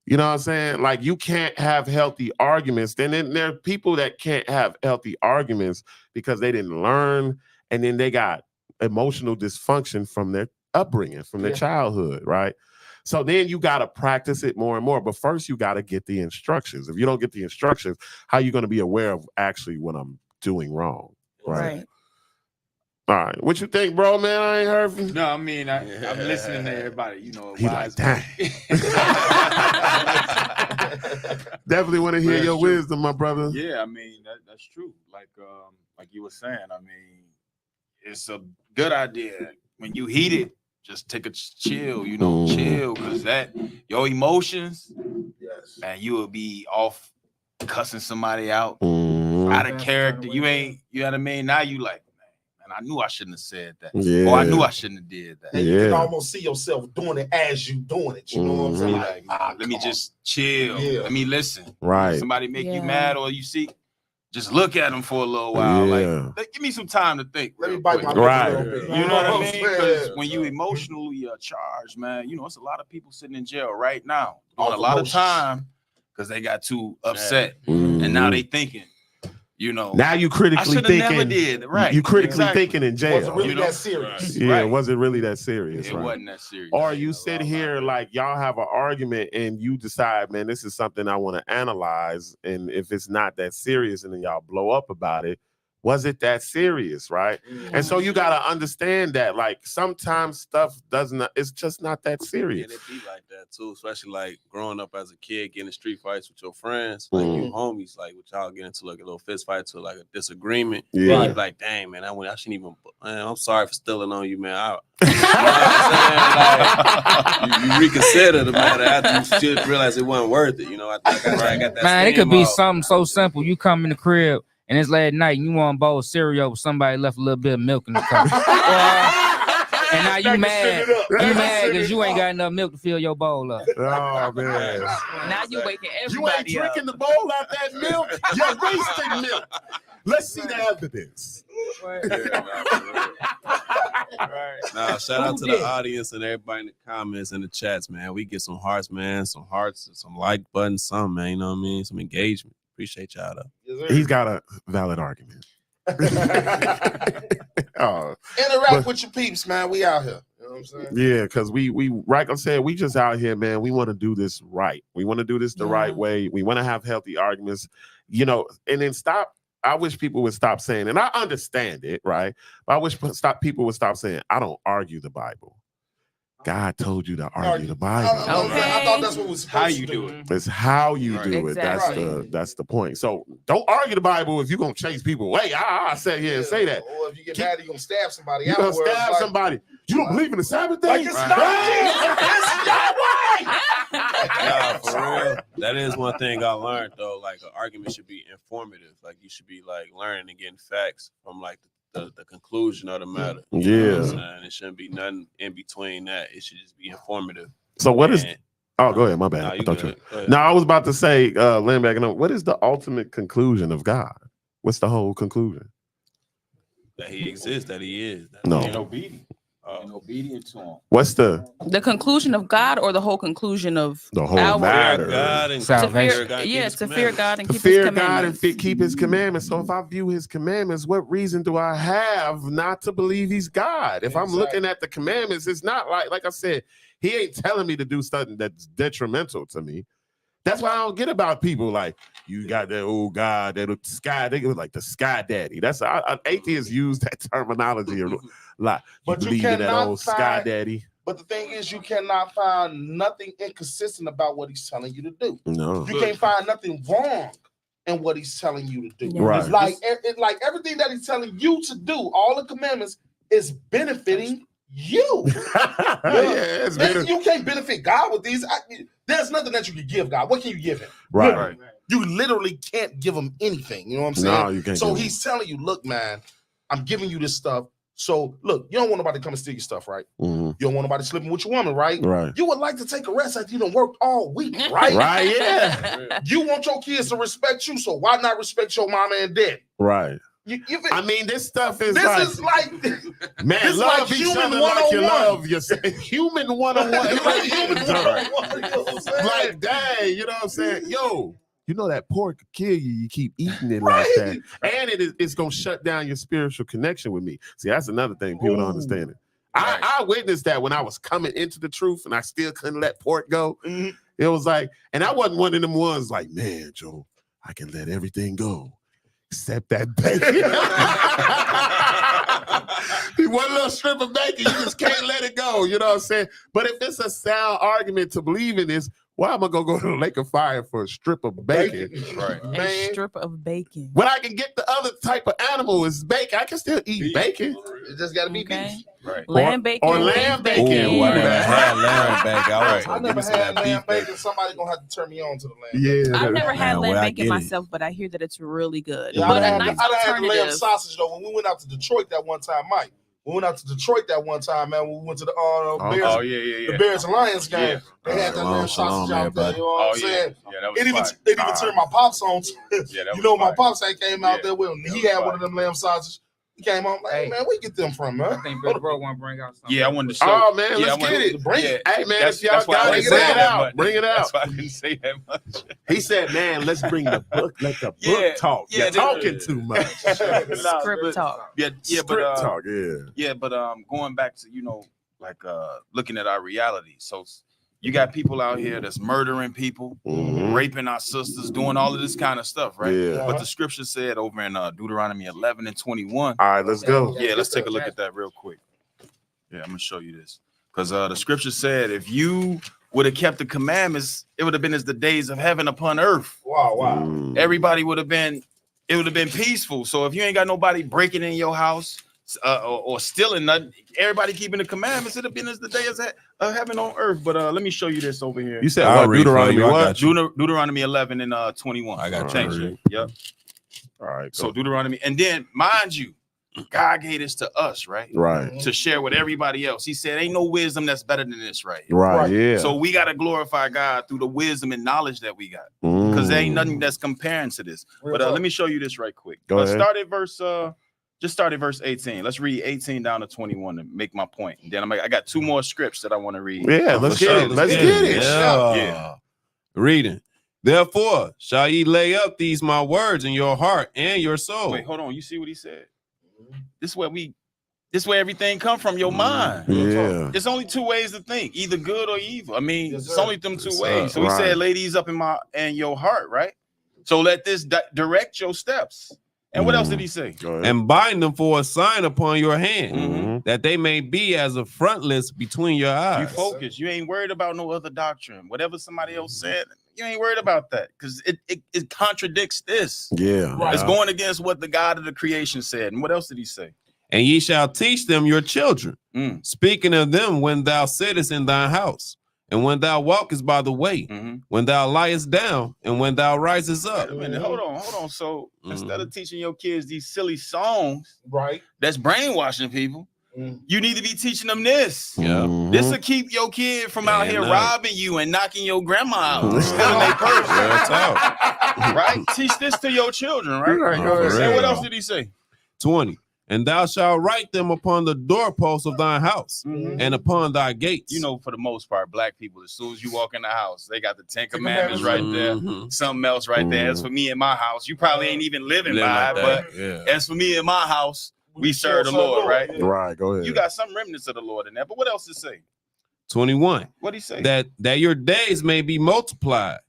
You know what I'm saying? Like, you can't have healthy arguments. Then there are people that can't have healthy arguments because they didn't learn, and then they got emotional dysfunction from their upbringing, from their childhood, right? So then you got to practice it more and more. But first, you got to get the instructions. If you don't get the instructions, how are you going to be aware of actually what I'm doing wrong? Right. All right. What you think, bro, man? I ain't heard from you. No, I mean, I'm listening to everybody, He like, dang. Definitely want to hear That's your true. wisdom, my brother. Yeah, I mean, that's true. Like you were saying, I mean, it's a good idea. When you heat it, just take a chill, chill, because that your emotions, man, you will be off cussing somebody out, out of character. You know what I mean? Now you like, man, I knew I shouldn't have said that. Or I knew I shouldn't have did that. And you can almost see yourself doing it as you doing it. You know what I'm saying? Like, let me just chill. Let me listen. Right. If somebody make you mad, or you see, just look at them for a little while. Like, give me some time to think. Let me bite my quick. lip a little bit. You know what I mean? Because Yeah. when you emotionally charged, man, it's a lot of people sitting in jail right now doing Off a lot emotions. of time because they got too upset, and now they thinking, Now you I critically should have thinking. never did. Right. You critically Exactly. thinking in jail. Was it really that serious? Yeah, Right. was it really that serious? It right? wasn't that serious. Or you sit here like y'all have an argument and you decide, man, this is something I want to analyze. And if it's not that serious and then y'all blow up about it, was it that serious, right? And so you got to understand that, like, sometimes stuff it's just not that Yeah, serious. they be like that too, especially like growing up as a kid, getting in street fights with your friends, like you homies, like with y'all get into like a little fist fight to like a disagreement. Yeah. And you be like, dang, man, I shouldn't even. Man, I'm sorry for stealing on you, man. You reconsider the matter after you should realize it wasn't worth it. I got that. Man, it could steam be off. something so simple. You come in the crib and it's late at night and you want a bowl of cereal, but somebody left a little bit of milk in the cup. And now you mad. You mad because you ain't got enough milk to fill your bowl up. Oh, man. Now you waking You ain't everybody up. drinking the bowl out that milk. You're wasting milk. Let's see the evidence. Nah, shout out to the audience and everybody in the comments and the chats, man. We get some hearts, man, some hearts, some like buttons, some, man, you know what I mean? Some engagement. Appreciate y'all, though. He's got a valid argument. Interact with your peeps, man. We out here. You know what I'm saying? Yeah, because we like I said, we just out here, man. We want to do this right. We want to do this the right way. We want to have healthy arguments, and then stop. I wish people would stop saying, and I understand it, right? But I wish people would stop saying, I don't argue the Bible. God told you to argue Argue. the Bible. I thought that's what was supposed How to you do it. it. It's how you Right. do it. That's Exactly. that's the point. So don't argue the Bible if you're gonna chase people away. I sit here and say that. Or if you get mad, you're gonna stab somebody. You're gonna afterwards, stab like, somebody. You don't believe in the Sabbath day? Like it's not Nah, for real. That is one thing I learned though. Like an argument should be informative. Like you should be like learning and getting facts from like the conclusion of the matter. You know what I'm saying? It shouldn't be nothing in between that. It should just be informative. So what is? And- Oh, go ahead. My bad. Nah, I you thought good. Go ahead. No, I was about to say, land back and what is the ultimate conclusion of God? What's the whole conclusion? That he exists, that he is. No. And obedient. And obedient to him. What's the conclusion of God or the whole conclusion of whole Our- matter? God and Salvation. God, yeah, keep his to fear commandments. God and To keep fear his God and commandments. keep his commandments. So if I view his commandments, what reason do I have not to believe he's God? If I'm looking at the commandments, it's not like I said, he ain't telling me to do something that's detrimental to me. That's why I don't get about people like you got that old God, that sky. They was like the sky daddy. That's atheists use that terminology a lot. But you believe in that cannot old sky find- daddy. But the thing is, you cannot find nothing inconsistent about what he's telling you to do. No, You can't find nothing wrong in what he's telling you to do. Yeah. Right. Like like everything that he's telling you to do, all the commandments is benefiting you. yeah, it's better. You can't benefit God with these. There's nothing that you can give God. What can you give him? Right. Right. You literally can't give him anything. You know what I'm saying? No, you can't. So give him- he's telling you, look, man, I'm giving you this stuff. So look, you don't want nobody to come and steal your stuff, right? Mhm. You don't want nobody sleeping with your woman, right? Right. You would like to take a rest after you done worked all week, right? Right. Yeah. You want your kids to respect you, so why not respect your mama and dad? Right. I mean, this stuff is this like, is like man, this love like each human other like you 101. love yourself. Human 101. It's like human 101, you know what I'm saying? Like, dang, you know what I'm saying? Yo, you know that pork could kill you. You keep eating it like that. And it's going to shut down your spiritual connection with me. See, that's another thing. People don't understand it. I witnessed that when I was coming into the truth and I still couldn't let pork go. Mhm. It was like, and I wasn't one of them ones like, man, Joe, I can let everything go except that bacon. One little strip of bacon, you just can't let it go. You know what I'm saying? But if it's a sound argument to believe in this, why am I gonna go to the lake of fire for a strip of bacon? Right. A Man, strip of bacon. When I can get the other type of animal is bacon, I can still eat bacon. it just got to be Okay. beef. Right. Lamb bacon. or beef lamb bacon. Ooh, I never had lamb bacon. I I never had lamb bacon. Somebody gonna have to turn me on to the lamb. Yeah, I've never had Nah, lamb where I bacon get it. myself, but I hear that it's really good. Yeah, but I a done nice had the lamb alternative. sausage though. When we went out to Detroit that one time, Mike. We went out to Detroit that one time, man. When we went to the Bears, Oh yeah. the Bears and Lions game. Yeah. They had that Shalom, lamb shalom, sausage out there. everybody. You know what Oh I'm yeah. saying? Yeah, that was It even fire. they even turned my pops on. Yeah, that You was know, my fire. pops that came out Yeah. there with him. That He was had one fire. of them lamb sausages. He came on like, hey, Hey. man, where you get them from, I man? think Big Bro want to bring out something. Yeah, I wanted to show. Oh man, Yeah, let's I get wanted it. to Bring it. it. Hey man, That's if y'all why I got didn't it, say bring it that out. much. Bring it out. That's why I didn't say that much. He said, man, let's bring the book. Let the book Yeah, talk. yeah, You're they- talking too much. Script talk. Yeah, Script talk, yeah. Yeah, but going back to like looking at our reality. So you got people out here that's murdering people, Mhm. raping our sisters, doing all of this kind of stuff, right? Yeah. But the scripture said over in Deuteronomy 11 and 21. All right, let's go. Yeah, let's take a look at that real quick. Yeah, I'm gonna show you this because the scripture said if you would have kept the commandments, it would have been as the days of heaven upon earth. Wow, wow. Mm. Everybody would have been, it would have been peaceful. So if you ain't got nobody breaking in your house or stealing nothing, everybody keeping the commandments, it'd have been as the days of heaven on earth. But let me show you this over here. You said I'll what? read for Deuteronomy you. I what? got you. Deuteronomy 11 and 21. I got you. Thanks. Alright. Yep. All right, So go. Deuteronomy, and then mind you, God gave this to us, right? Right, To share with everybody else. He said, ain't no wisdom that's better than this, right? right, yeah. So we got to glorify God through the wisdom and knowledge that we got, because there ain't nothing that's comparing to this. But let me show you this right quick. Go ahead. Start at verse 18. Let's read 18 down to 21 to make my point. And then I got two more scripts that I want to read. Yeah, let's For get sure. it. Let's get it. Yeah. Yeah. Reading. Therefore, shall ye lay up these my words in your heart and your soul. Wait, hold on. You see what he said? This is where everything come from, your mind. Yeah. There's only two ways to think, either good or evil. I mean, Yes, it's sir. only them two Yes, sir. ways. So he Right. said, lay these up in your heart, right? So let this direct your steps. And what else did he say? Go ahead. And bind them for a sign upon your hand, Mhm. that they may be as a frontlets between your You eyes. focus. You ain't worried about no other doctrine. Whatever somebody else said, you ain't worried about that because it contradicts this. Yeah. Right. It's going against what the God of the creation said. And what else did he say? And ye shall teach them your children, Mm. speaking of them when thou sittest in thine house, and when thou walkest by the way, Mhm. when thou liest down, and when thou risest up. Wait a minute. Hold on. So instead Mhm. of teaching your kids these silly songs Right. that's brainwashing people, Mm. you need to be teaching them this. Yeah. Mhm. This will keep your kid from out Damn here right. robbing you and knocking your grandma out, Mhm. stealing their purse. Real talk. Right? Teach this to your children, right? Right, go ahead. And what real. else did he say? 20. And thou shalt write them upon the doorposts of thine house, Mhm. and upon thy gates. You know, for the most part, black people, as soon as you walk in the house, they got the Ten Commandments right there. Mhm. Something else right there. As for me in my house, you probably ain't even living Live by like it, that. but Yeah. as for me in my house, we serve the Lord, right? Yeah. Right. Go ahead. You got some remnants of the Lord in there. But what else to say? 21. What he say? That your days may be multiplied,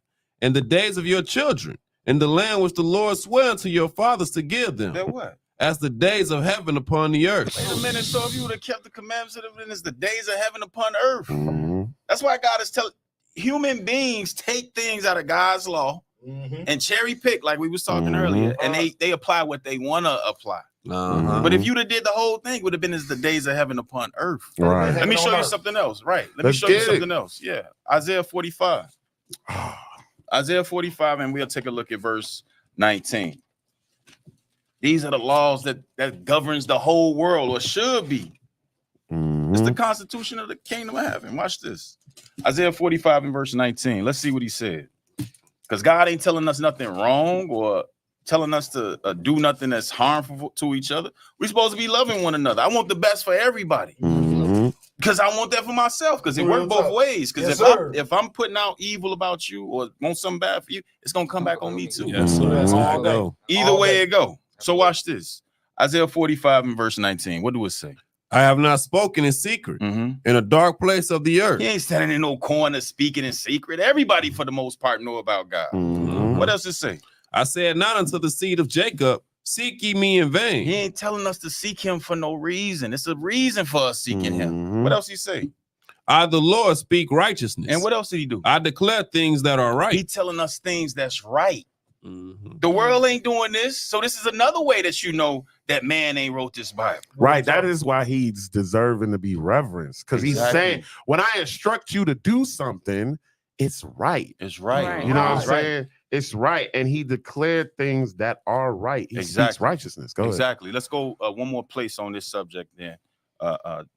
and the days of your children, in the land which the Lord sware unto your fathers to give them, That what? as the days of heaven upon the earth. Wait a minute. So if you would have kept the commandments of the it's the days of heaven upon earth. Mhm. That's why God is telling human beings take things out of God's law Mhm. and cherry pick, like we was talking Mhm. earlier, and they apply what they want to apply. Uh-huh. But if you'd have did the whole thing, it would have been as the days of heaven upon earth. Right. Let me Heaven show on you earth. something else. Right. Let Let's me show you get it. something else. Yeah. Isaiah 45. Isaiah 45, and we'll take a look at verse 19. These are the laws that governs the whole world, or should be. Mhm. It's the constitution of the kingdom of heaven. Watch this. Isaiah 45 and verse 19. Let's see what he said. Because God ain't telling us nothing wrong or telling us to do nothing that's harmful to each other. We're supposed to be loving one another. I want the best for everybody. Mhm. Because I want that for myself. Because it Real works both talk. ways. Because Yes, sir. if I'm putting out evil about you or want something bad for you, it's gonna come back on me too. Yes, sir. That's how it go. Either All way day. it go. So watch this. Isaiah 45 and verse 19. What do it say? I have not spoken in secret Mhm. in a dark place of the earth. He ain't standing in no corner speaking in secret. Everybody, for the most part, know about God. Mhm. What else it say? I said not unto the seed of Jacob, seek ye me in vain. He ain't telling us to seek him for no reason. It's a reason for us seeking him. Mhm. What else he say? I, the Lord, speak righteousness. And what else did he do? I declare things that are He right. telling us things that's right. Mhm. The world ain't doing this. So this is another way that you know that man ain't wrote this Bible. Right. That is why he's deserving to be reverenced. Because he's Exactly. saying, when I instruct you to do something, it's right. It's right. Right. You know what I'm It's right. saying? It's right. And he declared things that are right. He speaks Exactly. righteousness. Go Exactly. Let's go one more place on this subject then.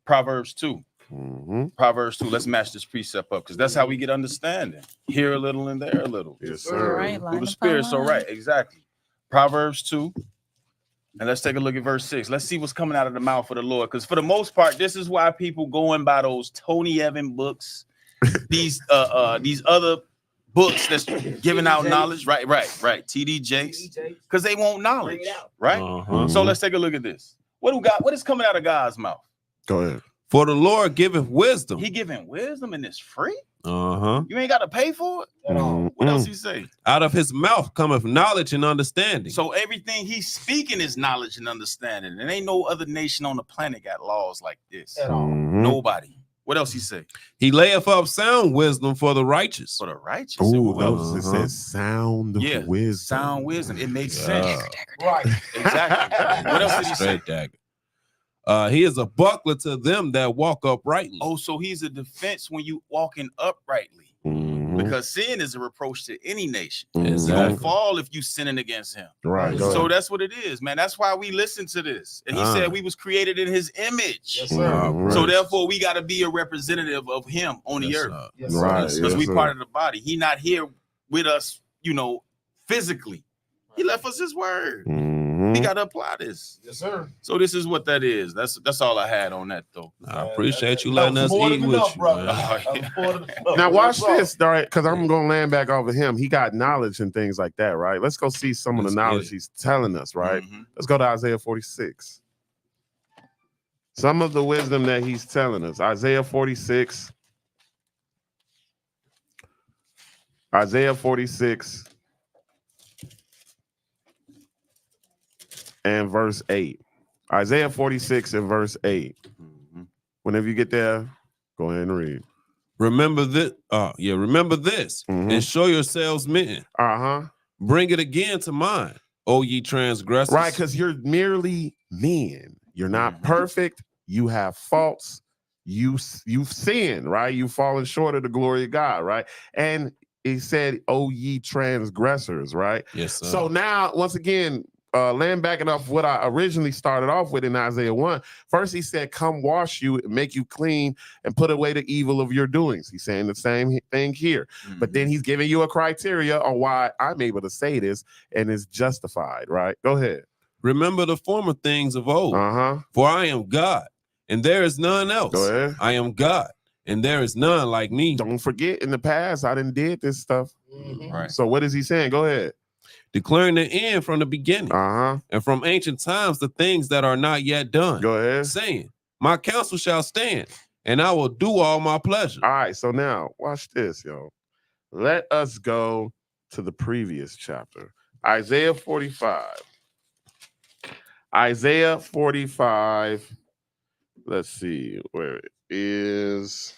Proverbs 2. ahead. Mhm. Proverbs 2. Let's match this precept up because that's how we get understanding. Here a little and there a little. Yes, Sir. sir. Right, Through line the upon spirit. So line. right, exactly. Proverbs 2. And let's take a look at verse 6. Let's see what's coming out of the mouth of the Lord. Because for the most part, this is why people going by those Tony Evans books, these other books that's giving out knowledge. Right. TD Jakes. Because they want knowledge. Right? Uh-huh. So let's take a look at this. What is coming out of God's mouth? Go ahead. For the Lord giveth wisdom. He giving wisdom and it's free. Uh-huh. You ain't got to pay for it. What else he say? Out of his mouth cometh knowledge and understanding. So everything he's speaking is knowledge and understanding. And ain't no other nation on the planet got laws like this. At all. Mhm. Nobody. What else he say? He layeth up sound wisdom for the righteous. For the righteous. Ooh, What else? those, it Uh-huh. says sound of Yeah, wisdom. sound wisdom. It makes Yeah. sense. Right. Exactly. What else did he say? Straight dagger. He is a buckler to them that walk uprightly. Oh, so he's a defense when you walking uprightly. Mhm. Because sin is a reproach to any nation. Mhm. You Exactly. don't fall if you sinning against him. Right. Go So ahead. that's what it is, man. That's why we listen to this. And he said we was created in his image. Yes, sir. Mhm. So therefore, we got to be a representative of him on the Yes, earth sir. Yes, sir. Right. Yes, sir. because yes, we sir. part of the body. He not here with us, physically. He left us his word. Mhm. We got to apply this. Yes, sir. So this is what that is. That's all I had on that though. I appreciate you That letting was us more eat than with enough, you, brother. man. Oh, That was more than enough. Now watch That's all. this, all right? Because I'm going to land back over him. He got knowledge and things like that, right? Let's go see some of Let's the get knowledge it. he's telling us, right? Mhm. Let's go to Isaiah 46. Some of the wisdom that he's telling us. Isaiah 46. Isaiah 46. and verse 8. Isaiah 46 and verse 8. Whenever you get there, go ahead and read. Remember this. Remember this, and show yourselves men. Bring it again to mind, O ye transgressors. Right, because you're merely men. You're not perfect. You have faults. You've sinned, right? You've fallen short of the glory of God, right? And he said, "O ye transgressors," right? Yes, sir. So now, once again, land backing off what I originally started off with in Isaiah 1. First, he said, "Come wash you, make you clean, and put away the evil of your doings." He's saying the same thing here. But then he's giving you a criteria on why I'm able to say this and it's justified, right? Go ahead. Remember the former things of old. For I am God, and there is none else. Go ahead. I am God, and there is none like me. Don't forget, in the past, I didn't did this stuff. Right. So what is he saying? Go ahead. Declaring the end from the beginning, and from ancient times the things that are not yet done. Go ahead. Saying, my counsel shall stand, and I will do all my pleasure. All right, so now watch this, yo. Let us go to the previous chapter. Isaiah 45. Isaiah 45. Let's see where it is.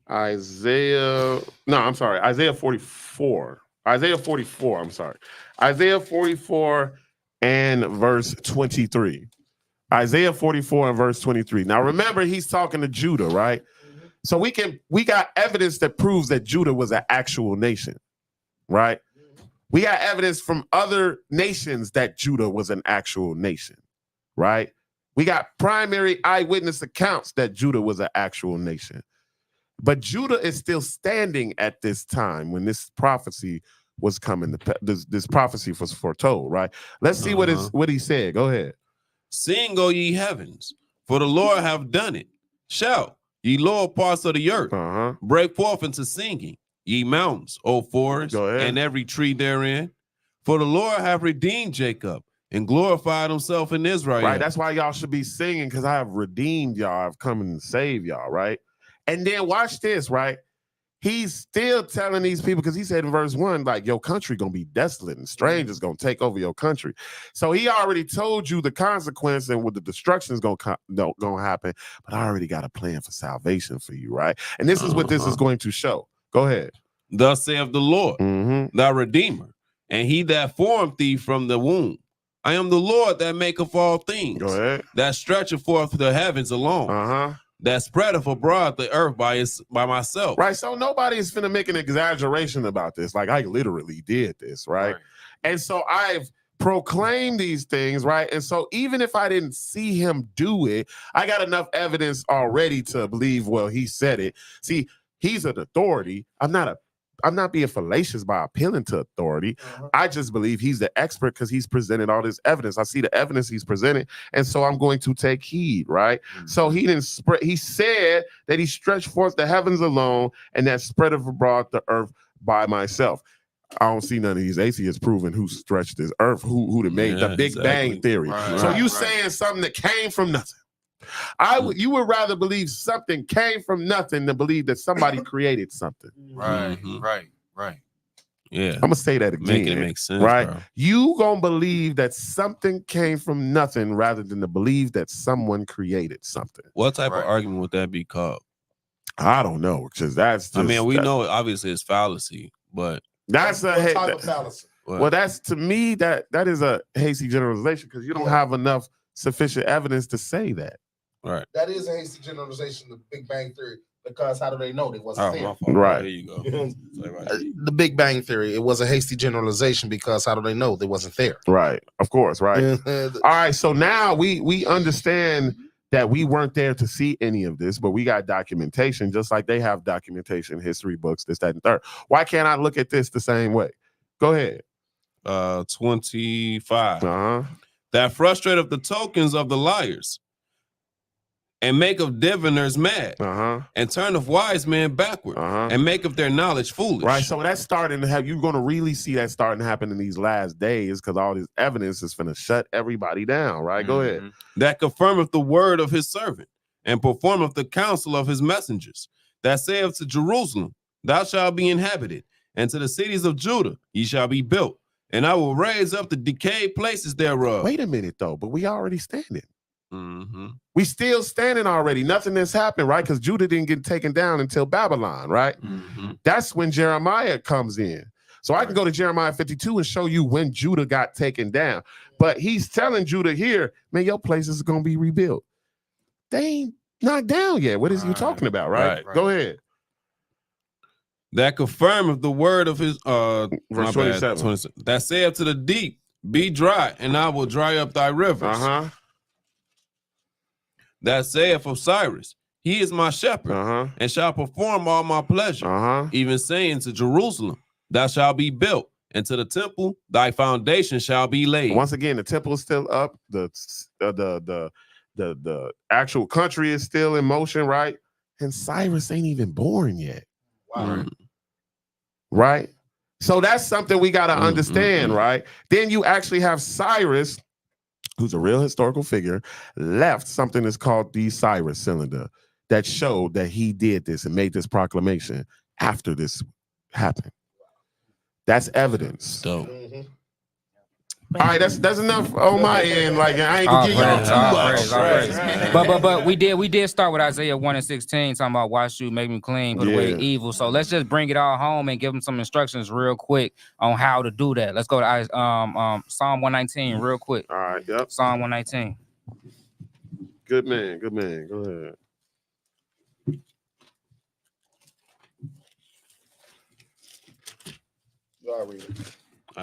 Isaiah 44. Isaiah 44, I'm sorry. Isaiah 44 and verse 23. Isaiah 44 and verse 23. Now remember, he's talking to Judah, right? So we got evidence that proves that Judah was an actual nation, right? We got evidence from other nations that Judah was an actual nation, right? We got primary eyewitness accounts that Judah was an actual nation. But Judah is still standing at this time when this prophecy was coming. This prophecy was foretold, right? Let's see what he said. Go ahead. Sing, O ye heavens, for the Lord hath done it. Shout, ye lower parts of the earth. Break forth into singing, ye mountains, O forests, and every tree therein. For the Lord hath redeemed Jacob and glorified himself in Israel. Right, that's why y'all should be singing, because I have redeemed y'all. I've come and saved y'all, right? And then watch this, right? He's still telling these people, because he said in verse 1, like, your country gonna be desolate and strangers gonna take over your country. So he already told you the consequence and what the destruction is gonna happen, but I already got a plan for salvation for you, right? And this is what this is going to show. Go ahead. Thus saith the Lord, thy Redeemer, and he that formed thee from the womb. I am the Lord that maketh all things. Go ahead. That stretcheth forth the heavens alone. That spreadeth abroad the earth by myself. Right. So nobody's finna make an exaggeration about this. Like, I literally did this, right? And so I've proclaimed these things, right? And so even if I didn't see him do it, I got enough evidence already to believe, well, he said it. See, he's an authority. I'm not being fallacious by appealing to authority. I just believe he's the expert because he's presented all this evidence. I see the evidence he's presented, and so I'm going to take heed, right? So he didn't spread. He said that he stretched forth the heavens alone, and that spread abroad the earth by myself. I don't see none of these atheists proving who stretched this earth, who made the Big Bang Theory. So you saying something that came from nothing. You would rather believe something came from nothing than believe that somebody created something. Right. Yeah. I'm gonna say that again. Make it make sense, right? bro. You gonna believe that something came from nothing rather than to believe that someone created something. What type of argument would that be called? I don't know, because that's just, I mean, we know obviously it's fallacy, but that's What type of fallacy? well, that's to me that is a hasty generalization because you don't have enough sufficient evidence to say that. Right. That is a hasty generalization of Big Bang Theory, because how do they know they wasn't there? My fault. Right. There you go. The Big Bang Theory, it was a hasty generalization because how do they know they wasn't there? Right. Of course. Right. All right. So now we understand that we weren't there to see any of this, but we got documentation, just like they have documentation, history books, this, that, and third. Why can't I look at this the same way? Go ahead. 25. That frustrated the tokens of the liars, and make of diviners mad, and turn of wise men backward, and make of their knowledge foolish. Right, so that's starting to have, you're going to really see that starting to happen in these last days because all this evidence is going to shut everybody down, right? Go ahead. That confirmeth the word of his servant, and performeth the counsel of his messengers, that saith to Jerusalem, thou shalt be inhabited, and to the cities of Judah ye shall be built, and I will raise up the decayed places thereof. Wait a minute though, but we already standing. Mm-hmm. We still standing already. Nothing has happened, right? Because Judah didn't get taken down until Babylon, right? Mm-hmm. That's when Jeremiah comes in. So I can go to Jeremiah 52 and show you when Judah got taken down. But he's telling Judah here, man, your place is going to be rebuilt. They ain't knocked down yet. What is you talking about, right? Right. Go ahead. That confirmeth the word of his Verse my bad, 27. 27. That saith to the deep, be dry, and I will dry up thy rivers. Uh-huh. That saith of Cyrus, he is my shepherd, Uh-huh. and shall perform all my pleasure. Uh-huh. Even saying to Jerusalem, thou shalt be built, and to the temple thy foundation shall be laid. Once again, the temple is still up. The actual country is still in motion, right? And Cyrus ain't even born yet. Wow. Right? So that's something we got to understand, right? Then you actually have Cyrus, who's a real historical figure, left something that's called the Cyrus cylinder that showed that he did this and made this proclamation after this happened. That's evidence. Dope. All right, that's enough on my end. Like I ain't gonna give y'all too much. But we did start with Isaiah 1:16 talking about wash you, make me clean, put away Yeah. evil. So let's just bring it all home and give them some instructions real quick on how to do that. Let's go to Psalm 119 real quick. All right, yep. Psalm 119. Good man, good man. Go ahead.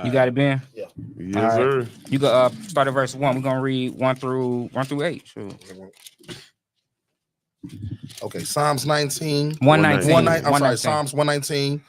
You got it, Ben? Yes, All right. sir. You go start at verse 1. We're gonna read 1 through 8. Sure. Okay, Psalms 19. 119. 119. Psalms 119,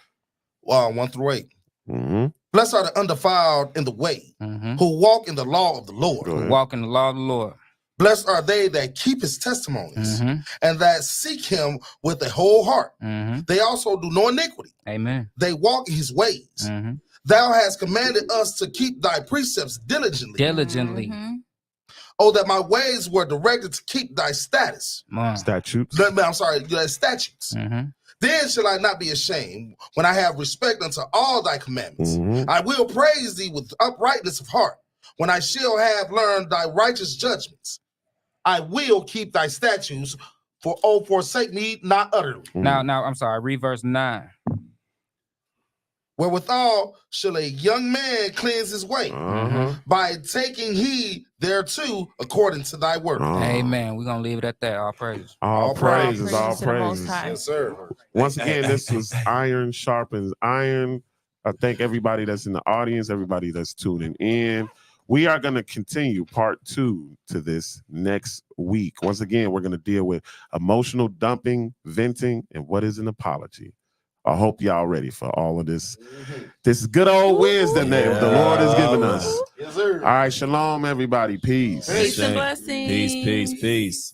1 through 8. Mm-hmm. Blessed are the undefiled in the way, Mm-hmm. who walk in the law of the Lord. Go ahead. Walk in the law of the Lord. Blessed are they that keep his testimonies Mm-hmm. and that seek him with a whole heart. Mm-hmm. They also do no iniquity. Amen. They walk in his ways. Mm-hmm. Thou hast commanded us to keep thy precepts diligently. Diligently. Oh, that my ways were directed to keep thy status. Statutes. I'm sorry, thy statutes. Mm-hmm. Then shall I not be ashamed when I have respect unto all thy commandments. Mhm. I will praise thee with uprightness of heart when I shall have learned thy righteous judgments. I will keep thy statutes, for forsake me not utterly. Now, I'm sorry. Read verse 9. Wherewithal shall a young man cleanse his way Uh-huh. by taking heed thereto according to thy word. Amen. We're gonna leave it at that. All praise. All praises, all Praise to the Most praises. High. Yes, sir. Once again, this was Iron Sharpens Iron. I thank everybody that's in the audience, everybody that's tuning in. We are going to continue part 2 to this next week. Once again, we're going to deal with emotional dumping, venting, and what is an apology. I hope y'all ready for all of this. This good old wisdom that the Lord has given us. Yes, sir. All right, shalom, everybody. Peace. Peace and blessings. Peace.